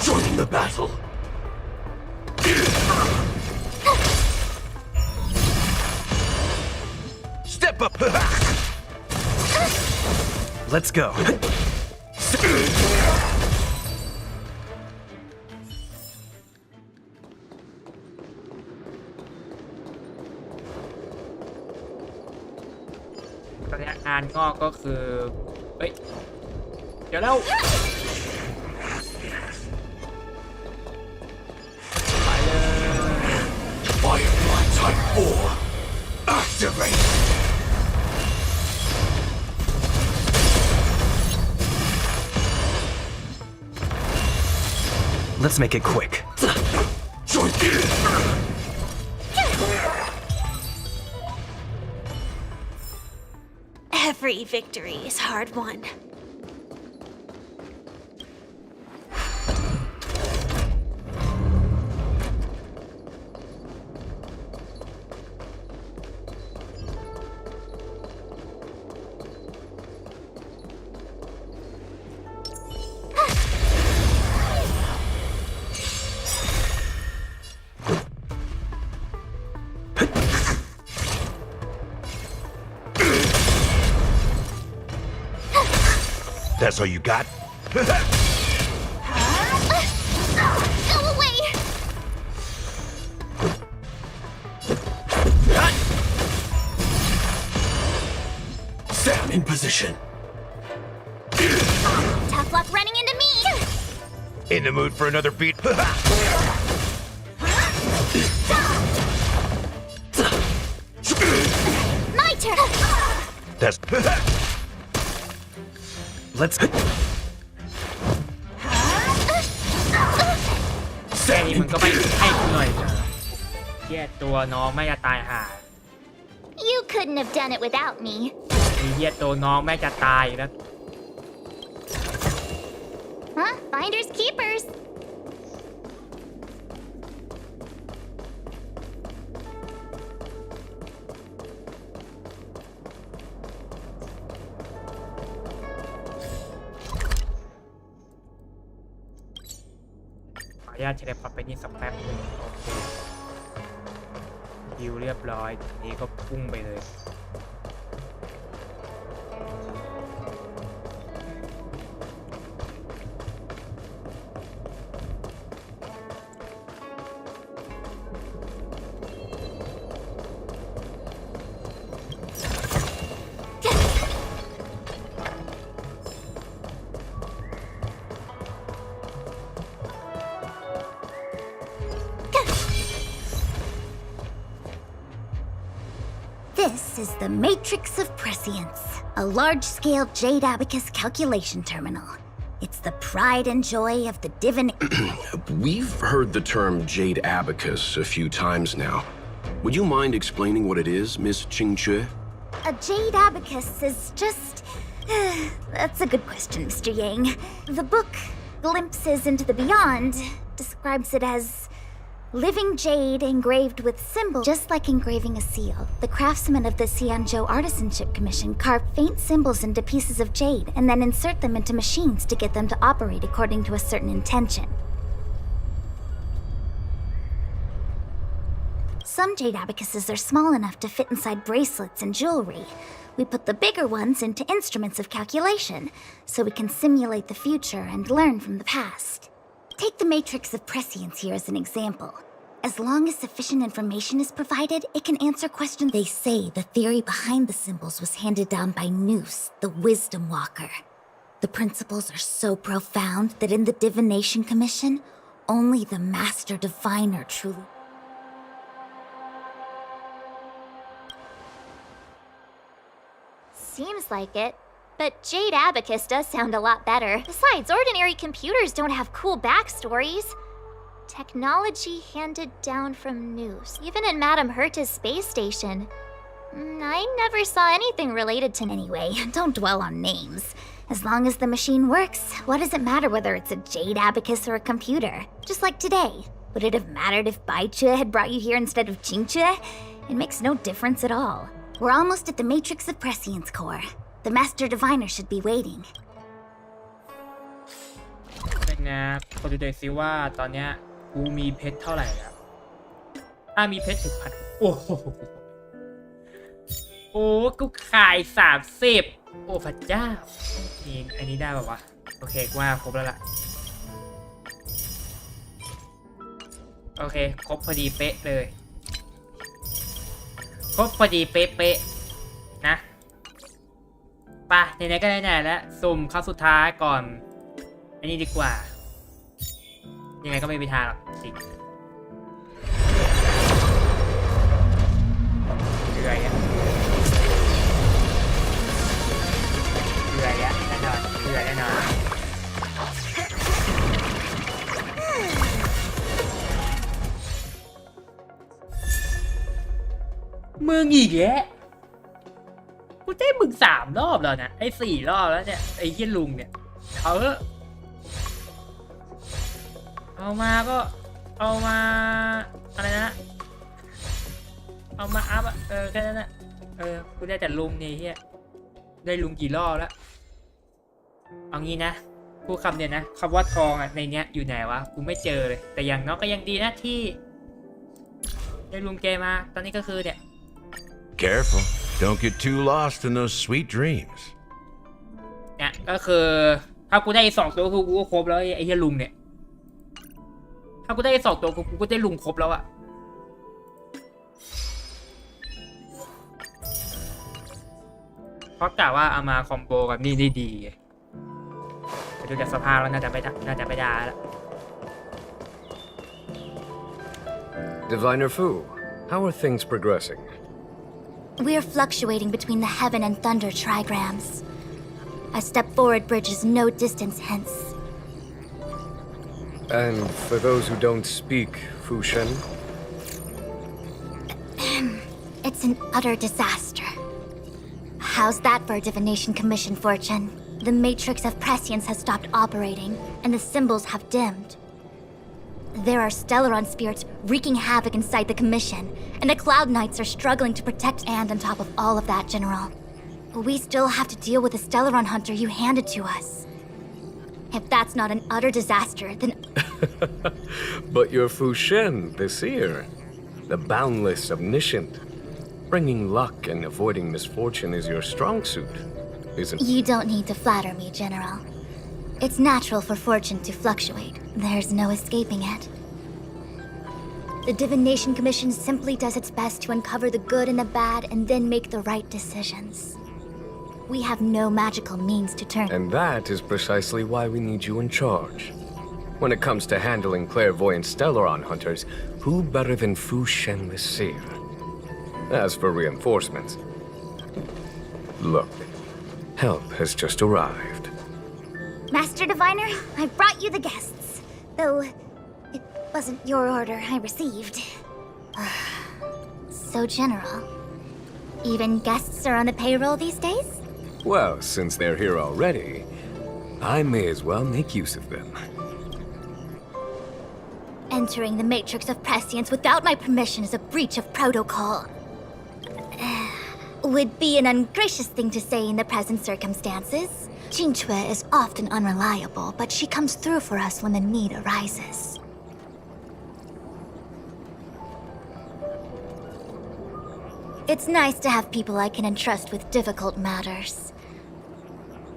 Joining the battle. Step up. Let's go. ตอนนี้งานงอกก็คือเฮ้ยเดี๋ยวแล้วไปเลย Firefly Type 4. Activate. Let's make it quick. Join in. Every victory is hard won. That's all you got? Go away! Sam in position. Tough luck running into me! In the mood for another beat? My turn! That's... Let's... แค่นี้มึงก็ไม่ให้กูหน่อยเถอะเหี้ยตัวน้องแม่จะตายห่า You couldn't have done it without me. ไอ้เหี้ยตัวน้องแม่จะตายอยู่แล้ว Huh? Finders keepers. ขออนุญาตเทเลพอร์ตไปนี่สักแป๊บนึงโอเคดิวเรียบร้อยทีนี้ก็พุ่งไปเลย This is the Matrix of Prescience, a large-scale jade abacus calculation terminal. It's the pride and joy of the divin... We've heard the term jade abacus a few times now. Would you mind explaining what it is, Miss Qingque? A jade abacus is just... That's a good question, Mr. Yang. The book, Glimpses into the Beyond, describes it as living jade engraved with symbols, just like engraving a seal. The craftsmen of the Xianzhou Artisanship Commission carve faint symbols into pieces of jade and then insert them into machines to get them to operate according to a certain intention. Some jade abacuses are small enough to fit inside bracelets and jewelry. We put the bigger ones into instruments of calculation, so we can simulate the future and learn from the past. Take the Matrix of Prescience here as an example. As long as sufficient information is provided, it can answer questions. They say the theory behind the symbols was handed down by Nous, the Wisdom Walker. The principles are so profound that in the Divination Commission, only the Master Diviner truly... Seems like it. But Jade Abacus does sound a lot better. Besides, ordinary computers don't have cool backstories. Technology handed down from Nous. Even in Madame Herta's space station. I never saw anything related to... Anyway, don't dwell on names. As long as the machine works, what does it matter whether it's a Jade Abacus or a computer? Just like today. Would it have mattered if Baichue had brought you here instead of Qingque? It makes no difference at all. We're almost at the Matrix of Prescience core. The Master Diviner should be waiting. เป็นไงขอดูหน่อยสิว่าตอนเนี้ยกูมีเพชรเท่าไหร่แล้วมีเพชรถึงพันโอ้โหโอ้กูขาย30โอ้พระเจ้านี่อันนี้ได้ป่าววะโอเคกูว่าครบแล้วล่ะโอเคครบพอดีเป๊ะเลยครบพอดีเป๊ะๆนะป่ะไหนๆก็ไหนๆแล้วสุ่มเข้าสุดท้ายก่อนอันนี้ดีกว่ายังไงก็ไม่มีทางหรอกจริงเรื่อยอะแน่นอนเรื่อยแน่นอนมึงอีกแล้วกูได้มึง3 รอบแล้วนะไอ้4 รอบแล้วเนี่ยไอ้เหี้ยลุงเนี่ยเอามาก็เอามาอะไรนะเอามาอัพแค่นั้นนะกูได้แต่ลุงเนี่ยเฮียได้ลุงกี่รอบแล้วเอางี้นะพูดคำเดียวนะคำว่าทองในเนี้ยอยู่ไหนวะกูไม่เจอเลยแต่อย่างน้อยก็ยังดีนะที่ได้ลุงเกมาตอนนี้ก็คือเนี่ย Careful, don't get too lost in those sweet dreams. เนี่ยก็คือถ้ากูได้2 ตัวกูก็ครบแล้วไอ้เหี้ยลุงเนี่ยถ้ากูได้2 ตัวกูก็ได้ลุงครบแล้วอะเพราะกะว่าเอามาคอมโบกับนี่ได้ดีไปดูจากสภาพแล้วน่าจะไม่ได้แล้ว Diviner Fu, how are things progressing? We're fluctuating between the heaven and thunder trigrams. A step forward bridges no distance hence. And for those who don't speak Fushen? It's an utter disaster. How's that for a divination commission, Fortune? The matrix of prescience has stopped operating, and the symbols have dimmed. There are Stellaron spirits wreaking havoc inside the commission, and the Cloud Knights are struggling to protect. And on top of all of that, General, we still have to deal with the Stellaron hunter you handed to us. If that's not an utter disaster, then... But you're Fushen, the seer. The boundless, omniscient. Bringing luck and avoiding misfortune is your strong suit, isn't it? You don't need to flatter me, General. It's natural for fortune to fluctuate. There's no escaping it. The Divination Commission simply does its best to uncover the good and the bad and then make the right decisions. We have no magical means to turn... And that is precisely why we need you in charge. When it comes to handling clairvoyant Stellaron hunters, who better than Fushen the Seer? As for reinforcements... Look, help has just arrived. Master Diviner, I brought you the guests. Though, it wasn't your order I received. So, General, even guests are on the payroll these days? Well, since they're here already, I may as well make use of them. Entering the matrix of prescience without my permission is a breach of protocol. Would be an ungracious thing to say in the present circumstances. Qingque is often unreliable, but she comes through for us when the need arises. It's nice to have people I can entrust with difficult matters.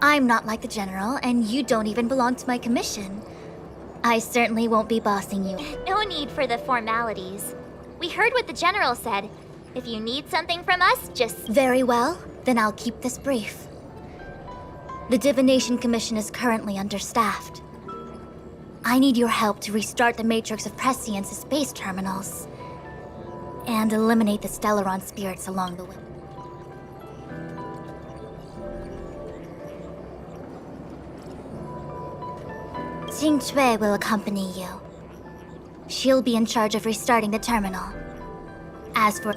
I'm not like the General, and you don't even belong to my commission. I certainly won't be bossing you. No need for the formalities. We heard what the General said. If you need something from us, just... Very well, then I'll keep this brief. The Divination Commission is currently understaffed. I need your help to restart the Matrix of Prescience's space terminals and eliminate the Stellaron spirits along the way. Qingque will accompany you. She'll be in charge of restarting the terminal. As for...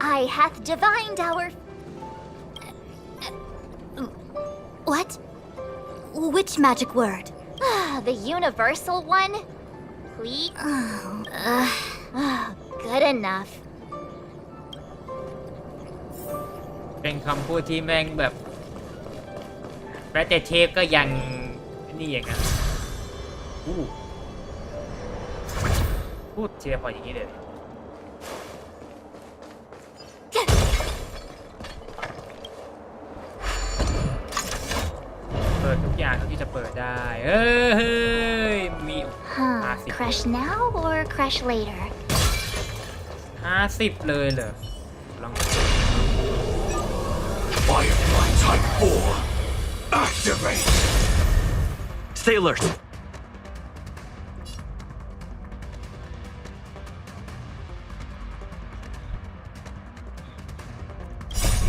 I hath divined our... What? Which magic word? The universal one? Please? Good enough. เป็นคำพูดที่แม่งแบบแม้แต่เทพก็ยังนี่อย่างนั้นพูดเทียบพออย่างนี้เลยเปิดทุกอย่างเท่าที่จะเปิดได้เฮ้ยมี Crash now or crash later? 50เลยเหรอลอง Firefly Type 4 Activate Stay alert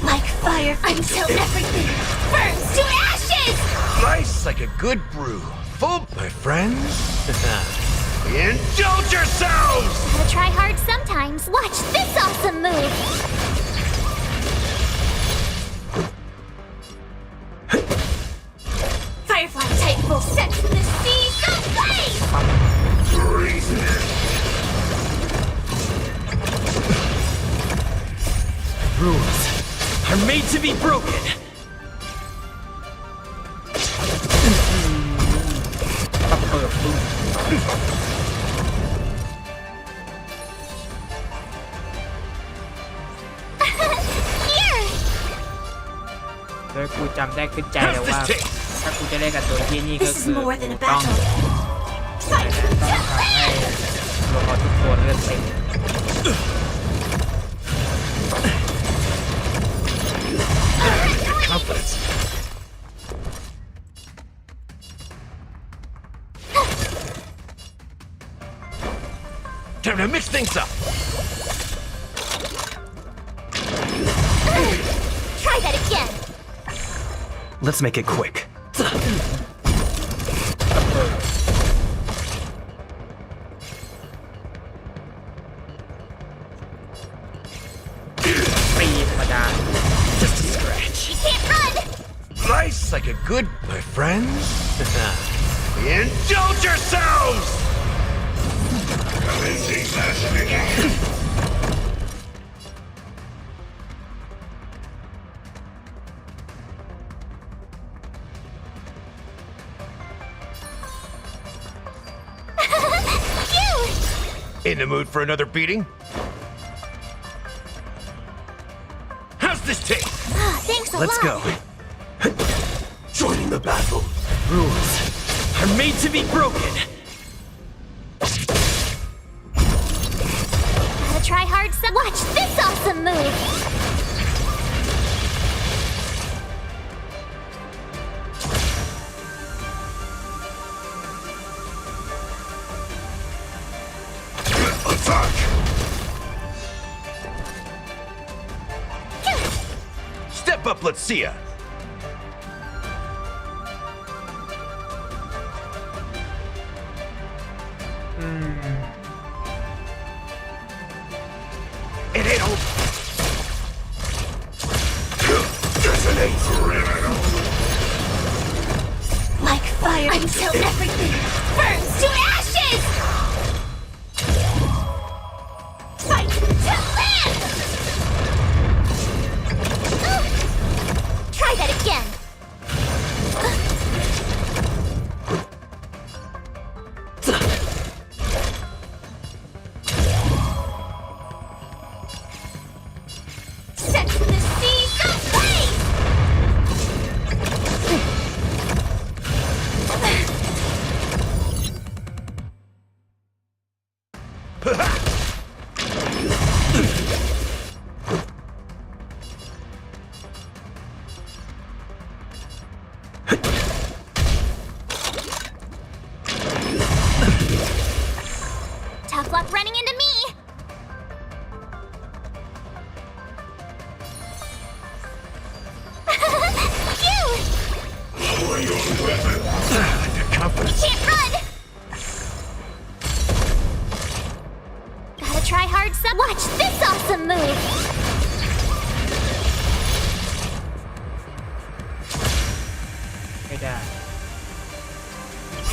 Like fire until everything burns to ashes! Nice like a good brew. Full, my friends. Indulge yourselves! Gotta try hard sometimes. Watch this awesome move! Firefly type will set the seas ablaze! Rules are made to be broken กูจำได้ขึ้นใจแล้วว่าถ้ากูจะเล่นกับตัวที่นี่ก็คือกูต้องทำให้ตัวละครทุกตัวเลือดเต็ม Confidence. Time to mix things up. Try that again. Let's make it quick. ปีธรรมดา Just a scratch. You can't run. Nice like a good, my friends. Indulge yourselves! Commencing classification. In the mood for another beating? How's this taste? Thanks a Let's lot. go. Joining the battle. Rules are made to be broken. Gotta try hard some. Watch this awesome move. Attack! Step up, let's see ya. It ain't over. Detonate forever. Like fire until everything burns to ashes. Fight to land. Try that again. Set the seas ablaze. Tough luck running into me. Phew! Lower your weapon. Confidence. Can't run. Gotta try hard some. Watch this awesome move. Hey, Dad.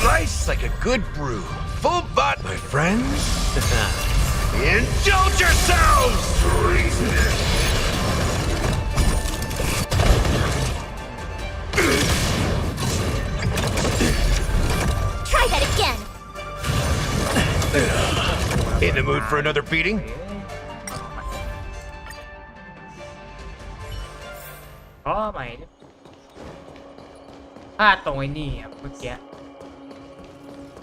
Nice like a good brew. Full bot, my friends. Indulge yourselves! Treasonous. Try that again. In the mood for another beating? อ๋อใหม่พลาดตรงไอ้นี่อ่ะเมื่อกี้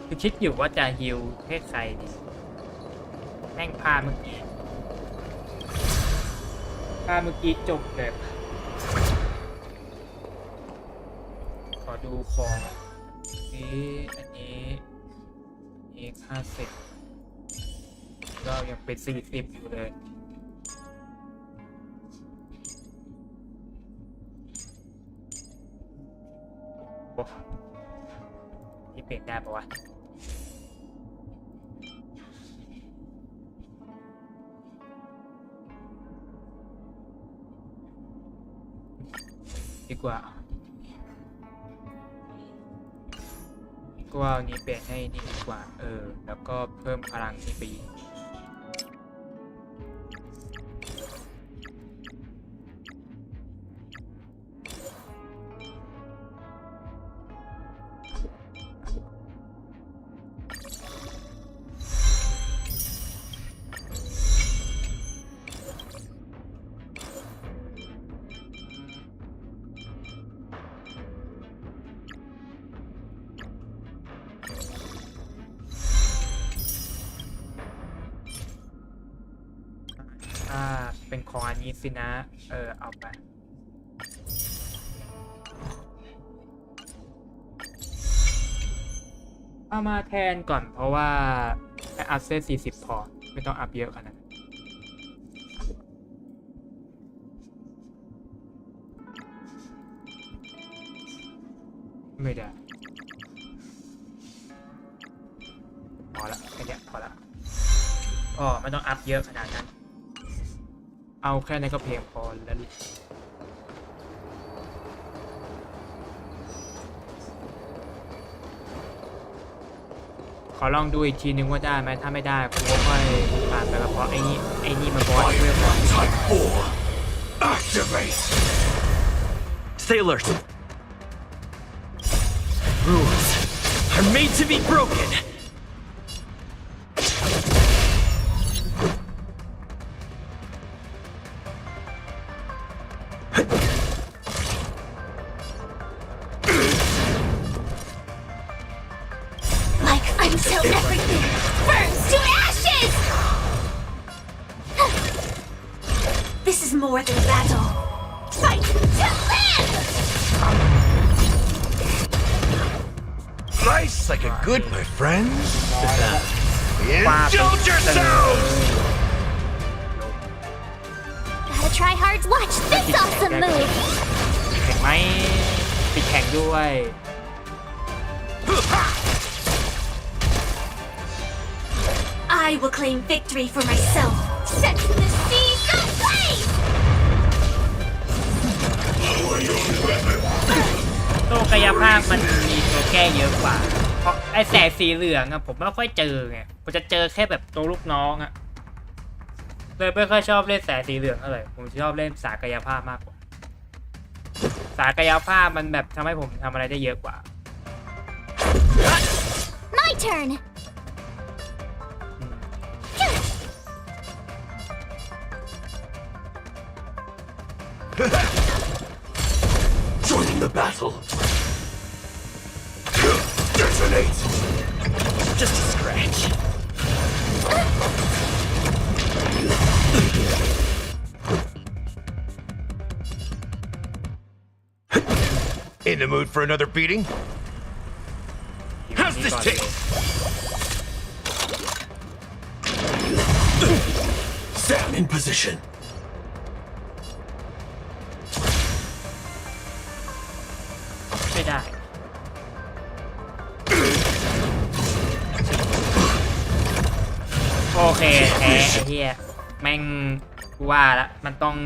คือคิดอยู่ว่าจะฮิวให้ใครดีแม่งพลาดเมื่อกี้จบเลยขอดูของอันนี้50เรายังเป็น40อยู่เลยโอ้นี่เปลี่ยนได้ปะวะดีกว่าอันนี้เปลี่ยนให้นี่ดีกว่าแล้วก็เพิ่มพลังที่ปี เป็นของอันนี้สินะเอาไปเอามาแทนก่อนเพราะว่าแค่อัพเซต40พอไม่ต้องอัพเยอะขนาดนั้นไม่ได้พอละแค่นี้พอละไม่ต้องอัพเยอะขนาดนั้นเอาแค่นี้ก็เพียงพอแล้วขอลองดูอีกทีนึงว่าได้ไหมถ้าไม่ได้กูก็ค่อยผ่านไปเพราะไอ้นี่มันบอสเวล Activate! Stay alert. Rules are made to be broken. Like until everything burns to ashes! This is more than battle. Fight to live! Nice like a good, my friends. Indulge yourselves! Gotta try hard. Watch this awesome move. เห็นไหมปิดแข่งด้วย I will claim victory for myself. Set the seas ablaze! ตัวกายภาพมันมีตัวแก้เยอะกว่าเพราะไอ้แสงสีเหลืองอะผมไม่ค่อยเจอไงผมจะเจอแค่แบบตัวลูกน้องอะเลยไม่ค่อยชอบเล่นแสงสีเหลืองเท่าไหร่ผมชอบเล่นสายกายภาพมากกว่าสายกายภาพมันแบบทำให้ผมทำอะไรได้เยอะกว่า My turn. Joining the battle. Detonate! Just a scratch. In the mood for another beating? How's this taste? Stand in position. ไม่ได้โอเคแพ้ไอ้เหี้ยแม่งว่าละมันต้อง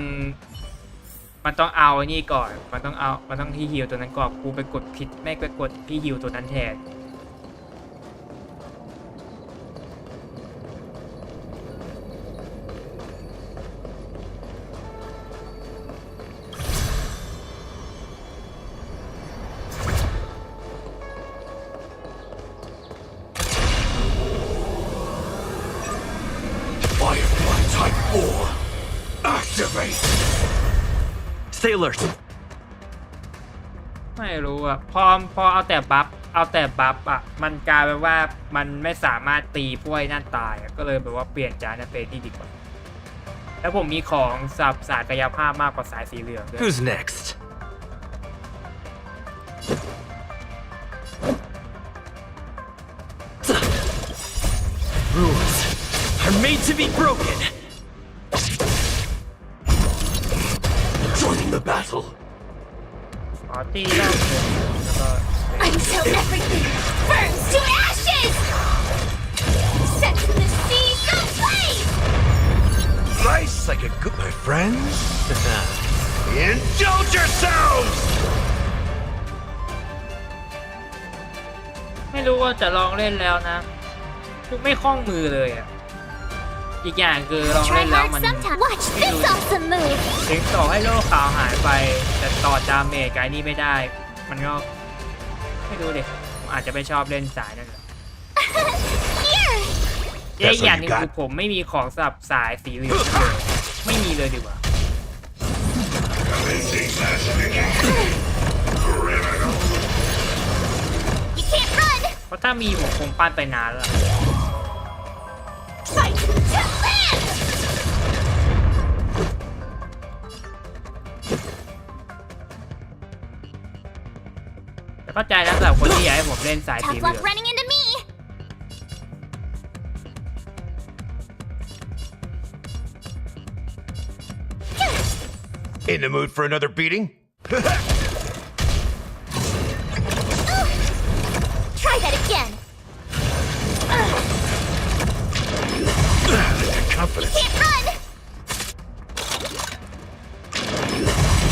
เอาไอ้นี่ก่อนมันต้องที่ฮิวตัวนั้นก่อนกูไปกดผิดไม่ไปกดที่ฮิวตัวนั้นแทน Firefly Type 4. Activate! Stay alert. ไม่รู้อะพอเอาแต่บัฟอะมันกลายเป็นว่ามันไม่สามารถตีพวกนั่นตายอะก็เลยแบบว่าเปลี่ยนจากนั้นเป็นที่ดีกว่าแล้วผมมีของสับสายกายภาพมากกว่าสายสีเหลืองด้วย Who's next? Rules are made to be broken. Joining the battle. อ๋อตีแล้วก็ Until everything burns to ashes! Set the seas ablaze! Nice like a good, my friends. Indulge yourselves! ไม่รู้ว่าจะลองเล่นแล้วนะไม่คล่องมือเลยอ่ะอีกอย่างคือลองเล่นแล้วมันถึงต่อให้โลกขาวหายไปแต่ต่อดาเมจไกนี่ไม่ได้มันก็ไม่รู้ดิผมอาจจะไม่ชอบเล่นสายนั่นแหละอีกอย่างนึงคือผมไม่มีของสำหรับสายสีเหลืองเลยไม่มีเลยดีกว่าเพราะถ้ามีผมคงปั้นไปนานแล้ว เข้าใจแล้วสำหรับคนที่อยากให้ผมเล่นสายสี Tough เหลือง luck running into me. In the mood for another beating? Try that again. Confidence. Can't run.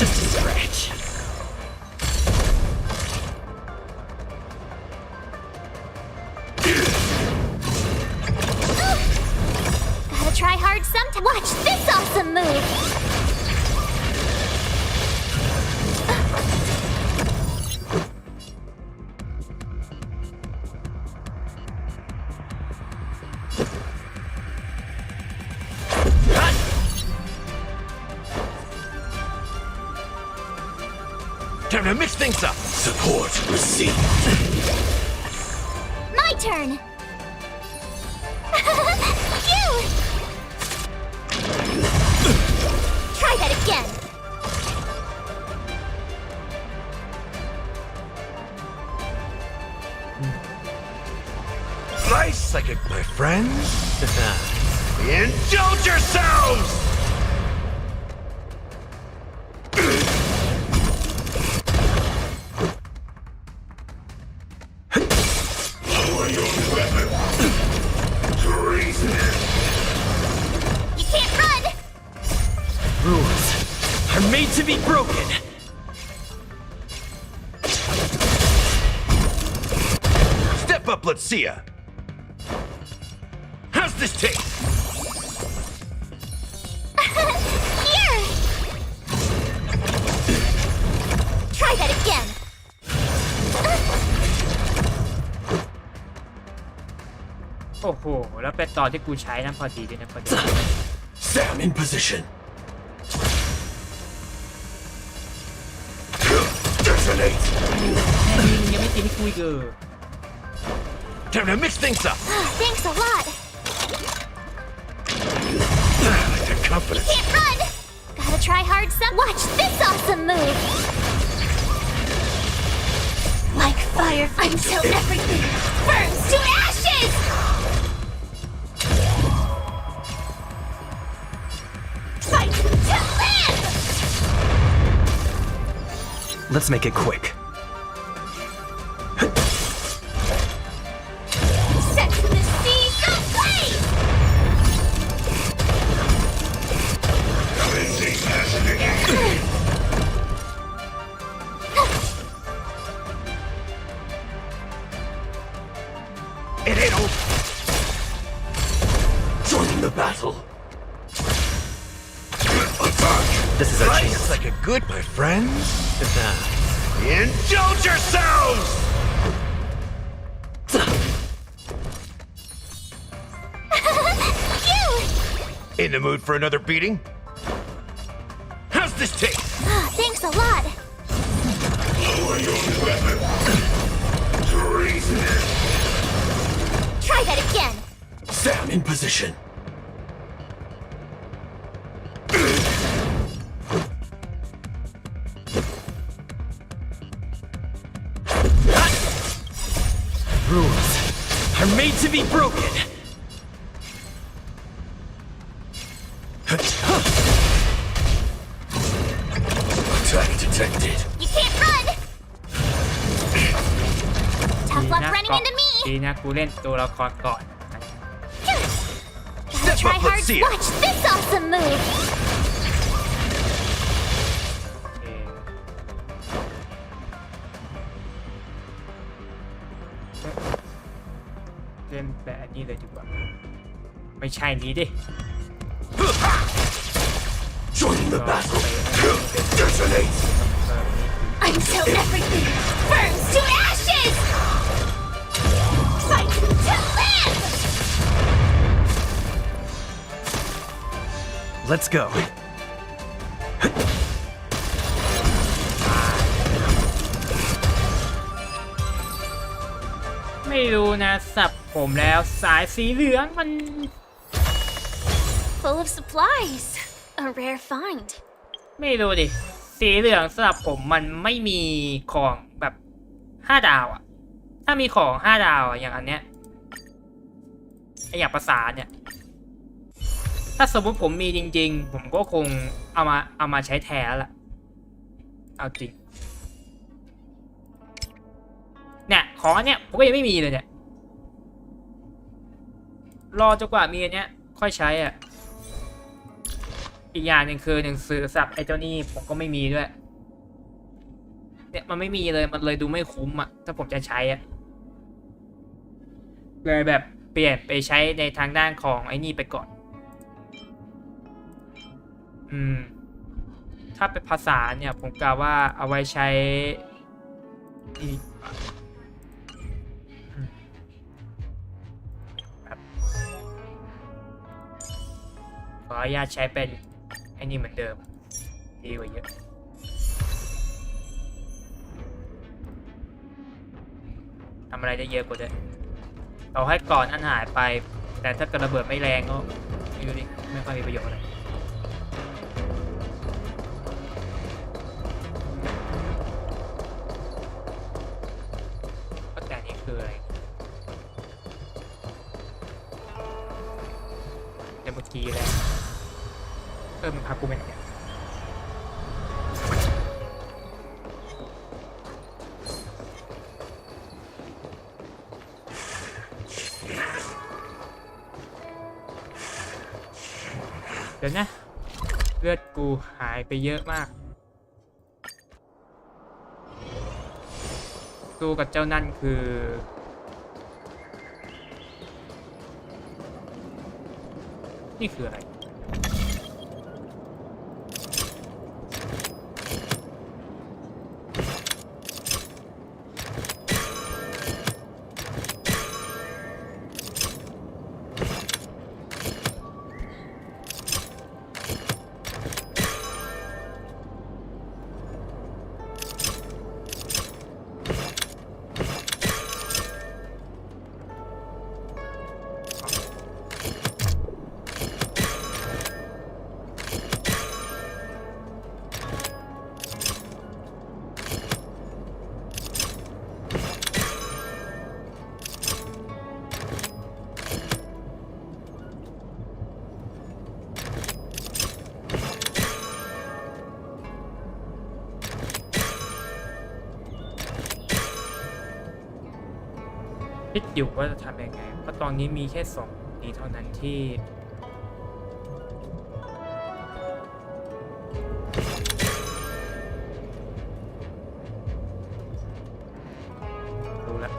Just a scratch. Gotta try hard sometime. Watch this awesome move. Time to mix things up. Support received. My turn. Phew. Try that again. Nice, like it, my friends. Indulge yourselves! Lower your weapon. Treason. You can't run. Rules are made to be broken. Step up, let's see ya. How's this taste? Here. Try that again. โอ้โหแล้วเป็นตอนที่กูใช้นั่นพอดีด้วยนะพอดี Sam in position. Detonate. ยังไม่ตีให้กูอีกเลย Time to mix things up. Thanks a lot. Like a confidence. Can't run. Gotta try hard some. Watch this awesome move. Like fire until everything burns to ashes. Fight to live. Let's make it quick. Set the seas ablaze. Cleansing pacification. It ain't over. Joining the battle. This is our Nice, chance. like a good, my friends. Indulge yourselves! Phew. In the mood for another beating? How's this taste? Thanks a lot. Lower your weapon. Treason. Try that again. Sam in position. Rules are made to be broken. Attack detected. You can't run. Tough luck running into me. ดีนะกูเล่นตัวละครก่อน Gotta try hard. Watch this awesome move. เล่นแบบนี้เลยดีกว่าไม่ใช่นี้ดิ Joining the battle. Detonate. Until everything burns to ashes. Fight to live. Let's go. ไม่รู้นะสับผมแล้วสายสีเหลืองมัน Full of supplies. A rare find. ไม่รู้ดิสีเหลืองสำหรับผมมันไม่มีของแบบ 5 ดาวอ่ะถ้ามีของ5 ดาวอย่างอันเนี้ยอย่างภาษาเนี่ยถ้าสมมติผมมีจริงๆผมก็คงเอามาใช้แทนแล้วล่ะเอาจริงเนี่ยของอันเนี้ยผมก็ยังไม่มีเลยเนี่ยรอจนกว่ามีอันเนี้ยค่อยใช้อ่ะอีกอย่างหนึ่งคือหนังสือสับไอ้เจ้านี่ผมก็ไม่มีด้วยเนี่ยมันไม่มีเลยมันเลยดูไม่คุ้มอ่ะถ้าผมจะใช้อ่ะเลยแบบเปลี่ยนไปใช้ในทางด้านของไอ้นี่ไปก่อนถ้าเป็นภาษาเนี่ยผมกล่าวว่าเอาไว้ใช้ขออนุญาตใช้เป็นไอ้นี่เหมือนเดิมดีกว่าเยอะทำอะไรได้เยอะกว่าเดิมเอาให้ก่อนอันหายไปแต่ถ้ากระเบิดไม่แรงก็ไม่รู้ดิไม่ค่อยมีประโยชน์อะไรแต่นี่คืออะไรแต่เมื่อกี้แล้วมันพากูไปไหนเนี่ยเดี๋ยวนะเลือดกูหายไปเยอะมากสู้กับเจ้านั่นคือนี่คืออะไรคิดอยู่ว่าจะทำยังไงเพราะตอนนี้มีแค่2นี้เท่านั้นที่รู้แล้ว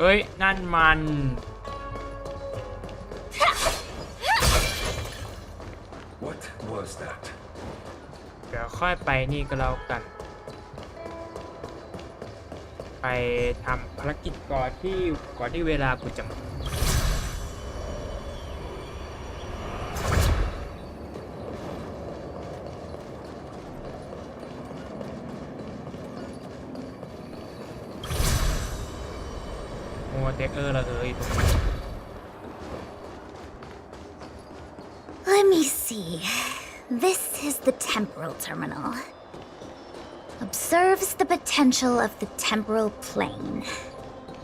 เฮ้ยนั่นมัน What was that? เดี๋ยวค่อยไปนี่ก็แล้วกันไปทำภารกิจก่อนที่เวลากูจะหมดLet me see. This is the temporal terminal. Observes the potential of the temporal plane.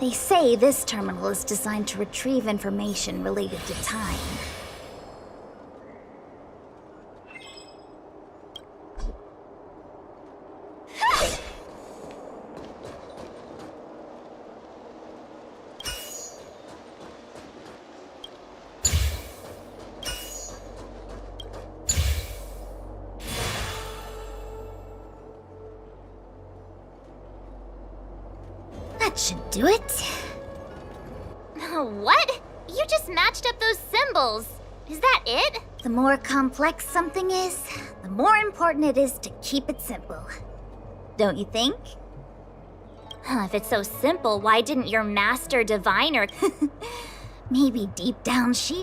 They say this terminal is designed to retrieve information related to time. That should do it. What? You just matched up those symbols. Is that it? The more complex something is, the more important it is to keep it simple. don't you think? If it's so simple, why didn't your master diviner... Maybe deep down she...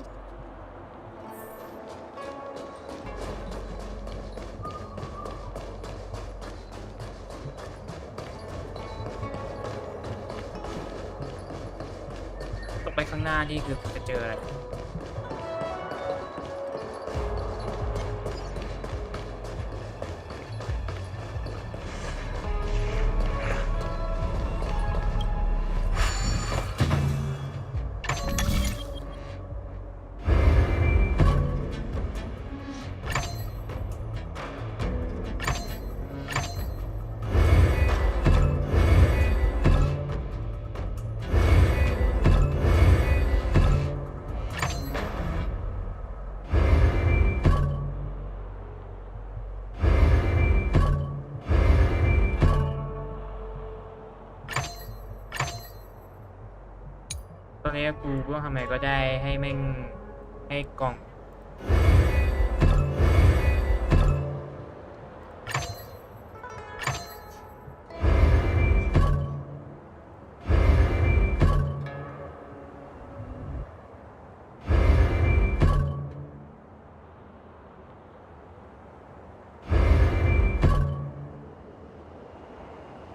ตกไปข้างหน้านี่คือจะเจออะไรตอนนี้กูต้องทำไงก็ได้ให้แม่งให้กล่อง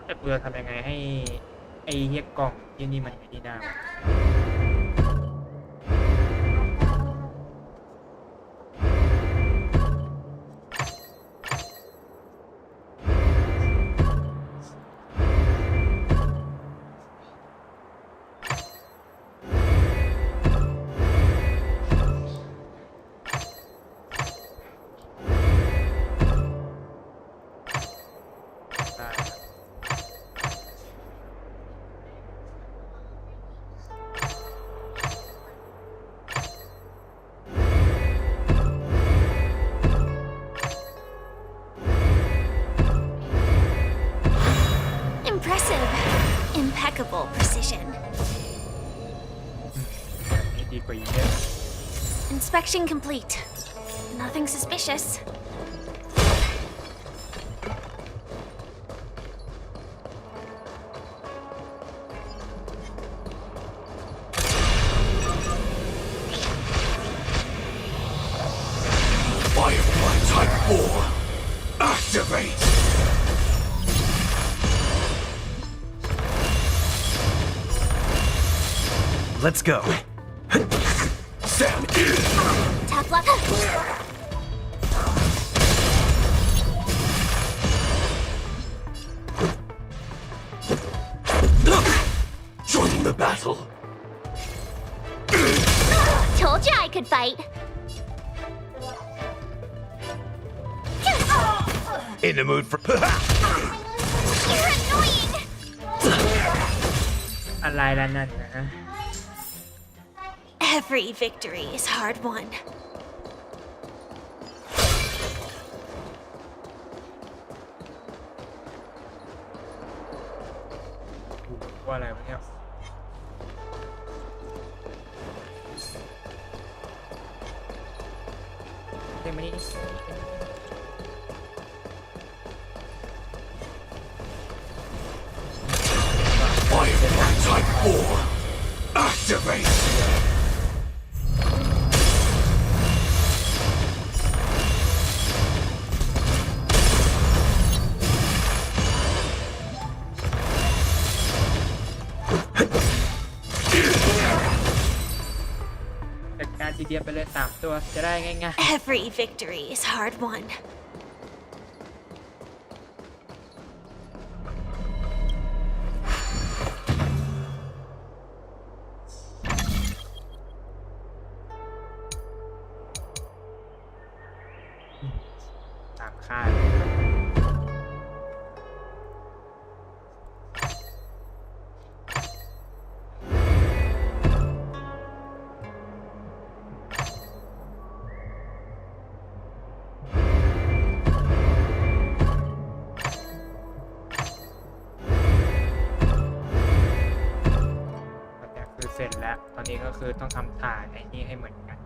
แต่กูจะทำยังไงให้ไอ้เหี้ยกล่องที่นี่มันไม่ได้นะImpeccable precision. Inspection complete. Nothing suspicious. Firefly Type 4, activate! Let's go. Stand in! Tough luck. Join the battle. Told you I could fight. In the mood for... You're annoying! อะไรล่ะนั่นนะ Every victory is hard won. ว่าอะไรวะเนี่ยเต็มไปนี่Firefly Type 4, activate!ทีเดียวไปเลย3ตัวจะได้ง่ายๆ Every victory is hard won. 3 ค่ายเสร็จแล้วตอนนี้ก็คือต้องทำฐานไอ้นี่ให้เหมือนกัน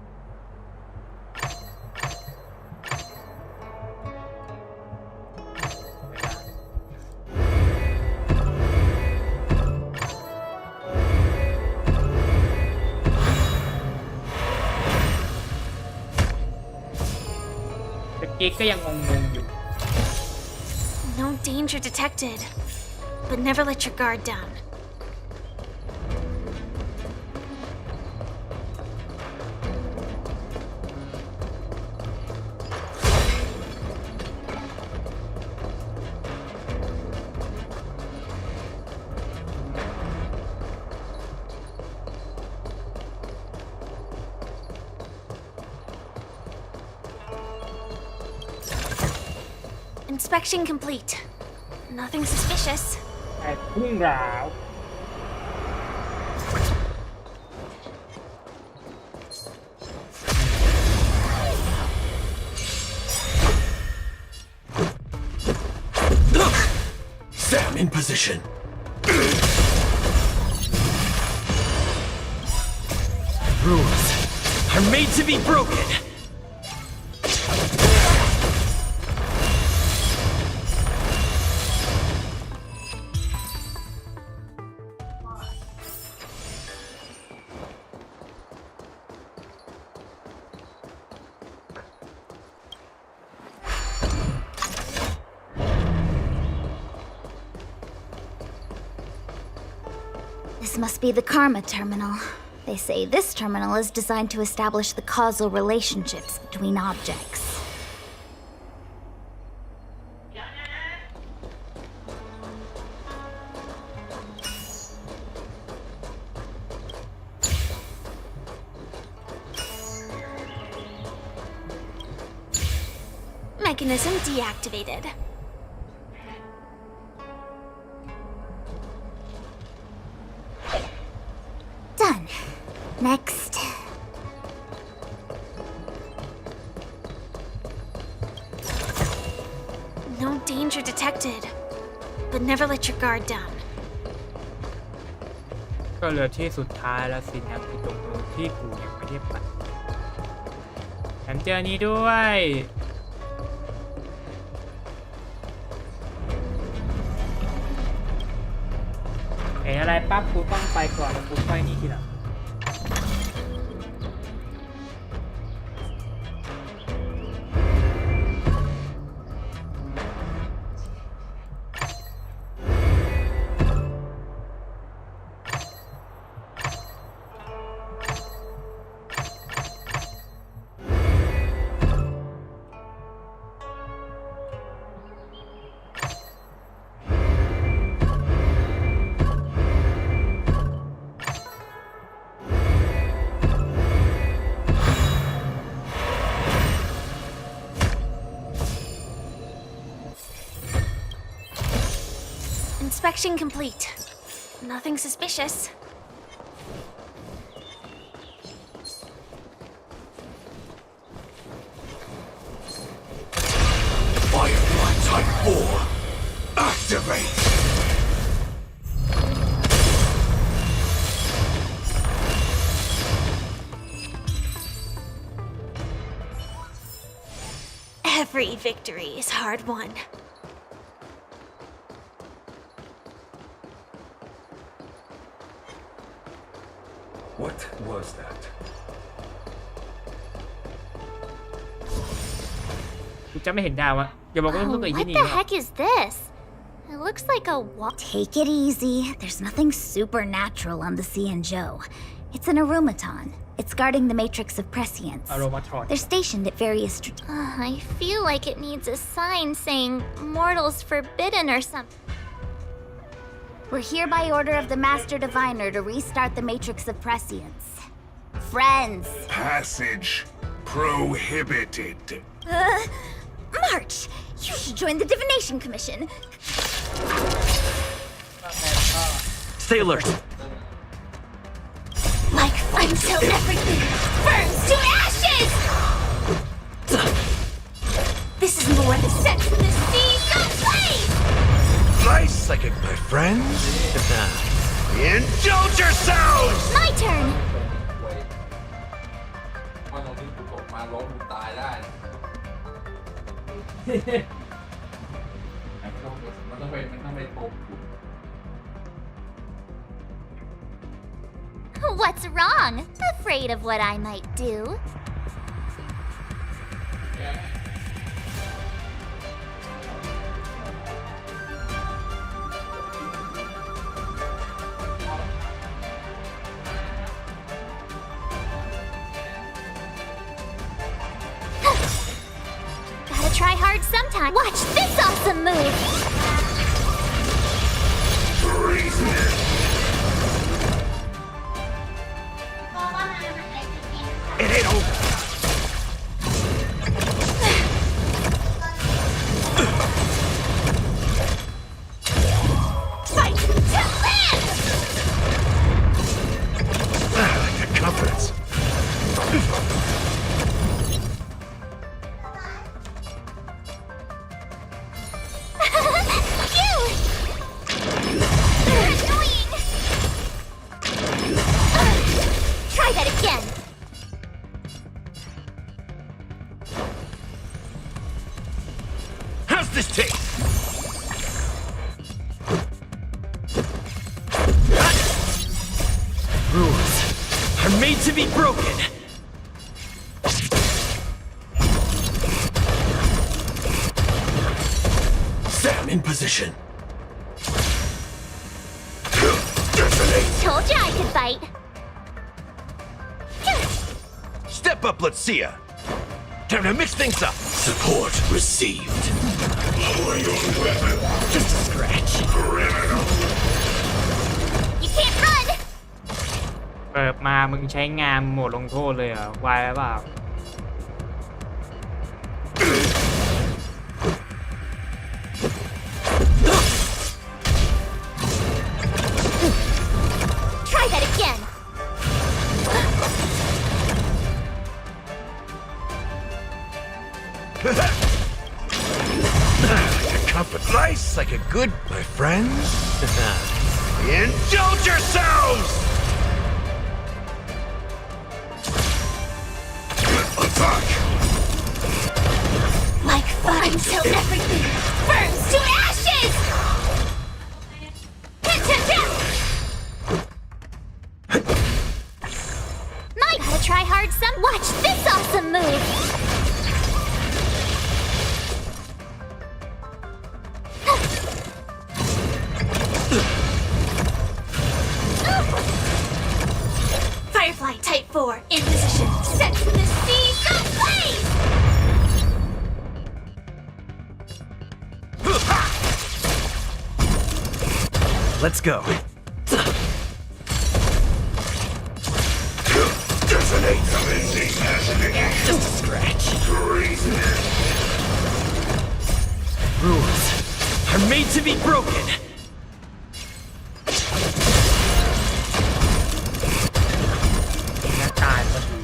กิ๊กก็ยังงงๆอยู่ No danger detected, but never let your guard down. Inspection complete. Nothing suspicious. แต่พุ่งร้าว Sam in position. Rules are made to be broken. This must be the Karma Terminal. They say this terminal is designed to establish the causal relationships between objects. Mechanism deactivated. Done. Next. No danger detected, but never let your guard down. ก็เหลือที่สุดท้ายแล้วสินะคือตรงนู้นที่กูยังไม่ได้ปัดแถมเจอนี้ด้วยเห็นอะไรปั๊บกูต้องไปก่อนแล้วกูค่อยหนีทีหลัง Inspection complete. Nothing suspicious. Firefly Type 4, activate! Every victory is hard won. What was that? กูจะไม่เห็นดาวอะอย่าบอกว่าต้องตัวอีก What ที่นี่ the heck is this? It looks like a Take it easy. There's nothing supernatural on the Cianzhou. It's an aromaton. It's guarding the matrix of prescience. Aromatron. They're stationed at various... I feel like it needs a sign saying mortals forbidden or something. We're here by order of the Master Diviner to restart the matrix of prescience. Friends. Passage prohibited. March! You should join the Divination Commission. Stay alert. Like until everything burns to ashes! This is more than sets the seas ablaze! Nice psychic, my friends. Indulge yourselves! My turn! ว่าตรงที่กูตกมาล้มกูตายได้ มันต้องไปตก What's wrong? Afraid of what I might do? try hard sometime. Watch this awesome move. It ain't over. Fight to land! Your confidence. Try that again. How's this taste? Rules are made to be broken. Sam in position. Told you I could fight. Step up, let's see ya. Time to mix things up. Support received. Lower your weapon. Just a scratch. Criminal. You can't run. เปิดมามึงใช้งานโหมดลงโทษเลยเหรอวายหรือเปล่า Try that again. Comfort nice like a good, my friends. Indulge yourselves! Attack! Like fun until everything burns to ashes! Hit, hit, hit! Mike, gotta try hard some. Watch this awesome move! Firefly Type 4 in position. Set to the seas ablaze! Let's go. Detonate commencing acid. Just a scratch. Rules are made to be broken. และตายพอดี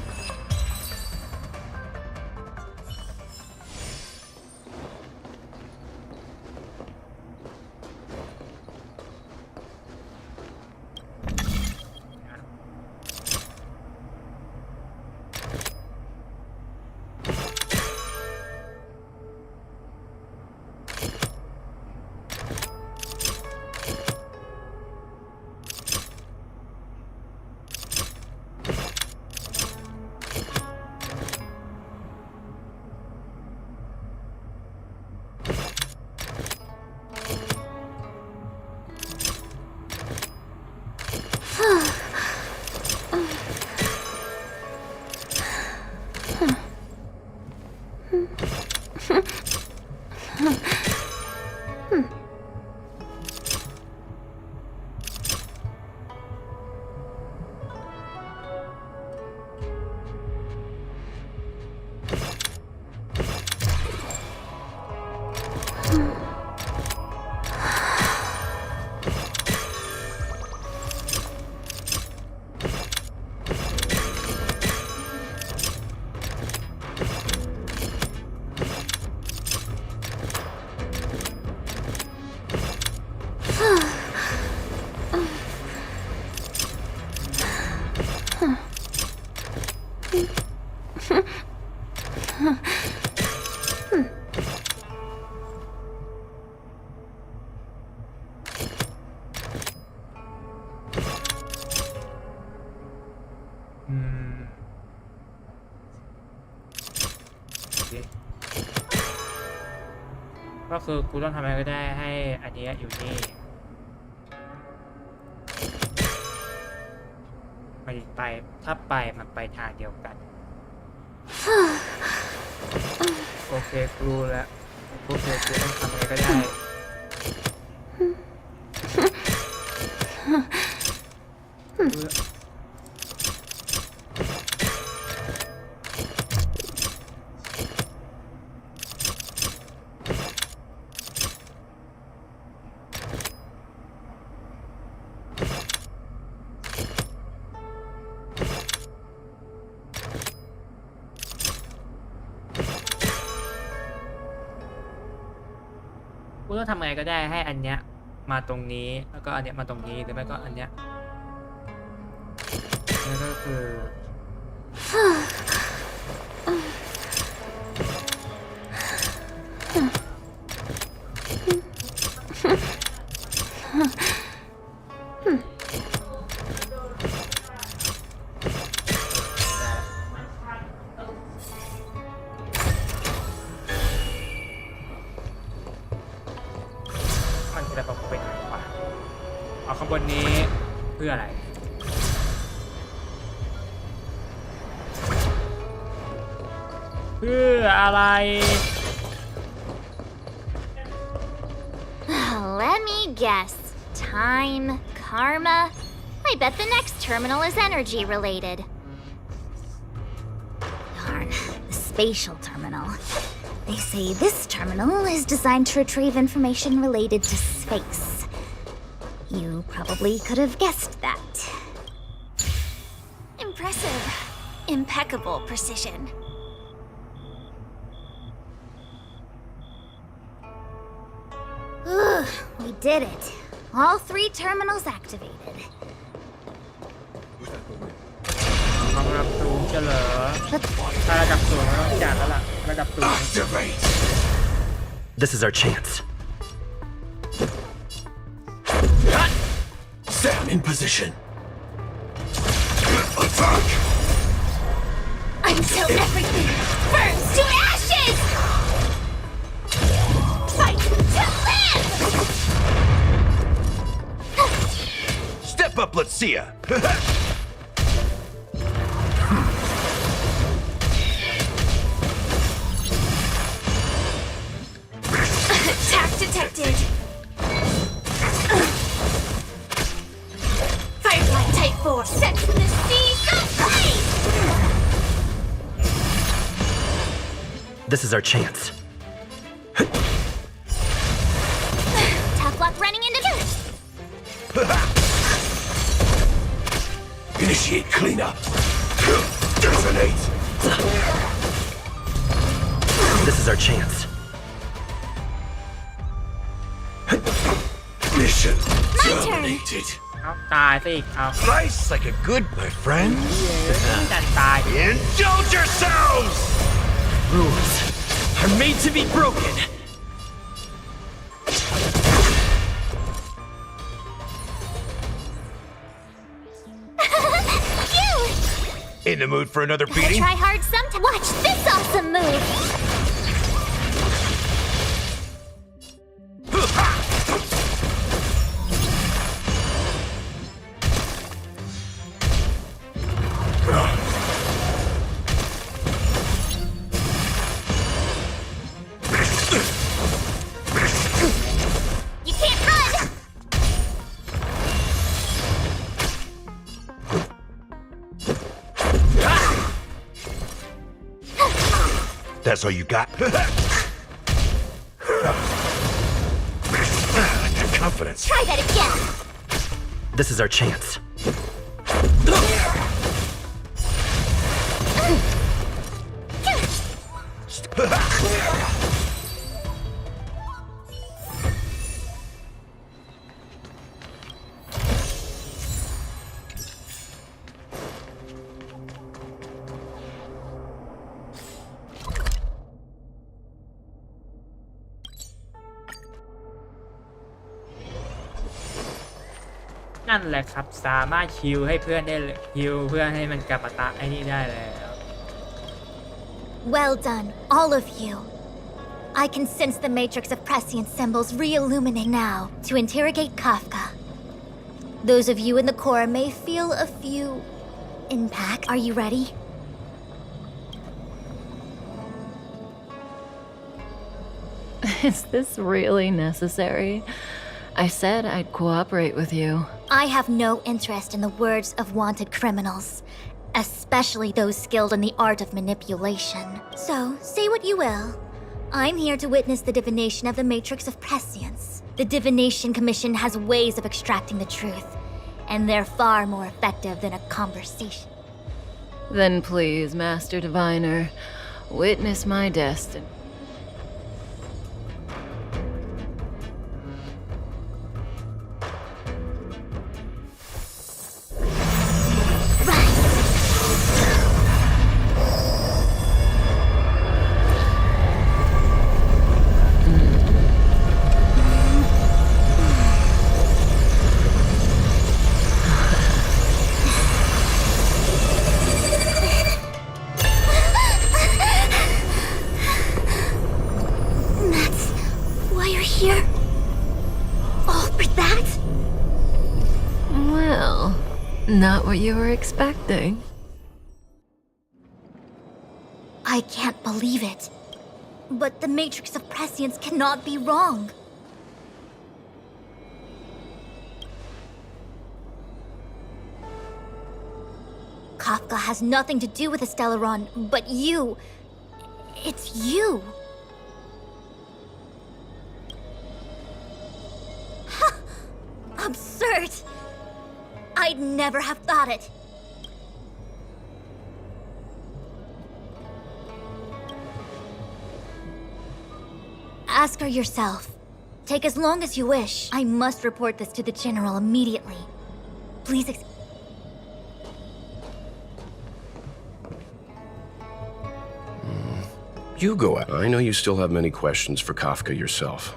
ก็คือกูต้องทำอะไรก็ได้ให้อันนี้อยู่นี่มันไปถ้าไปมันไปทางเดียวกัน โอเครู้แล้วโอเคกูต้องทำอะไรก็ได้กูต้องทำไงก็ได้ให้อันเนี้ยมาตรงนี้แล้วก็อันเนี้ยมาตรงนี้หรือไม่ก็อันเนี้ยนั่นก็คือ มันจะต้องไปไหนวะเอาข้างบนนี้เพื่ออะไรเพื่ออะไร Let me guess. Time, karma. I bet the next terminal is energy related. Darn, the spatial terminal. They say this terminal is designed to retrieve information related to space. You probably could have guessed that. Impressive. Impeccable precision. Ugh, we did it. All 3 terminals activated. ความระดับสูงเฉลอถ้าระดับสูงเราต้องจัดแล้วล่ะระดับสูง This is our chance. Stand in position. Attack! Until everything burns to ashes! Fight to live! Step up, let's see ya. Attack detected. Firefly Type 4 sets the seas ablaze! This is our chance. Tough luck running into dirt. Initiate cleanup. Detonate. This is our chance. Mission My turn. terminated. เอาตายซะอีกเอา Nice like a good, my friend. ดันตาย Indulge yourselves! Rules are made to be broken. In the mood for another I beating? try hard sometimes. Watch this awesome move. You can't run. That's all you got? Confidence. Try that again. This is our chance.นั่นแหละครับสามารถฮิวให้เพื่อนได้เลยฮิวเพื่อนให้มันกลับมาตะไอ้นี่ได้แล้ว Well done, all of you. I can sense the matrix of prescient symbols re-illuminate now to interrogate Kafka. Those of you in the core may feel a few impact. Are you ready? Is this really necessary? I said I'd cooperate with you. I have no interest in the words of wanted criminals, especially those skilled in the art of manipulation. So, say what you will. I'm here to witness the divination of the Matrix of Prescience. The Divination Commission has ways of extracting the truth, and they're far more effective than a conversation. Then please, Master Diviner, witness my destiny. Not what you were expecting. I can't believe it. But the Matrix of Prescience cannot be wrong. Kafka has nothing to do with the Stellaron, but you... It's you. Absurd. I'd never have thought it. Ask her yourself. Take as long as you wish. I must report this to the General immediately. Please You go out. I know you still have many questions for Kafka yourself.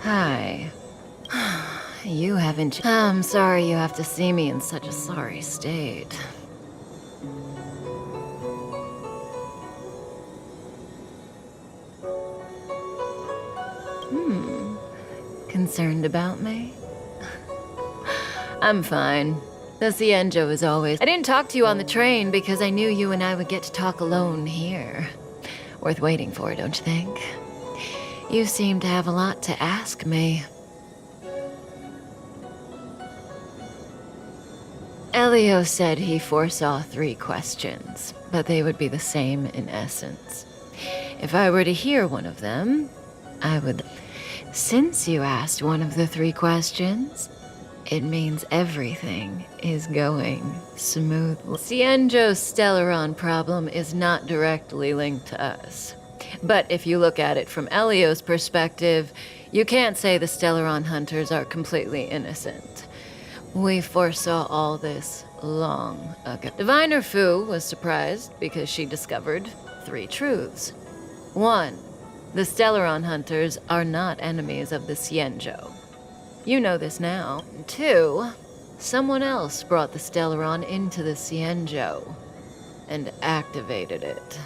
Hi. You haven't... I'm sorry you have to see me in such a sorry state. Concerned about me? I'm fine. The Cienjo is always... I didn't talk to you on the train because I knew you and I would get to talk alone here. Worth waiting for, don't you think? You seem to have a lot to ask me. Elio said he foresaw 3 questions, but they would be the same in essence. If I were to hear one of them, I would... Since you asked one of the 3 questions, it means everything is going smoothly. Cienjo's Stellaron problem is not directly linked to us. But if you look at it from Elio's perspective, you can't say the Stellaron hunters are completely innocent. We foresaw all this long ago. Diviner Fu was surprised because she discovered 3 truths. 1. The Stellaron hunters are not enemies of the Cienjo. You know this now. 2. Someone else brought the Stellaron into the Cienjo and activated it.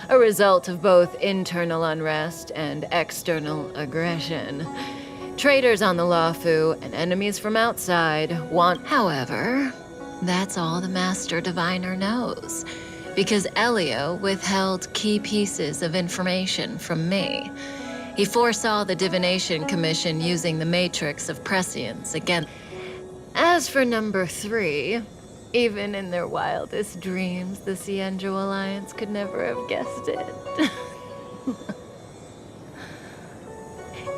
A result of both internal unrest and external aggression. Traitors on the Luofu and enemies from outside want... However, that's all the Master Diviner knows, because Elio withheld key pieces of information from me. He foresaw the Divination Commission using the Matrix of Prescience again. As for number 3, even in their wildest dreams, the Cienjo Alliance could never have guessed it.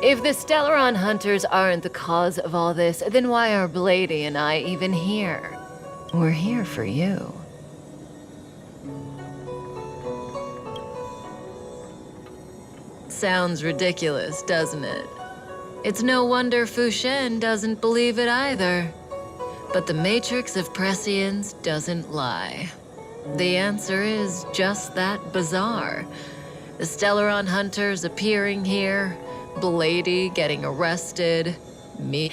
If the Stellaron hunters aren't the cause of all this, then why are Blady and I even here? We're here for you. Sounds ridiculous, doesn't it? It's no wonder Fu Shen doesn't believe it either. But the Matrix of Prescience doesn't lie. The answer is just that bizarre. The Stellaron hunters appearing here, Blady getting arrested, me...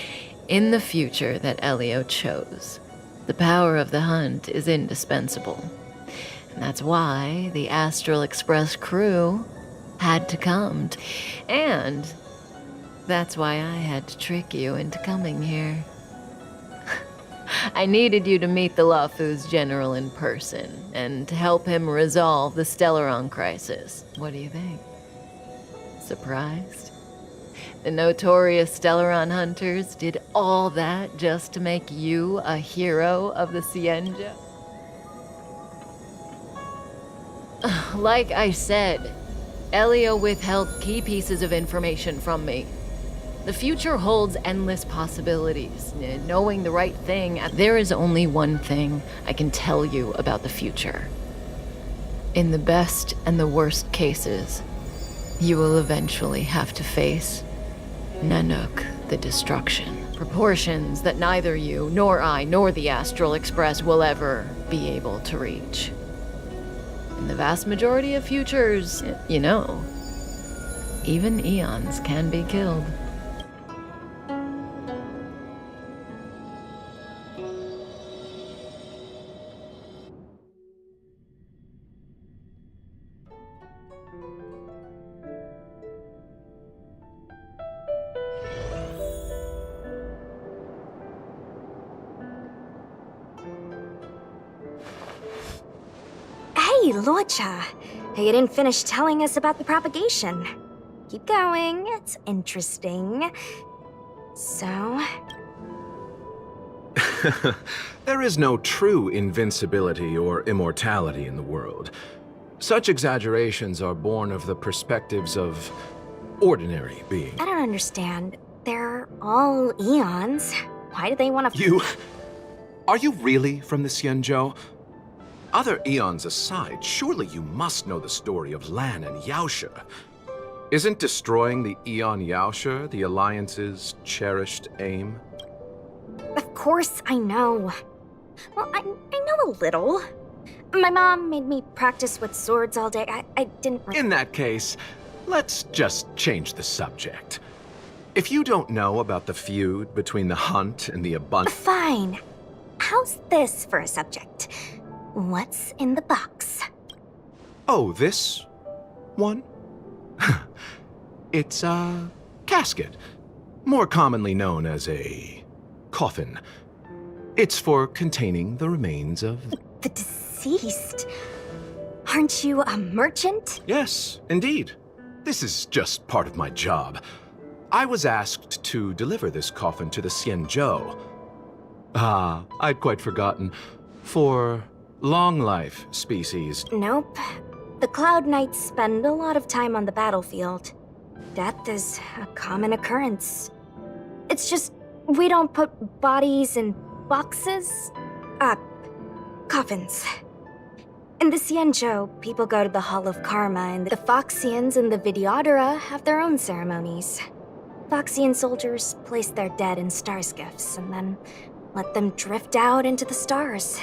In the future that Elio chose, the power of the hunt is indispensable. And that's why the Astral Express crew had to come. And that's why I had to trick you into coming here. I needed you to meet the Lafu's general in person and to help him resolve the Stellaron crisis. What do you think? Surprised? The notorious Stellaron hunters did all that just to make you a hero of the Cienjo? Like I said, Elio withheld key pieces of information from me. The future holds endless possibilities. Knowing the right thing, there is only one thing I can tell you about the future. In the best and the worst cases, you will eventually have to face Nanook, the destruction. Proportions that neither you, nor I, nor the Astral Express will ever be able to reach. In the vast majority of futures, you know, even eons can be killed. Hey, Lorcha. You didn't finish telling us about the propagation. Keep going, it's interesting. So? There is no true invincibility or immortality in the world. Such exaggerations are born of the perspectives of ordinary beings. I don't understand. They're all eons. Why do they want to— Are you really from the Cienjo? Other eons aside, surely you must know the story of Lan and Yaosha. Isn't destroying the Eon Yaosha the Alliance's cherished aim? Of course I know. Well, I know a little. My mom made me practice with swords all day. I didn't— In that case, let's just change the subject. If you don't know about the feud between the Hunt and the Abundant— Fine. How's this for a subject? What's in the box? Oh, this one? It's a casket, more commonly known as a coffin. It's for containing the remains of— The deceased? Aren't you a merchant? Yes, indeed. This is just part of my job. I was asked to deliver this coffin to the Cienjo. I'd quite forgotten. For long life species. Nope. The Cloud Knights spend a lot of time on the battlefield. Death is a common occurrence. It's just, we don't put bodies in boxes? Coffins. In the Cienjo, people go to the Hall of Karma, and the Foxians and the Vidyadhara have their own ceremonies. Foxian soldiers place their dead in star skiffs, and then let them drift out into the stars.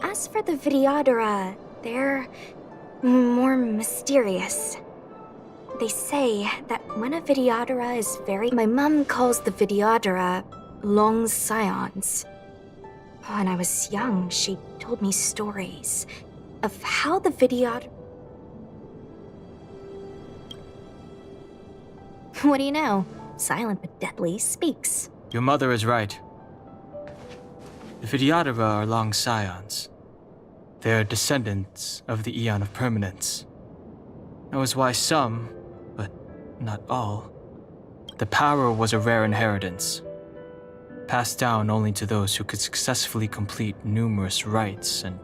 As for the Vidyadhara, they're more mysterious. They say that when a Vidyadhara is very— My mom calls the Vidyadhara long scions. When I was young, she told me stories of how the Vidyadhara— What do you know? Silent but deadly speaks. Your mother is right. The Vidyadhara are long scions. They are descendants of the Eon of Permanence. That was why some, but not all, the power was a rare inheritance, passed down only to those who could successfully complete numerous rites and—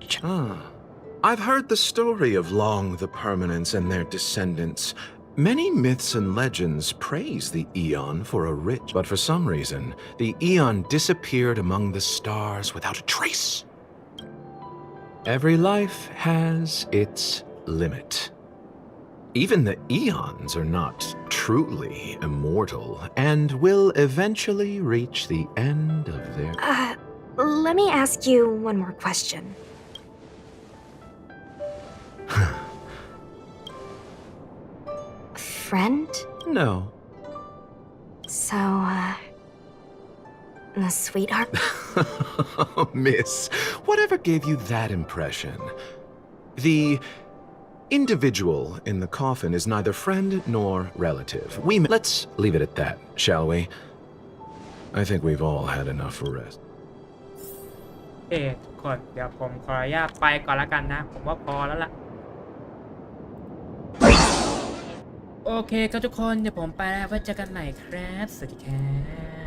I've heard the story of Long the Permanence and their descendants. Many myths and legends praise the Eon for a rich, but for some reason, the Eon disappeared among the stars without a trace. Every life has its limit. Even the Eons are not truly immortal and will eventually reach the end of their— Let me ask you one more question. Friend? No. So, a sweetheart? Miss, whatever gave you that impression? The individual in the coffin is neither friend nor relative. Let's leave it at that, shall we? I think we've all had enough rest. เคทุกคนเดี๋ยวผมขออนุญาตไปก่อนละกันนะ ผมว่าพอแล้วล่ะ โอเคครับทุกคนเดี๋ยวผมไปแล้วไว้เจอกันใหม่ครับ สวัสดีครับ